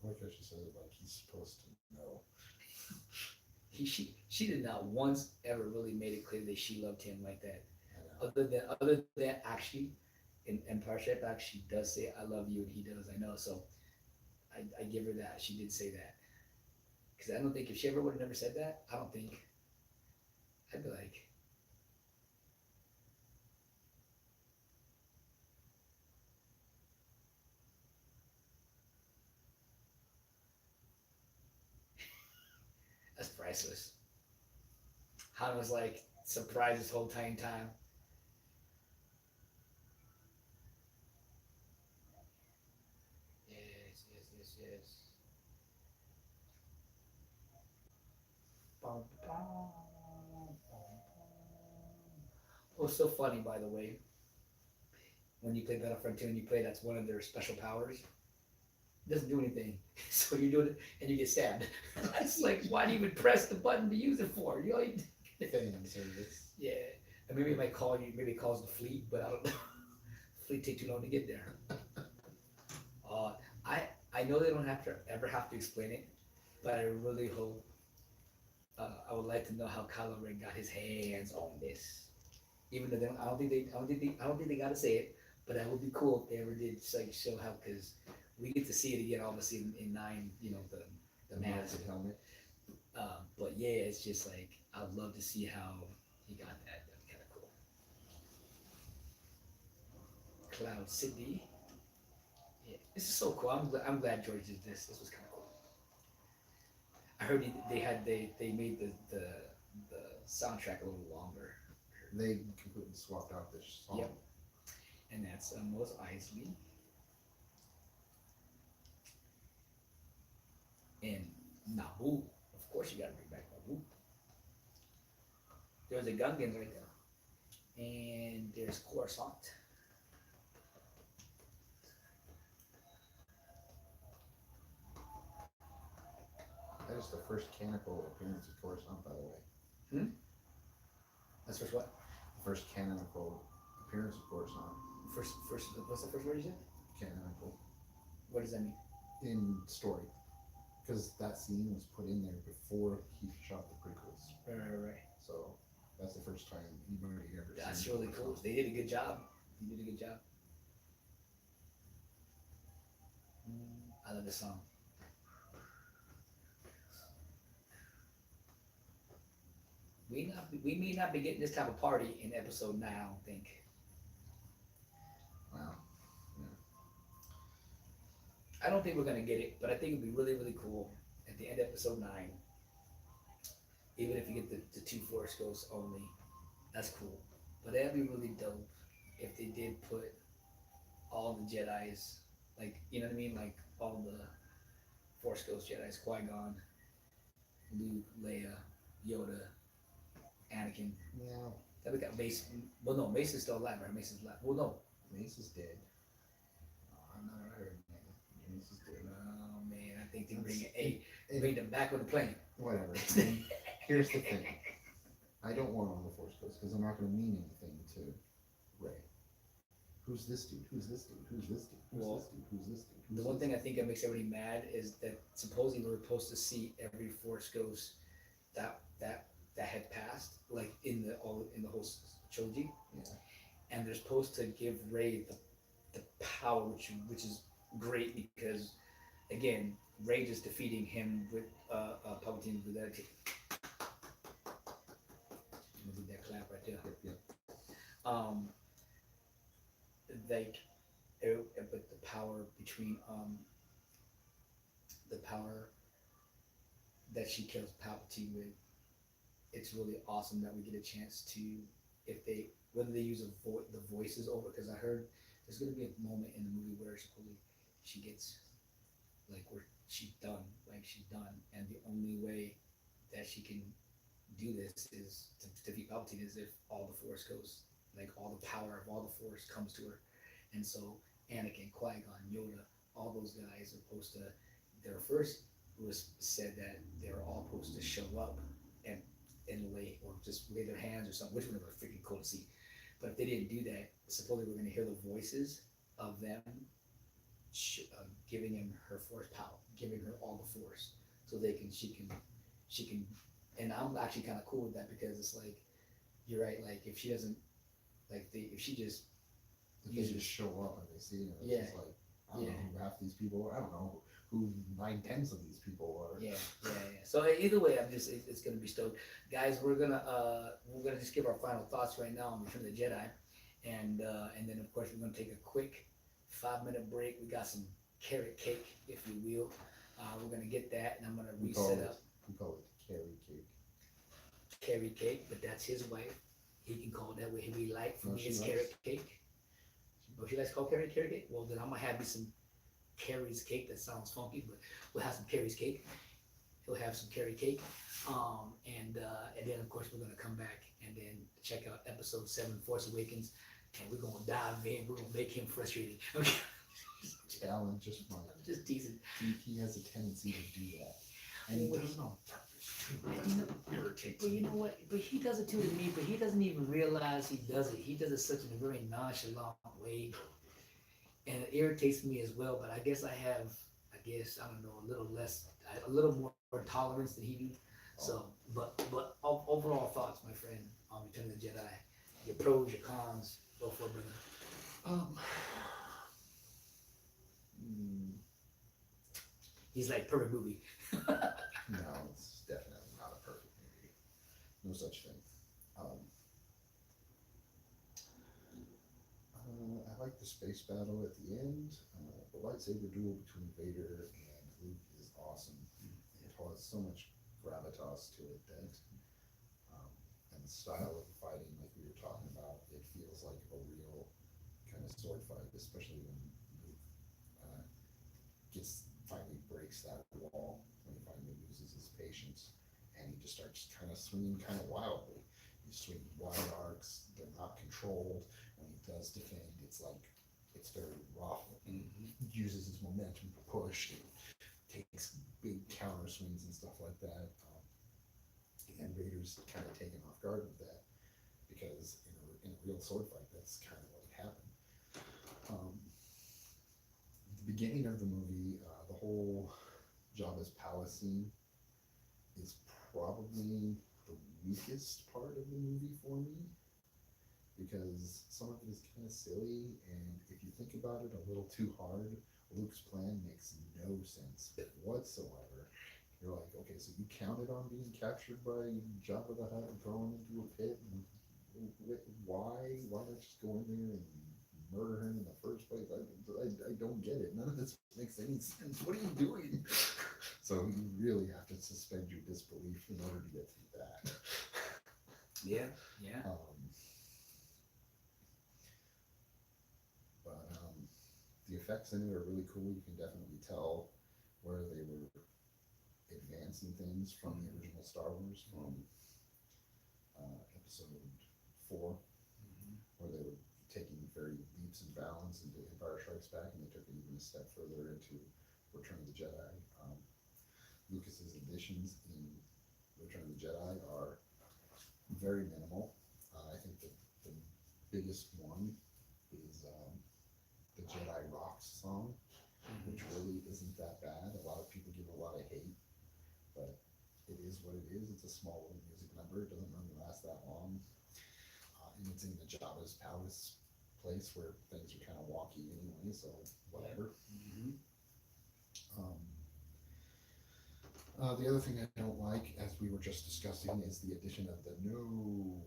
I like how she says it like he's supposed to know. She did not once ever really made it clear that she loved him like that. I know. other than that, actually, in Empire Strikes Back, she does say "I love you" and he does. I know, so I give her that. She did say that because I don't think if she ever would have never said that, I don't think I'd be like, that's priceless. Han was like surprised this whole time. Yes, yes, yes, yes. Bum, bum, bum, bum. Oh, so funny, by the way. When you play Battlefront 2 and you play, that's one of their special powers. It doesn't do anything. So you're doing it and you get stabbed. It's like, why do you even press the button to use it for? You know, Fan service. yeah. And maybe it might call you, maybe it calls the fleet, but I don't know. Fleet take too long to get there. Uh, I I know they don't have to ever have to explain it, but I really hope. I would like to know how Kylo Ren got his hands on this. Even though they don't, I don't think they gotta say it, but that would be cool if they ever did just like show how because we get to see it again, obviously in nine, you know the The mask. mounted helmet. But yeah, it's just like I'd love to see how he got that. That'd be kind of cool. Cloud City. Yeah, this is so cool. I'm glad George did this. This was kind of cool. I heard they made the soundtrack a little longer. They completely swapped out this song. Yep. And that's Mos Eisley and Naboo. Of course, you got to bring back Naboo. There's a Gungans right there, and there's Coruscant. That is the first canonical appearance of Coruscant, by the way. That's first what? The first canonical appearance of Coruscant. First. What's the first word you said? Canonical. What does that mean? In story. Because that scene was put in there before he shot the prequels. Right. So that's the first time anybody ever That's seen really cool. Coruscant. They did a good job. They did a good job. I love this song. We may not be getting this type of party in episode 9. I don't think. Wow. I don't think we're gonna get it, but I think it'd be really cool at the end of episode 9. Even if you get the two Force Ghosts only, that's cool. But that'd be really dope if they did put all the Jedi's, like you know what I mean, like all the Force Ghost Jedi's, Qui-Gon, Luke, Leia, Yoda, Anakin. Yeah. Then we got Mace. Well, no, Mace is still alive, right? Mace is alive. Well, no. Mace is dead. Oh, I never heard that. Mace is dead. Oh man, I think they bring them back on the plane. Whatever. Here's the thing. I don't want all the Force Ghosts because they're not going to mean anything to Rey. Who's this dude? Who's this dude? Who's this dude? Who's Well, this dude? Who's this dude? Who's The one this thing I dude? think that makes everybody mad is that supposedly we're supposed to see every Force Ghost that had passed, like in the whole trilogy, Yeah. and they're supposed to give Rey the power, which is great because again, Rey just defeating him with Palpatine with that. I'm gonna do that clap right there. Yep. Um, like, but the power between the power that she kills Palpatine with, it's really awesome that we get a chance to, if they whether they use the voices over, because I heard there's gonna be a moment in the movie where supposedly she gets like where she's done, and the only way that she can do this is to defeat Palpatine is if all the Force goes, like all the power of all the Force comes to her, and so Anakin, Qui-Gon, Yoda, all those guys are supposed to. Their first was said that they were all supposed to show up and lay or just lay their hands or something, which would have been freaking cool to see. But if they didn't do that, supposedly we're going to hear the voices of them giving him her force power, giving her all the force, so she can. And I'm actually kind of cool with that because it's like you're right. Like if she doesn't, Like if she just If they just show up and they see him, it's Yeah. just like, I don't Yeah. know who half these people are. I don't know who 9/10 of these people are. Yeah, yeah, yeah. So either way, it's gonna be stoked, guys. We're gonna just give our final thoughts right now on Return of the Jedi, and then of course we're gonna take a quick 5 minute break. We got some carrot cake, if you will. We're gonna get that, and I'm gonna We call reset it up we call it carry cake. carrot cake, but that's his wife. He can call it that way he like. For No, me, she it's likes- carrot cake. Oh, she likes to call carrot cake. Well, then I'm gonna have me some Carrie's cake. That sounds funky, but we'll have some Carrie's cake. He'll have some carrot cake, and then of course we're gonna come back and then check out episode 7, Force Awakens, and we're gonna dive in. We're gonna make him frustrated. Okay, Alan just might. I'm just teasing. He has a tendency to do that, and he does it on purpose. Irritates But you me. know what? But he does it too to me. But he doesn't even realize he does it. He does it such in a very nonchalant way, and it irritates me as well. But I guess I have, I don't know, a little more tolerance than he do. So, but overall thoughts, my friend, on Return of the Jedi, your pros, your cons, go for it, brother. Um, mm, He's like perfect movie. no, it's definitely not a perfect movie. No such thing. I like the space battle at the end. The lightsaber duel between Vader and Luke is awesome. It has so much gravitas to it that, and the style of the fighting, like we were talking about, it feels like a real kind of sword fight, especially when Luke finally breaks that wall, when he finally loses his patience, and he just starts kind of swinging kind of wildly. He's swinging wide arcs; they're not controlled. When he does defend, it's very rough. And uses his momentum to push. And takes big counter swings and stuff like that. And Vader's kind of taken off guard with that because in a real sword fight, that's kind of what happened. The beginning of the movie, the whole Jabba's palace scene is probably the weakest part of the movie for me because some of it is kind of silly, and if you think about it a little too hard, Luke's plan makes no sense whatsoever. You're like, okay, so you counted on being captured by Jabba the Hutt and thrown into a pit, and why? Why not just go in there and murder him in the first place? I don't get it. None of this makes any sense. What are you doing? So you really have to suspend your disbelief in order to get through that. Yeah, yeah. The effects in it are really cool. You can definitely tell where they were advancing things from the original Star Wars, from episode 4, where they were taking very leaps and bounds into Empire Strikes Back, and they took it even a step further into Return of the Jedi. Lucas's additions in Return of the Jedi are very minimal. I think the biggest one is the Jedi Rocks song, which really isn't that bad. A lot of people give it a lot of hate, but it is what it is. It's a small little music number. It doesn't really last that long. And it's in the Jabba's palace place where things are kind of wonky anyway, so whatever. The other thing I don't like, as we were just discussing, is the addition of the no.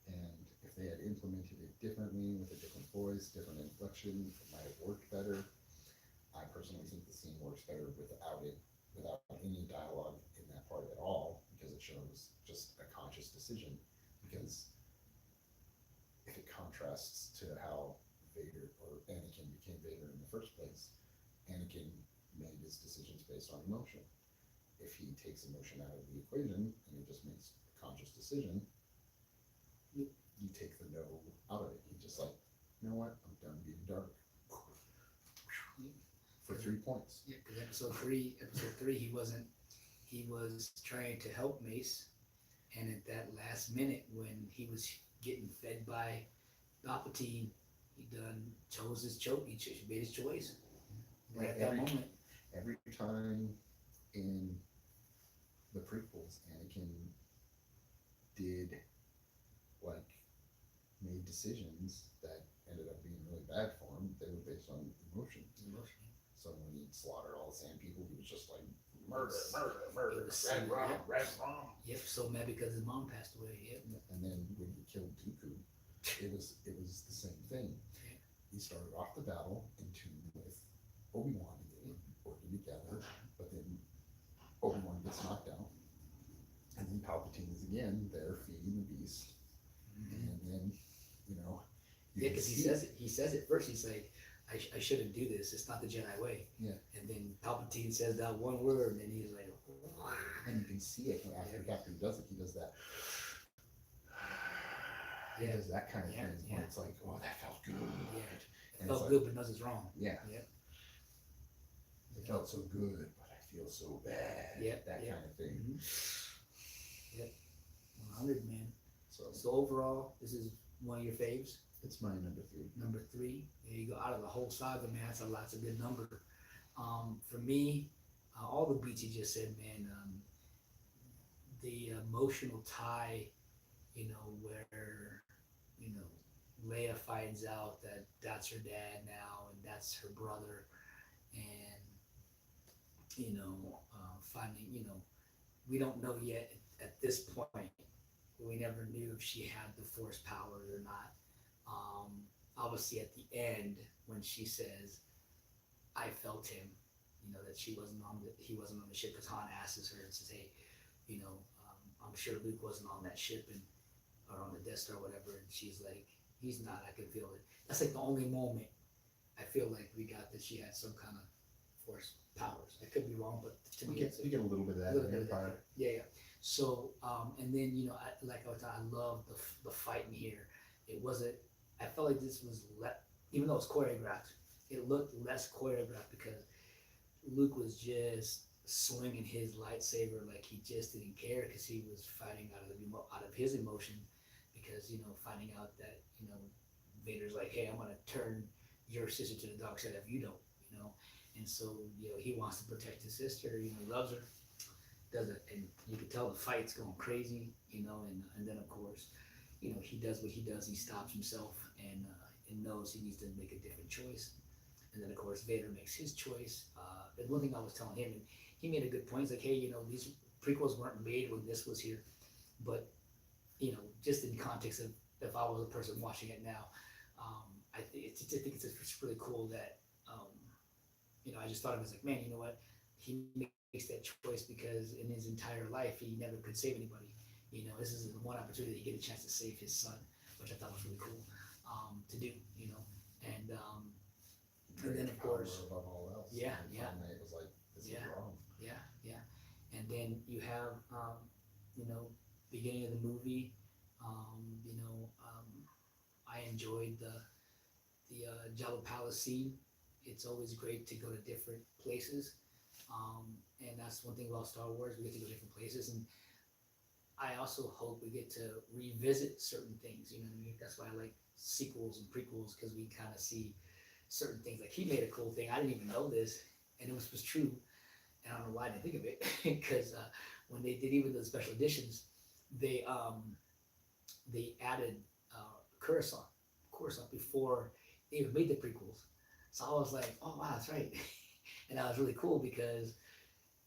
And if they had implemented it differently, with a different voice, different inflection, it might have worked better. I personally think the scene works better without any dialogue in that part at all, because it shows just a conscious decision. Because if it contrasts to how Vader or Anakin became Vader in the first place, Anakin made his decisions based on emotion. If he takes emotion out of the equation and he just makes a conscious decision, you take the no out of it. He's just like, you know what, I'm done being dark. For 3 points. Yeah, because episode three, he was trying to help Mace, and at that last minute when he was getting fed by Palpatine, he chose his choke. He made his choice right at that moment. Every time in the prequels, Anakin did like made decisions that ended up being really bad for him, they were based on emotion. Emotion. So when he slaughtered all the sand people, he was just like murder, It was so, red rum, yep. red rum. Yep, so mad because his mom passed away. Yep. And then when he killed Dooku, it was the same thing. Yeah. He started off the battle in tune with Obi-Wan, and they were working together, but then Obi-Wan gets knocked out, and then Palpatine is again there feeding the beast, and then you know, you Yeah, can because he see says it. He says it first. He's like, I shouldn't do this. It's not the Jedi way." Yeah. And then Palpatine says that one word, and then he's like, "Wow." and you can see it after he does it. He does that. He Yeah. does that kind of Yeah, thing yeah. where it's like, oh, that felt good. Yeah. It And felt it's good, but knows it's wrong. yeah, Yep. it felt so good, but I feel so bad. Yep, That yep. kind of thing. Yep. 100, man. So So overall, this is one of your faves. it's my number 3. Number 3. There you go. Out of the whole saga, man, that's a good number. For me, all the beats you just said, man. The emotional tie, where Leia finds out that that's her dad now and that's her brother, and finding, we don't know yet at this point. We never knew if she had the force powers or not. Obviously, at the end, when she says, "I felt him," that he wasn't on the ship, because Han asks her and says, "Hey, I'm sure Luke wasn't on that ship or on the Death Star or whatever," and she's like, "He's not. I can feel it." That's like the only moment I feel like we got that she had some kind of force powers. I could be wrong, but to me, You get a little bit of that in Empire. Yeah. So, and then I love the fight in here. It wasn't. I felt like this was even though it was choreographed, it looked less choreographed because Luke was just swinging his lightsaber like he just didn't care, because he was fighting out of his emotion, because finding out that Vader's like, "Hey, I'm gonna turn your sister to the dark side if you don't," and so he wants to protect his sister, loves her, does it, and you can tell the fight's going crazy, and then of course, he does what he does. He stops himself and knows he needs to make a different choice. And then of course Vader makes his choice. And one thing I was telling him, and he made a good point. He's like, "Hey, these prequels weren't made when this was here, but just in context of if I was a person watching it now, I think it's really cool that I just thought of it as like, man, you know what? He makes that choice because in his entire life he never could save anybody. This is the one opportunity to get a chance to save his son, which I thought was really cool to do. And and then of course, above all else. Yeah, and yeah. finally it was like, this Yeah. is wrong. yeah, and then you have beginning of the movie. I enjoyed the Jabba Palace scene. It's always great to go to different places, and that's one thing about Star Wars. We get to go to different places, and I also hope we get to revisit certain things. What I mean? That's why I like sequels and prequels, because we kind of see certain things. Like, he made a cool thing. I didn't even know this, and it was true. And I don't know why I didn't think of it, because when they did even the special editions, they added Coruscant before they even made the prequels. So I was like, oh wow, that's right. And that was really cool, because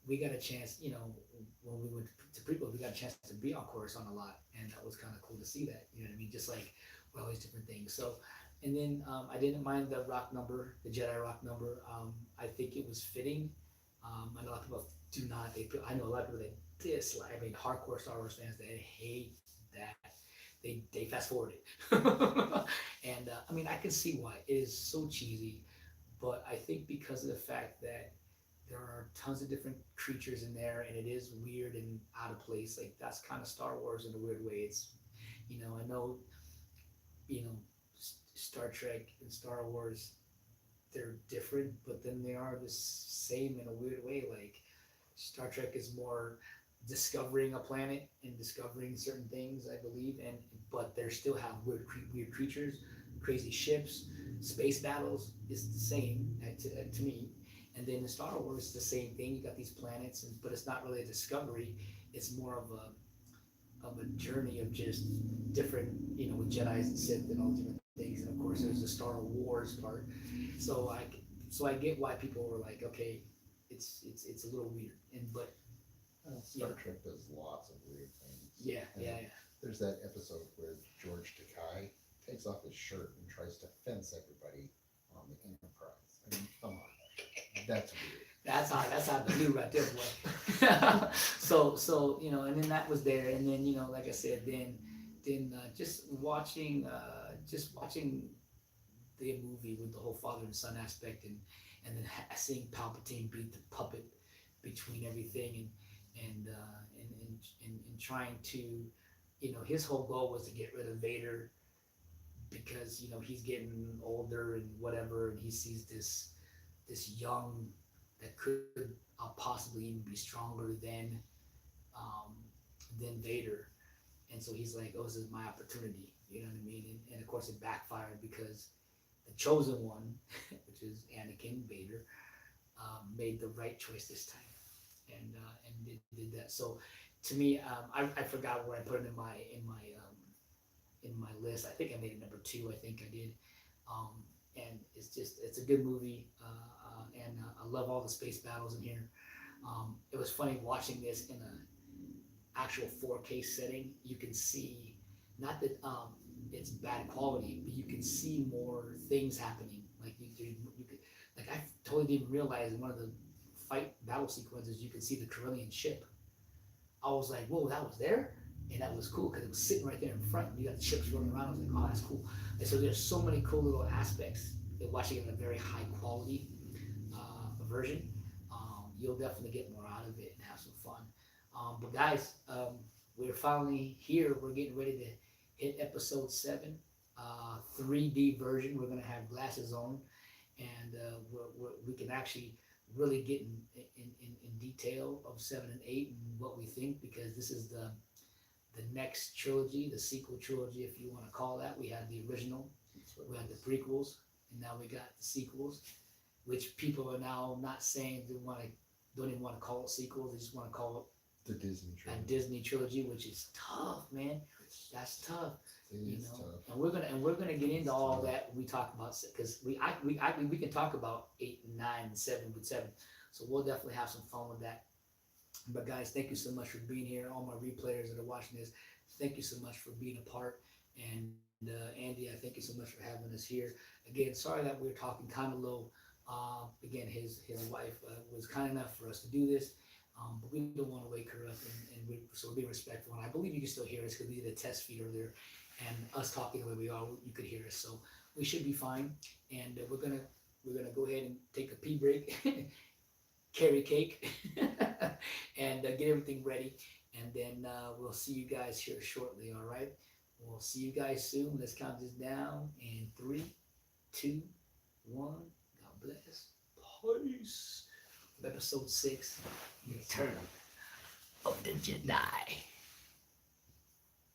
we got a chance, when we went to prequels, we got a chance to be on Coruscant a lot, and that was kind of cool to see that. You know what I mean? Just like all these different things. So, and then I didn't mind the rock number, the Jedi rock number. I think it was fitting. I know a lot of people do not. I know a lot of people that dislike. I mean, hardcore Star Wars fans, they hate that. They fast forward it, and I mean, I can see why. It is so cheesy, but I think because of the fact that there are tons of different creatures in there, and it is weird and out of place. Like, that's kind of Star Wars in a weird way. It's, I know, Star Trek and Star Wars, they're different, but then they are the same in a weird way. Like, Star Trek is more discovering a planet and discovering certain things, I believe, but they still have weird creatures, crazy ships, space battles is the same to me. And then in Star Wars, it's the same thing. You got these planets, but it's not really a discovery. It's more of of a journey of just different, with Jedi's and Sith and all different things. And of course, there's the Star Wars part. So I get why people were like, okay, it's a little weird. And but Star Trek does lots of weird things. yeah, And yeah, yeah. there's that episode where George Takei takes off his shirt and tries to fence everybody on the Enterprise. I mean, come on, that's weird. That's how the new right there, boy. So and then that was there, and then like I said, then just watching the movie with the whole father and son aspect, and then seeing Palpatine beat the puppet between everything, and trying to, his whole goal was to get rid of Vader because he's getting older and whatever, and he sees this young that could possibly even be stronger um, than Vader, and so he's like, "Oh, this is my opportunity." You know what I mean? And of course, it backfired because the chosen one, which is Anakin Vader, made the right choice this time, and did that. So, to me, I forgot where I put it in my list. I think I made it number 2. I think I did. And it's a good movie, and I love all the space battles in here. It was funny watching this in an actual 4K setting. You can see, not that it's bad quality, but you can see more things happening. Like you could, like I totally didn't realize in one of the fight battle sequences you could see the Corellian ship. I was like, whoa, that was there? And that was cool because it was sitting right there in front. And you got the ships running around. I was like, oh, that's cool. And so there's so many cool little aspects. And watching it in a very high quality version, you'll definitely get more out of it and have some fun. But guys, we're finally here. We're getting ready to hit episode 7, 3D version. We're gonna have glasses on, and we can actually really get in detail of 7 and 8 and what we think, because this is the next trilogy, the sequel trilogy, if you want to call that. We had the original, we had the prequels, and now we got the sequels, which people are now not saying don't even want to call it sequels. They just want to call it The Disney a trilogy. Disney trilogy, which is tough, man. That's tough. It is tough. And we're gonna get into all that when we talk about, because we can talk about 8 and 9 and 7 with 7. So we'll definitely have some fun with that. But guys, thank you so much for being here. All my replayers that are watching this, thank you so much for being a part. And Andy, I thank you so much for having us here. Again, sorry that we were talking kind of low. Again, his wife was kind enough for us to do this, but we don't want to wake her up, so we're being respectful. And I believe you can still hear us because we did a test feed earlier, and us talking the way we are, you could hear us. So we should be fine. And we're gonna go ahead and take a pee break. Carry cake and get everything ready, and then we'll see you guys here shortly. All right, we'll see you guys soon. Let's count this down in 3, 2, 1. God bless. Peace. Episode 6, Return of the Jedi.